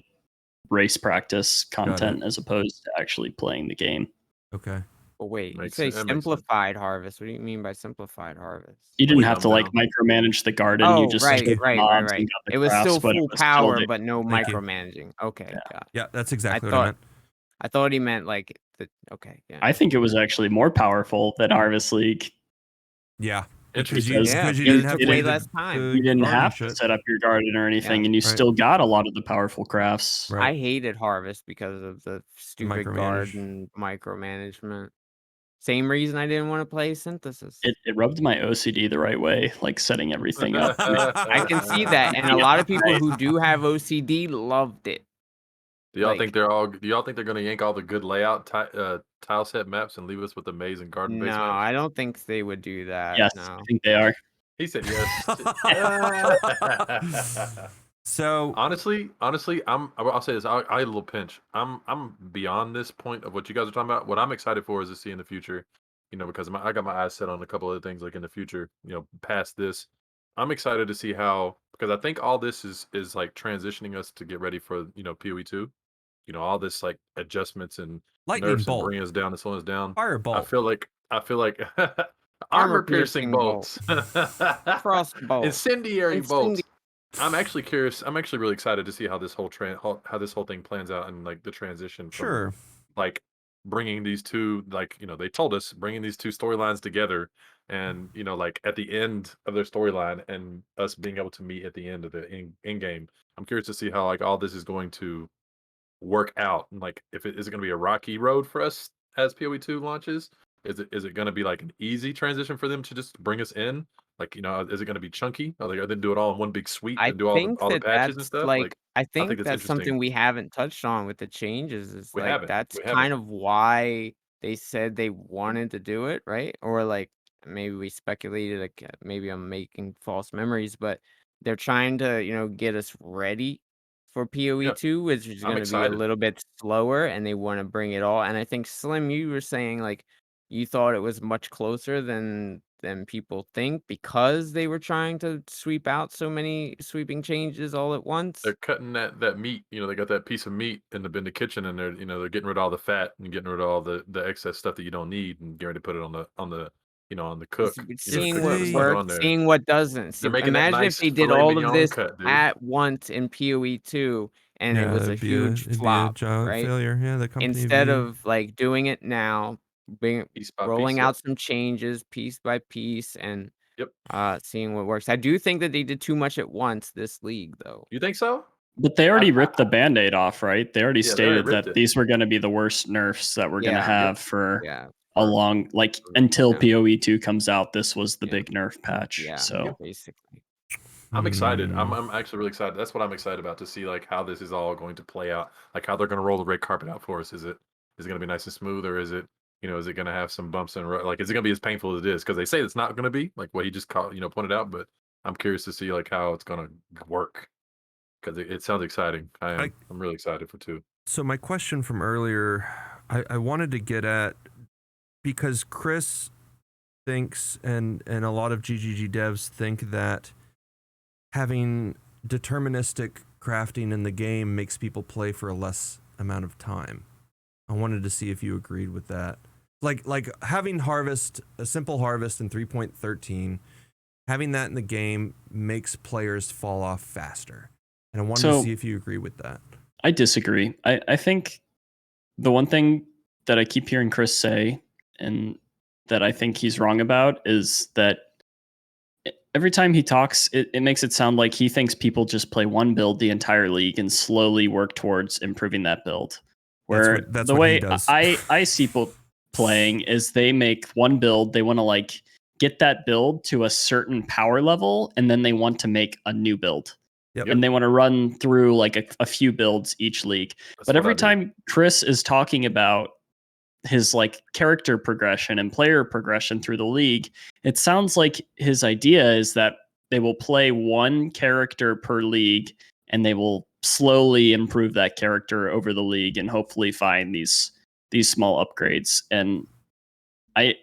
race practice content as opposed to actually playing the game. Okay. But wait, Makes you say sense. That makes sense. simplified harvest. What do you mean by simplified harvest? You didn't Well, have to like micromanage the garden. Oh, you just right. took mobs and got the It was crafts, still but it full was power, still but no Thank you. micromanaging. Okay, got it. Yeah, that's exactly what I meant. I thought he meant like the. Okay, yeah. I think it was actually more powerful than Harvest League. Yeah. Interesting. Because you it didn't have took to way do the- less time. You didn't garden have shit. to set up your garden or anything, Yeah. and you Right. still got a lot of the powerful crafts. Right. I hated harvest because of the stupid Micromanage. garden micromanagement. Same reason I didn't want to play synthesis. It rubbed my OCD the right way, like setting everything up. I can see that, and a lot of people who do have OCD loved it. Do y'all think they're gonna yank all the good layout tile set maps and leave us with amazing garden based No, maps? I don't think they would do that. Yes, No. I think they are. He said yes. So honestly, I'll say this. I had a little pinch. I'm beyond this point of what you guys are talking about. What I'm excited for is to see in the future, because I got my eyes set on a couple of things like in the future, past this. I'm excited to see how, because I think all this is like transitioning us to get ready for PoE 2. All this like adjustments and Lightning nerfs and bolt, bringing us down and slowing us down. firebolt. I feel like Armor armor piercing piercing bolt. bolts, Crossbow. incendiary bolts. Incendi- I'm actually curious. I'm actually really excited to see how this whole how this whole thing plans out, and like the transition from Sure. like bringing these two, like they told us, bringing these two storylines together, and like at the end of their storyline and us being able to meet at the end of the in game. I'm curious to see how like all this is going to work out, and like if it is it going to be a rocky road for us as PoE2 launches. Is it going to be like an easy transition for them to just bring us in? Like, is it going to be chunky? Are they do it all in one big sweep I and do think all the that patches and that's stuff? like Like, I I think think that's that's something interesting. we haven't touched on with the changes. Is We like haven't. that's We kind haven't. of why they said they wanted to do it, right? Or like maybe we speculated, like maybe I'm making false memories, but they're trying to, get us ready for PoE Yeah, 2, which is I'm going to be a excited. little bit slower, and they want to bring it all. And I think Slim, you were saying like you thought it was much closer than people think because they were trying to sweep out so many sweeping changes all at once. They're cutting that meat. They got that piece of meat in the kitchen, and they're getting rid of all the fat and getting rid of all the excess stuff that you don't need, and getting ready to put it on the cook. If Seeing what Put stuff they works, on there. seeing what doesn't. They're See, making that imagine if nice they did filet all of mignon this cut, dude. at once in PoE 2 and it Yeah, was a huge it'd be a flop, giant right? failure. Yeah, the company would Instead be. of like doing it now, Piece by piece. rolling Yep. out some changes piece by piece and Yep. seeing what works. I do think that they did too much at once this league, though. You think so? But they already I ripped the Band-Aid off, right? They already Yeah, they already stated ripped that it. these were going to be the worst nerfs that we're going to Yeah. have for Yeah. a long, like until Yeah. PoE 2 comes out. This was the Yeah. big nerf patch. Yeah. So Basically. I'm excited. Hmm. I'm actually really excited. That's what I'm excited about, to see like how this is all going to play out. Like how they're going to roll the red carpet out for us. Is it going to be nice and smooth, or is it going to have some bumps and like is it going to be as painful as it is? Because they say it's not going to be, like what he just pointed out. But I'm curious to see like how it's going to work, because it sounds exciting. I'm really excited for 2. So my question from earlier, I wanted to get at, because Chris thinks and a lot of GGG devs think that having deterministic crafting in the game makes people play for a less amount of time. I wanted to see if you agreed with that. Like having a simple harvest in 3.13, having that in the game makes players fall off faster. And I wanted to see if you agree with that. I disagree. I think the one thing that I keep hearing Chris say, and that I think he's wrong about, is that every time he talks, it makes it sound like he thinks people just play one build the entire league and slowly work towards improving that build. Where that's the what way he does. I see people playing is they make one build, they want to like get that build to a certain power level, and then they want to make a new build. Yep. And they want to run through like a few builds each league. But every time Chris is talking about his like character progression and player progression through the league, it sounds like his idea is that they will play one character per league and they will slowly improve that character over the league and hopefully find these small upgrades. And I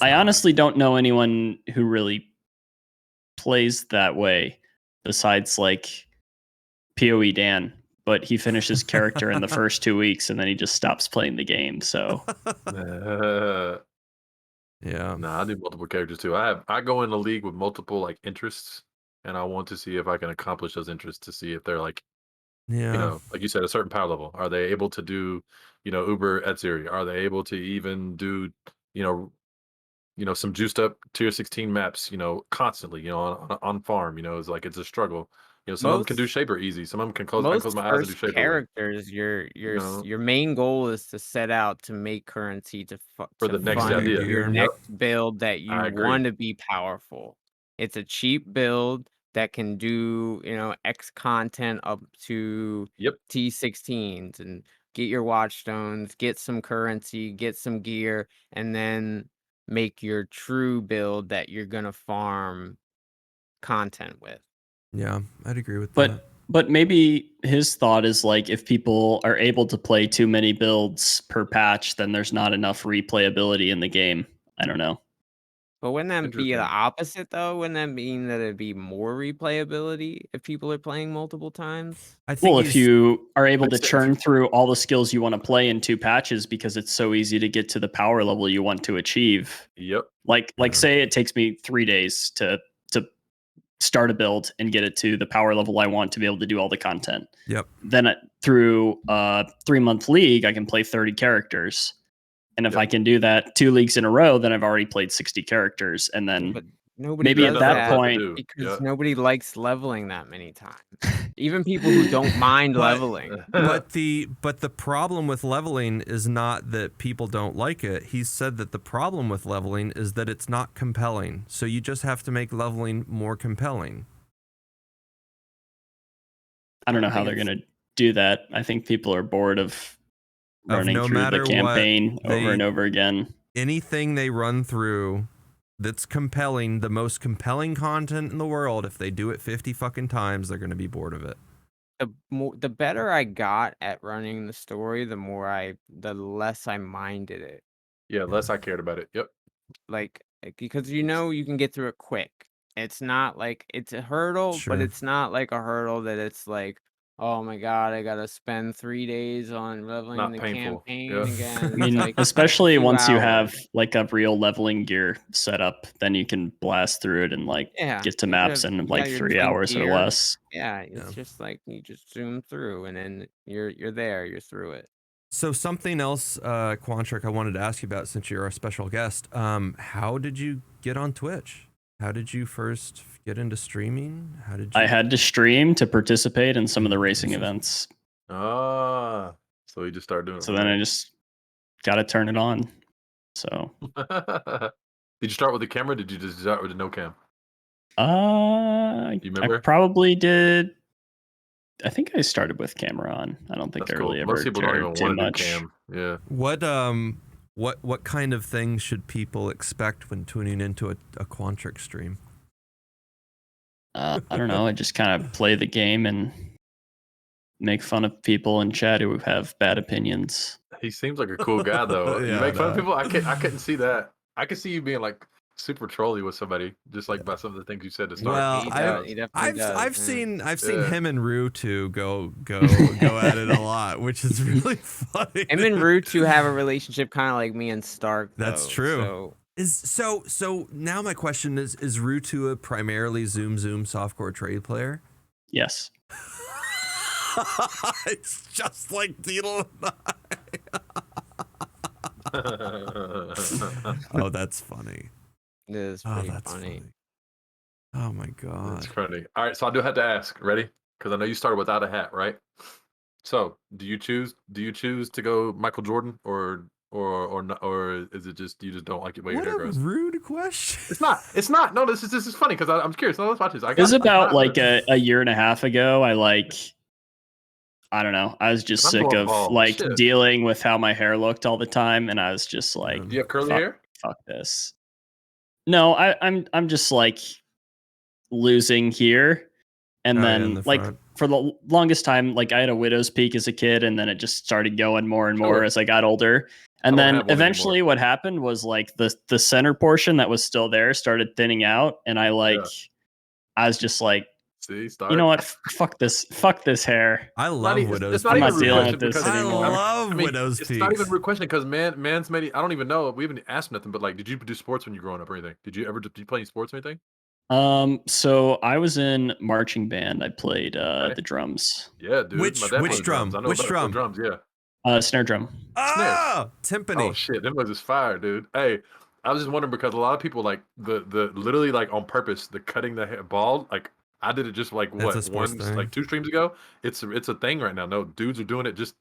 honestly don't know anyone who really plays that way besides like PoE Dan, but he finishes character in the first 2 weeks and then he just stops playing the game. So yeah. I do multiple characters too. I go in the league with multiple like interests, and I want to see if I can accomplish those interests, to see if they're like, like you said, a certain power level. Are they able to do, Uber Etziri? Are they able to even do, some juiced up tier 16 maps, constantly, on farm, it's like it's a struggle. Some of them can do Most Shaper easy. Some of them can close. I can close most my eyes and do first Shaper with. characters, your main goal is to set out to make currency to For the next fund idea. your Yep. next build that you I agree. want to be powerful. It's a cheap build that can do, X content up to T16s and get your watchstones, get some currency, get some gear, and then make your true build that you're gonna farm content with. Yeah, I'd agree with that. But maybe his thought is like, if people are able to play too many builds per patch, then there's not enough replayability in the game. I don't know. But wouldn't that be the Interesting. opposite though? Wouldn't that mean that it'd be more replayability if people are playing multiple times? I think Well, if you are able to Let's say if churn you- through all the skills you want to play in 2 patches because it's so easy to get to the power level you want to achieve. Yep. Like Yeah. say it takes me 3 days to start a build and get it to the power level I want to be able to do all the content. Yep. Then through a 3-month league, I can play 30 characters. And if Yep. I can do that 2 leagues in a row, then I've already played 60 characters. And then But nobody maybe does at that that point, because nobody likes leveling that many times. Even people who don't mind But- leveling. But the problem with leveling is not that people don't like it. He said that the problem with leveling is that it's not compelling. So you just have to make leveling more compelling. I don't know how they're going to do that. I think people are bored of running no through matter the campaign what, over and over again. Anything they run through that's compelling, the most compelling content in the world, if they do it 50 fucking times, they're going to be bored of it. The better I got at running the story, the less I minded it. Yeah, less I cared about it. Yep. Like because you can get through it quick. It's not like it's a hurdle, Sure. but it's not like a hurdle that it's like, oh my god, I gotta spend 3 days on leveling Not the painful. campaign Yeah. again. I It's mean, like especially 2 once you hours. have like a real leveling gear set up, then you can blast through it and like Yeah, get to you maps have- in you like got your 3 tank hours or gear. less. Yeah, it's Yeah. just like you just zoom through and then you're there, you're through it. So something else, Quantrik, I wanted to ask you about since you're our special guest. How did you get on Twitch? How did you first get into streaming? How did you? I had to stream to participate in some of the racing Jesus. events. Ah, so you just started doing it. So then I just got to turn it on. So Did you start with the camera? Or did you just start with the no cam? You I remember? probably did. I think I started with camera on. I don't think That's I really cool. ever Most people don't cared even too want to do much. cam. Yeah. What kind of things should people expect when tuning into a Quantrik stream? I don't know. I just kind of play the game and make fun of people in chat who have bad opinions. He seems like a cool guy though. Yeah, You make fun of no. people? I couldn't see that. I could see you being like super trolly with somebody, just like by some of the things you said to start. Well, He I've definitely does, I've yeah. seen Yeah. him and Rue two go at it a lot, which is really funny. Him and Root 2 have a relationship kind of like me and Stark. That's though, true. So So now my question is Rue 2 a primarily Zoom softcore trade player? Yes. It's just like Deedle and I. Oh, that's funny. it is Oh, pretty that's funny. Oh my god. That's funny. All right, so I do have to ask. Ready? Because I know you started without a hat, right? So, do you choose to go Michael Jordan or is it just you just don't like it way your What hair a grows? rude question. It's not. No, this is funny because I'm curious. No, let's watch this. It was about like a year and a half ago. I don't know. I was just I'm sick going of bald. like Shit. dealing with how my hair looked all the time, and I was just like, Do you have curly fuck, hair? fuck this. No, I'm just like losing here, and Oh, yeah, then in the like front. for the longest time, like I had a widow's peak as a kid, and then it just started going more and more Sure. as I got older. And I don't then have one eventually, what happened was like the center portion that was still there started thinning out, and I was just like, See, start. you know what? Fuck this hair. I love Widow's It's not I'm even not a rude dealing question with this because I anymore. love I mean, Widow's it's Peaks. not even a rude question because man's made. I don't even know. We haven't asked nothing. But like, did you do sports when you were growing up or anything? Did you play any sports or anything? So I was in marching band. I played Okay. the drums. Yeah, dude. Which- my dad which plays drum? drums. I know Which about drum? drums. Yeah. Snare drum. Ah, timpani. Oh shit, them was just fire, dude. Hey, I was just wondering because a lot of people like the literally like on purpose the cutting the hair bald. Like I did it just like That's a what sports thing. like 2 streams ago. It's a thing right now. No, dudes are doing it just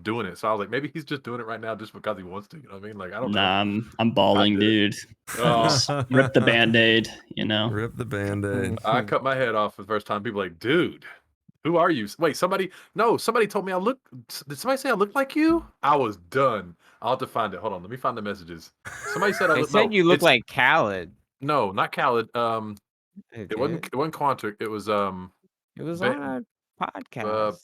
doing it. So I was like, maybe he's just doing it right now just because he wants to. You know what I mean? Like I don't know. Nah, I'm balding, I dude. Oh, Rip the band-aid, you know. Rip the band-aid. I cut my head off for the first time. People like, dude, who are you? Wait, somebody told me I look. Did somebody say I look like you? I was done. I'll have to find it. Hold on, let me find the messages. Somebody said I They look. said no, you look it's- like Khaled. No, not Khaled. It It wasn't Quantrik. It was It was Ba- on a podcast.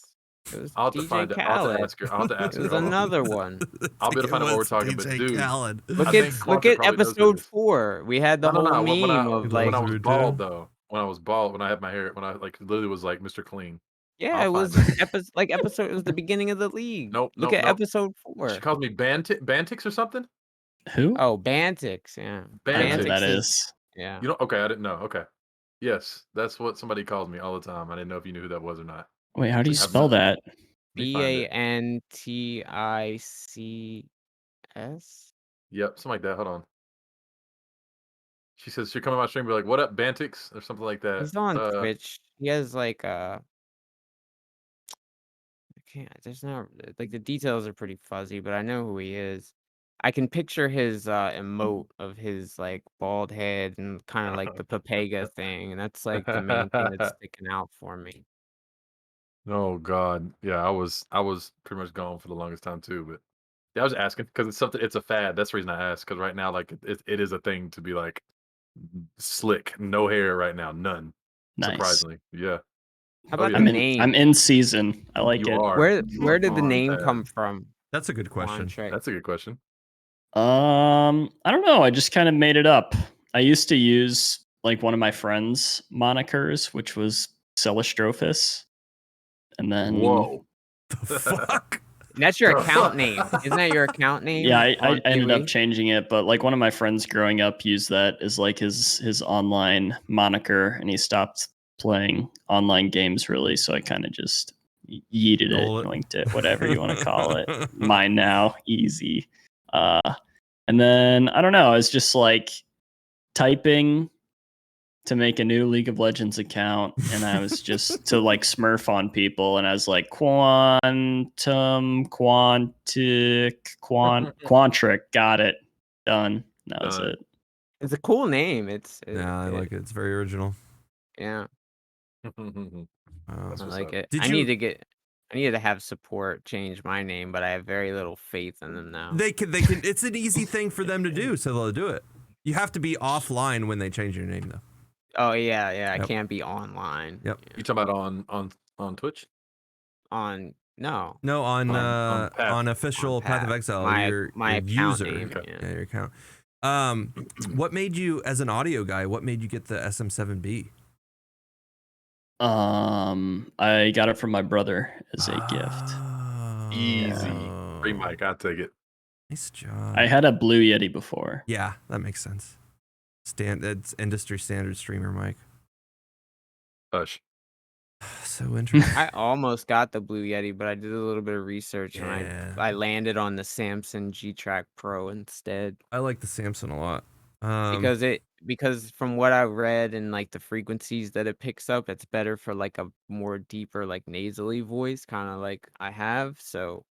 It was I'll have to DJ find it. I'll have to Khaled. ask her. I'll have to ask It was her. Hold on. another one. I'll be able to find out what we're was talking. But DJ dude, Khaled. Look I at think Quantrik probably knows who episode it is. 4. We had the No, whole when meme of like when I was Those bald two. though, when I was bald, when I had my hair, when I like literally was like Mr. Clean. yeah, I'll it was find it. episode. It was the beginning of the league. Nope, Look nope, at nope. episode She 4. calls me Bantix or something. Who? Oh, Bantix. Yeah, I don't know who Bantix. that Bantix is. Yeah. You know? Okay, I didn't know. Okay, yes, that's what somebody calls me all the time. I didn't know if you knew who that was or not. Wait, how do you I've spell not- that? Let me find it. Bantics. Yep, something like that. Hold on. She says she'll come on my stream and be like, "What up, Bantix?" or something like that. He's on Twitch. He has like I can't. There's not like the details are pretty fuzzy, but I know who he is. I can picture his emote of his like bald head and kind of like the Papega thing, and that's like the main thing that's sticking out for me. Oh God, yeah, I was pretty much gone for the longest time too. But yeah, I was asking because it's something. It's a fad. That's the reason I asked. Because right now, like it is a thing to be like slick, no hair right now, none. Nice. Surprisingly, yeah. How about I'm the in. name? I'm in season. I like You it. are. Where You where are did the on name pad. come from? That's a good question. Quantrik? That's a good question. I don't know. I just kind of made it up. I used to use like one of my friends' monikers, which was Celestrophus, and then Whoa. The fuck? That's your account name. Isn't that your account name? yeah, I on ended PoE? up changing it. But like one of my friends growing up used that as like his online moniker, and he stopped playing online games really. So I kind of just yeeted Stole it, it. yoinked it, whatever you want to call it. Mine now, easy. And then I don't know. I was just like typing to make a new League of Legends account, and I was just to like smurf on people, and I was like Quantum, Quantrik, got it, done. That was Done. it. It's a cool name. Yeah, I like it. It's very original. Yeah, Wow. That's I what's like up. it. Did I you- need to have support change my name, but I have very little faith in them now. They can. It's an easy thing for them to do, so they'll do it. You have to be offline when they change your name, though. Oh yeah. I Yep. can't be online. Yep. You talking about on Twitch? On no. No, on Path. on official On Path of Path. Exile, My your account user, name. Okay. Yeah. your account. What made you, as an audio guy, what made you get the SM7B? I got it from my brother as a gift. Easy. Oh. Free mic. I'll take it. Nice job. I had a Blue Yeti before. Yeah, that makes sense. That's industry standard streamer mic. Hush. So interesting. I almost got the Blue Yeti, but I did a little bit of research Yeah. and I landed on the Samson G-Track Pro instead. I like the Samson a lot. Because from what I read and like the frequencies that it picks up, it's better for like a more deeper, like nasally voice, kind of like I have. So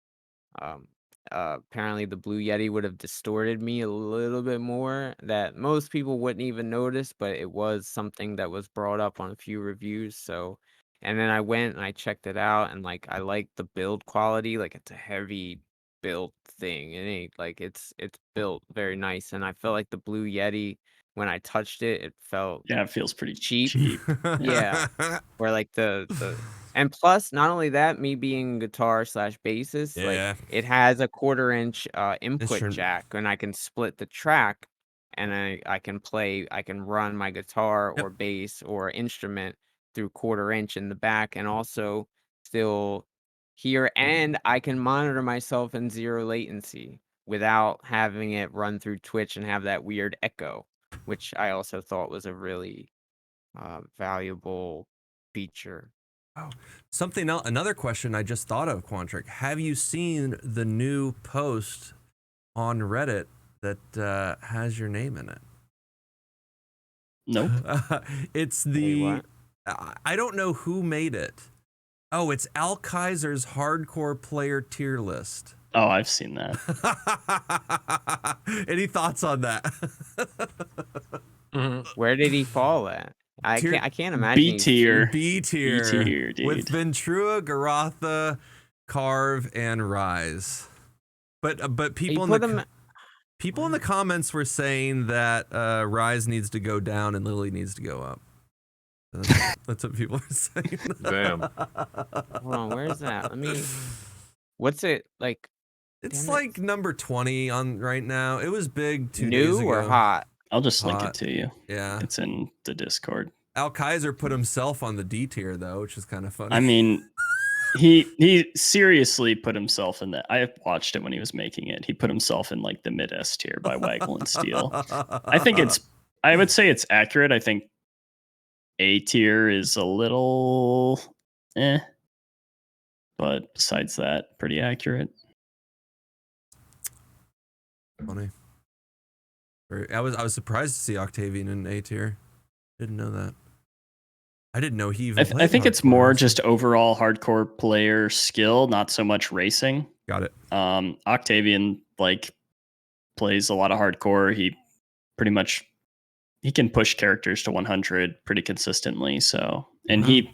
apparently the Blue Yeti would have distorted me a little bit more that most people wouldn't even notice, but it was something that was brought up on a few reviews. So, and then I went and I checked it out, and like I like the build quality. Like it's a heavy built thing. It ain't like it's built very nice, and I felt like the Blue Yeti when I touched it, it felt Yeah, it feels pretty cheap. cheap. Yeah. Where like the and plus not only that, me being guitar / bassist, Yeah. like it has a 1/4-inch input Instrument. jack, and I can split the track, and I can run my guitar Yep. or bass or instrument through 1/4-inch in the back, and also still hear, and I can monitor myself in 0 latency without having it run through Twitch and have that weird echo, which I also thought was a really valuable feature. Oh, something else. Another question I just thought of, Quantrik. Have you seen the new post on Reddit that has your name in it? Nope. It's Wait, the. what? I don't know who made it. Oh, it's Al Kaiser's hardcore player tier list. Oh, I've seen that. Any thoughts on that? Where did he fall at? I Tier- can't imagine. B he's tier. B tier. B tier, dude. With Ventura, Garatha, Carve, and Rise. But people people in the comments were saying that Rise needs to go down and Lily needs to go up. That's what people are saying. Damn. Hold on, where is that? Let me. What's it like? It's Damn like it. number 20 on right now. It was big 2 New days ago. or hot? I'll just link it Hot. to you. Yeah. It's in the Discord. Al Kaiser put himself on the D tier though, which is kind of funny. I mean, he seriously put himself in that. I watched it when he was making it. He put himself in like the mid S tier by Waggle and Steel. I would say it's accurate. I think A tier is a little but besides that, pretty accurate. Funny. I was surprised to see Octavian in A tier. Didn't know that. I didn't know he even. I think it's more racing. just overall hardcore player skill, not so much racing. Got it. Octavian like plays a lot of hardcore. He can push characters to 100 pretty consistently. So, and he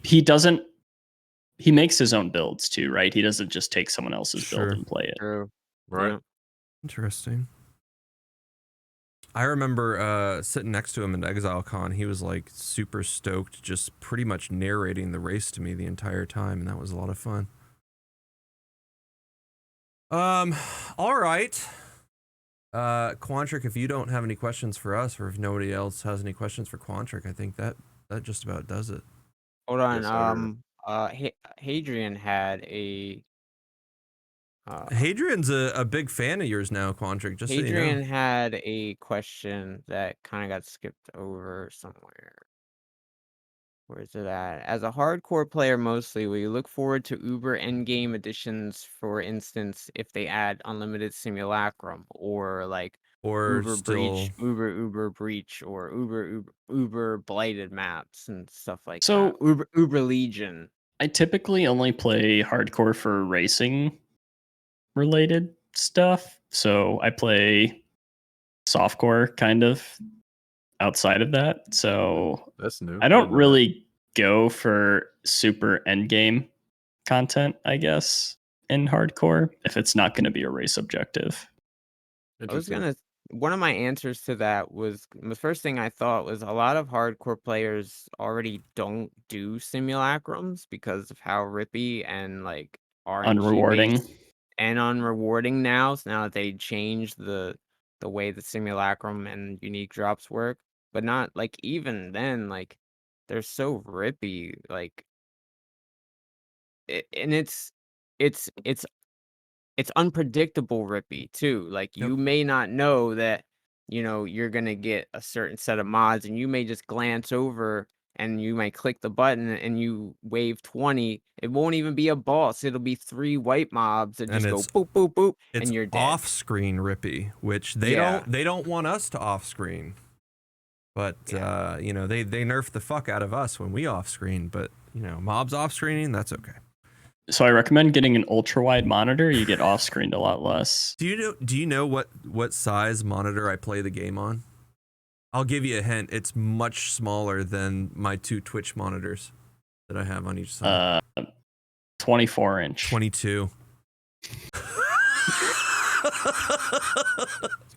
makes his own builds too, right? He doesn't just take someone else's build and play it. True. Right. Yeah. Interesting. I remember sitting next to him at ExileCon. He was like super stoked, just pretty much narrating the race to me the entire time, and that was a lot of fun. All right. Quantrik, if you don't have any questions for us, or if nobody else has any questions for Quantrik, I think that just about does it. Hold on. Yes, Hadrian had a. Hadrian's a big fan of yours now, Quantrik. Just Hadrian so you know. had a question that kind of got skipped over somewhere. Where is it at? As a hardcore player mostly, will you look forward to Uber endgame additions, for instance, if they add unlimited simulacrum or like Or Uber still breach, Uber breach, or Uber blighted maps and stuff like So that. Uber Legion. I typically only play hardcore for racing related stuff. So I play softcore kind of outside of that. So That's new. I don't really go for super endgame content, I guess, in hardcore if it's not going to be a race objective. One of my answers to that was, the first thing I thought was, a lot of hardcore players already don't do simulacrums because of how rippy and like RNG Unrewarding. based and unrewarding now. So now that they changed the way the simulacrum and unique drops work, but not like even then, like they're so rippy, like and it's unpredictable rippy too. Like Yep. you may not know that, you're gonna get a certain set of mods, and you may just glance over and you might click the button and you wave 20. It won't even be a boss. It'll be 3 white mobs that just go boop boop boop, it's and you're dead. off-screen rippy, which they don't want us to off-screen. But they nerf the fuck out of us when we off-screen. But mobs off-screening, that's okay. So I recommend getting an ultra wide monitor. You get off screened a lot less. Do you know what size monitor I play the game on? I'll give you a hint. It's much smaller than my 2 Twitch monitors that I have on each side. 24-inch. 22. It's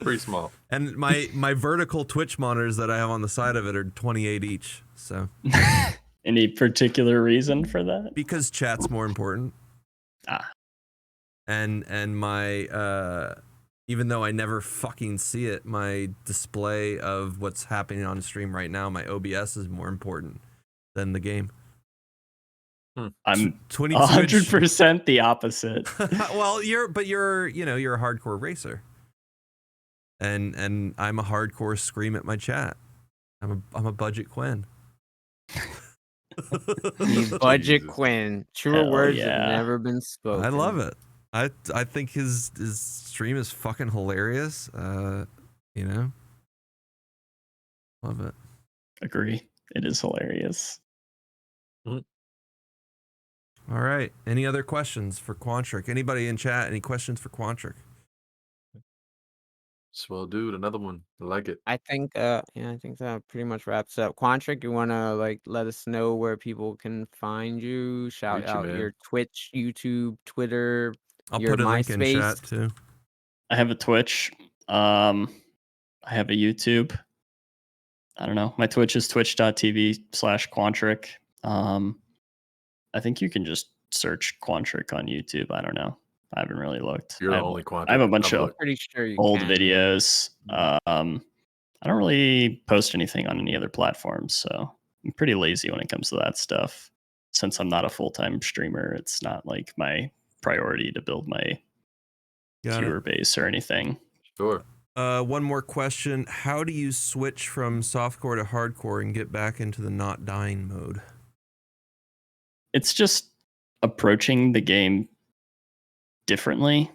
pretty small. And my vertical Twitch monitors that I have on the side of it are 28 each. So. Any particular reason for that? Because chat's more important. And my even though I never fucking see it, my display of what's happening on stream right now, my OBS is more important than the game. I'm 100% the opposite. Well, you're a hardcore racer. And I'm a hardcore scream at my chat. I'm a budget Quinn. Budget Quinn. Truer words have never been spoken. I love it. I think his stream is fucking hilarious. Love it. Agree. It is hilarious. All right. Any other questions for Quantrik? Anybody in chat? Any questions for Quantrik? Swell, dude. Another one. I like it. I think I think that pretty much wraps up. Quantrik, you wanna let us know where people can find you? Shout out your Twitch, YouTube, Twitter. I'll put a link in chat too. I have a Twitch. I have a YouTube. I don't know. My Twitch is twitch.tv/Quantrik. I think you can just search Quantrik on YouTube. I don't know. I haven't really looked. You're the only Quantrik. I have a bunch of Pretty sure you old can. videos. I don't really post anything on any other platforms, so I'm pretty lazy when it comes to that stuff. Since I'm not a full-time streamer, it's not like my priority to build my viewer base or anything. Sure. One more question. How do you switch from softcore to hardcore and get back into the not dying mode? It's just approaching the game differently.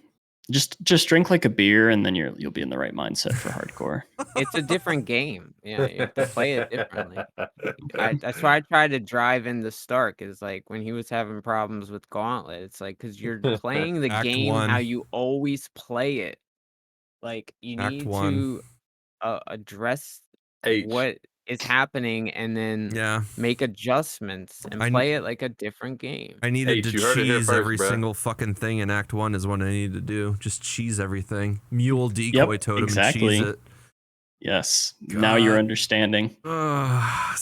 Just drink like a beer, and then you'll be in the right mindset for hardcore. It's a different game. Yeah, you have to play it differently. That's why I tried to drive into Stark. Is like when he was having problems with Gauntlet. It's like because you're playing the Act game one. how you always play it. Like you Act need one. to address H. what is happening and then make adjustments and play it like a different game. I needed H, to you heard it here cheese first, every bruh. single fucking thing in Act 1 is what I needed to do. Just cheese everything. Mule decoy totem exactly. and cheese it. Yes. Now you're understanding. Fucking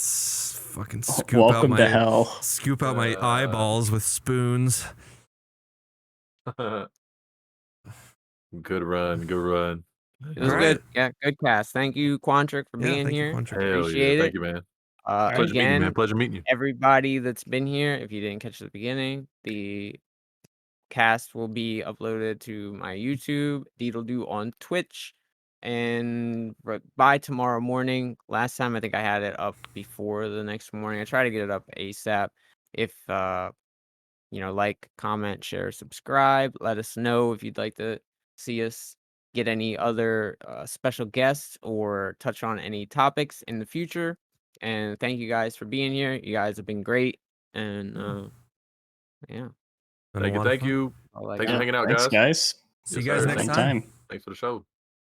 scoop Welcome out to hell. Scoop out my eyeballs with spoons. Good run. Good run. It was good. Yeah, good cast. Thank you, Quantrik, for being thank you, here. Quantrik. Hell Appreciate yeah. it. Thank you, man. Pleasure meeting you, Again, man. Pleasure meeting you. everybody that's been here, if you didn't catch the beginning, the cast will be uploaded to my YouTube, Deedledo on Twitch, and by tomorrow morning. Last time I think I had it up before the next morning. I try to get it up ASAP. If like, comment, share, subscribe. Let us know if you'd like to see us get any other special guests or touch on any topics in the future. And thank you guys for being here. You guys have been great. And yeah. Thank you. Thank you. Thanks for hanging out, Thanks, guys. See you guys next Anytime. time. Thanks for the show.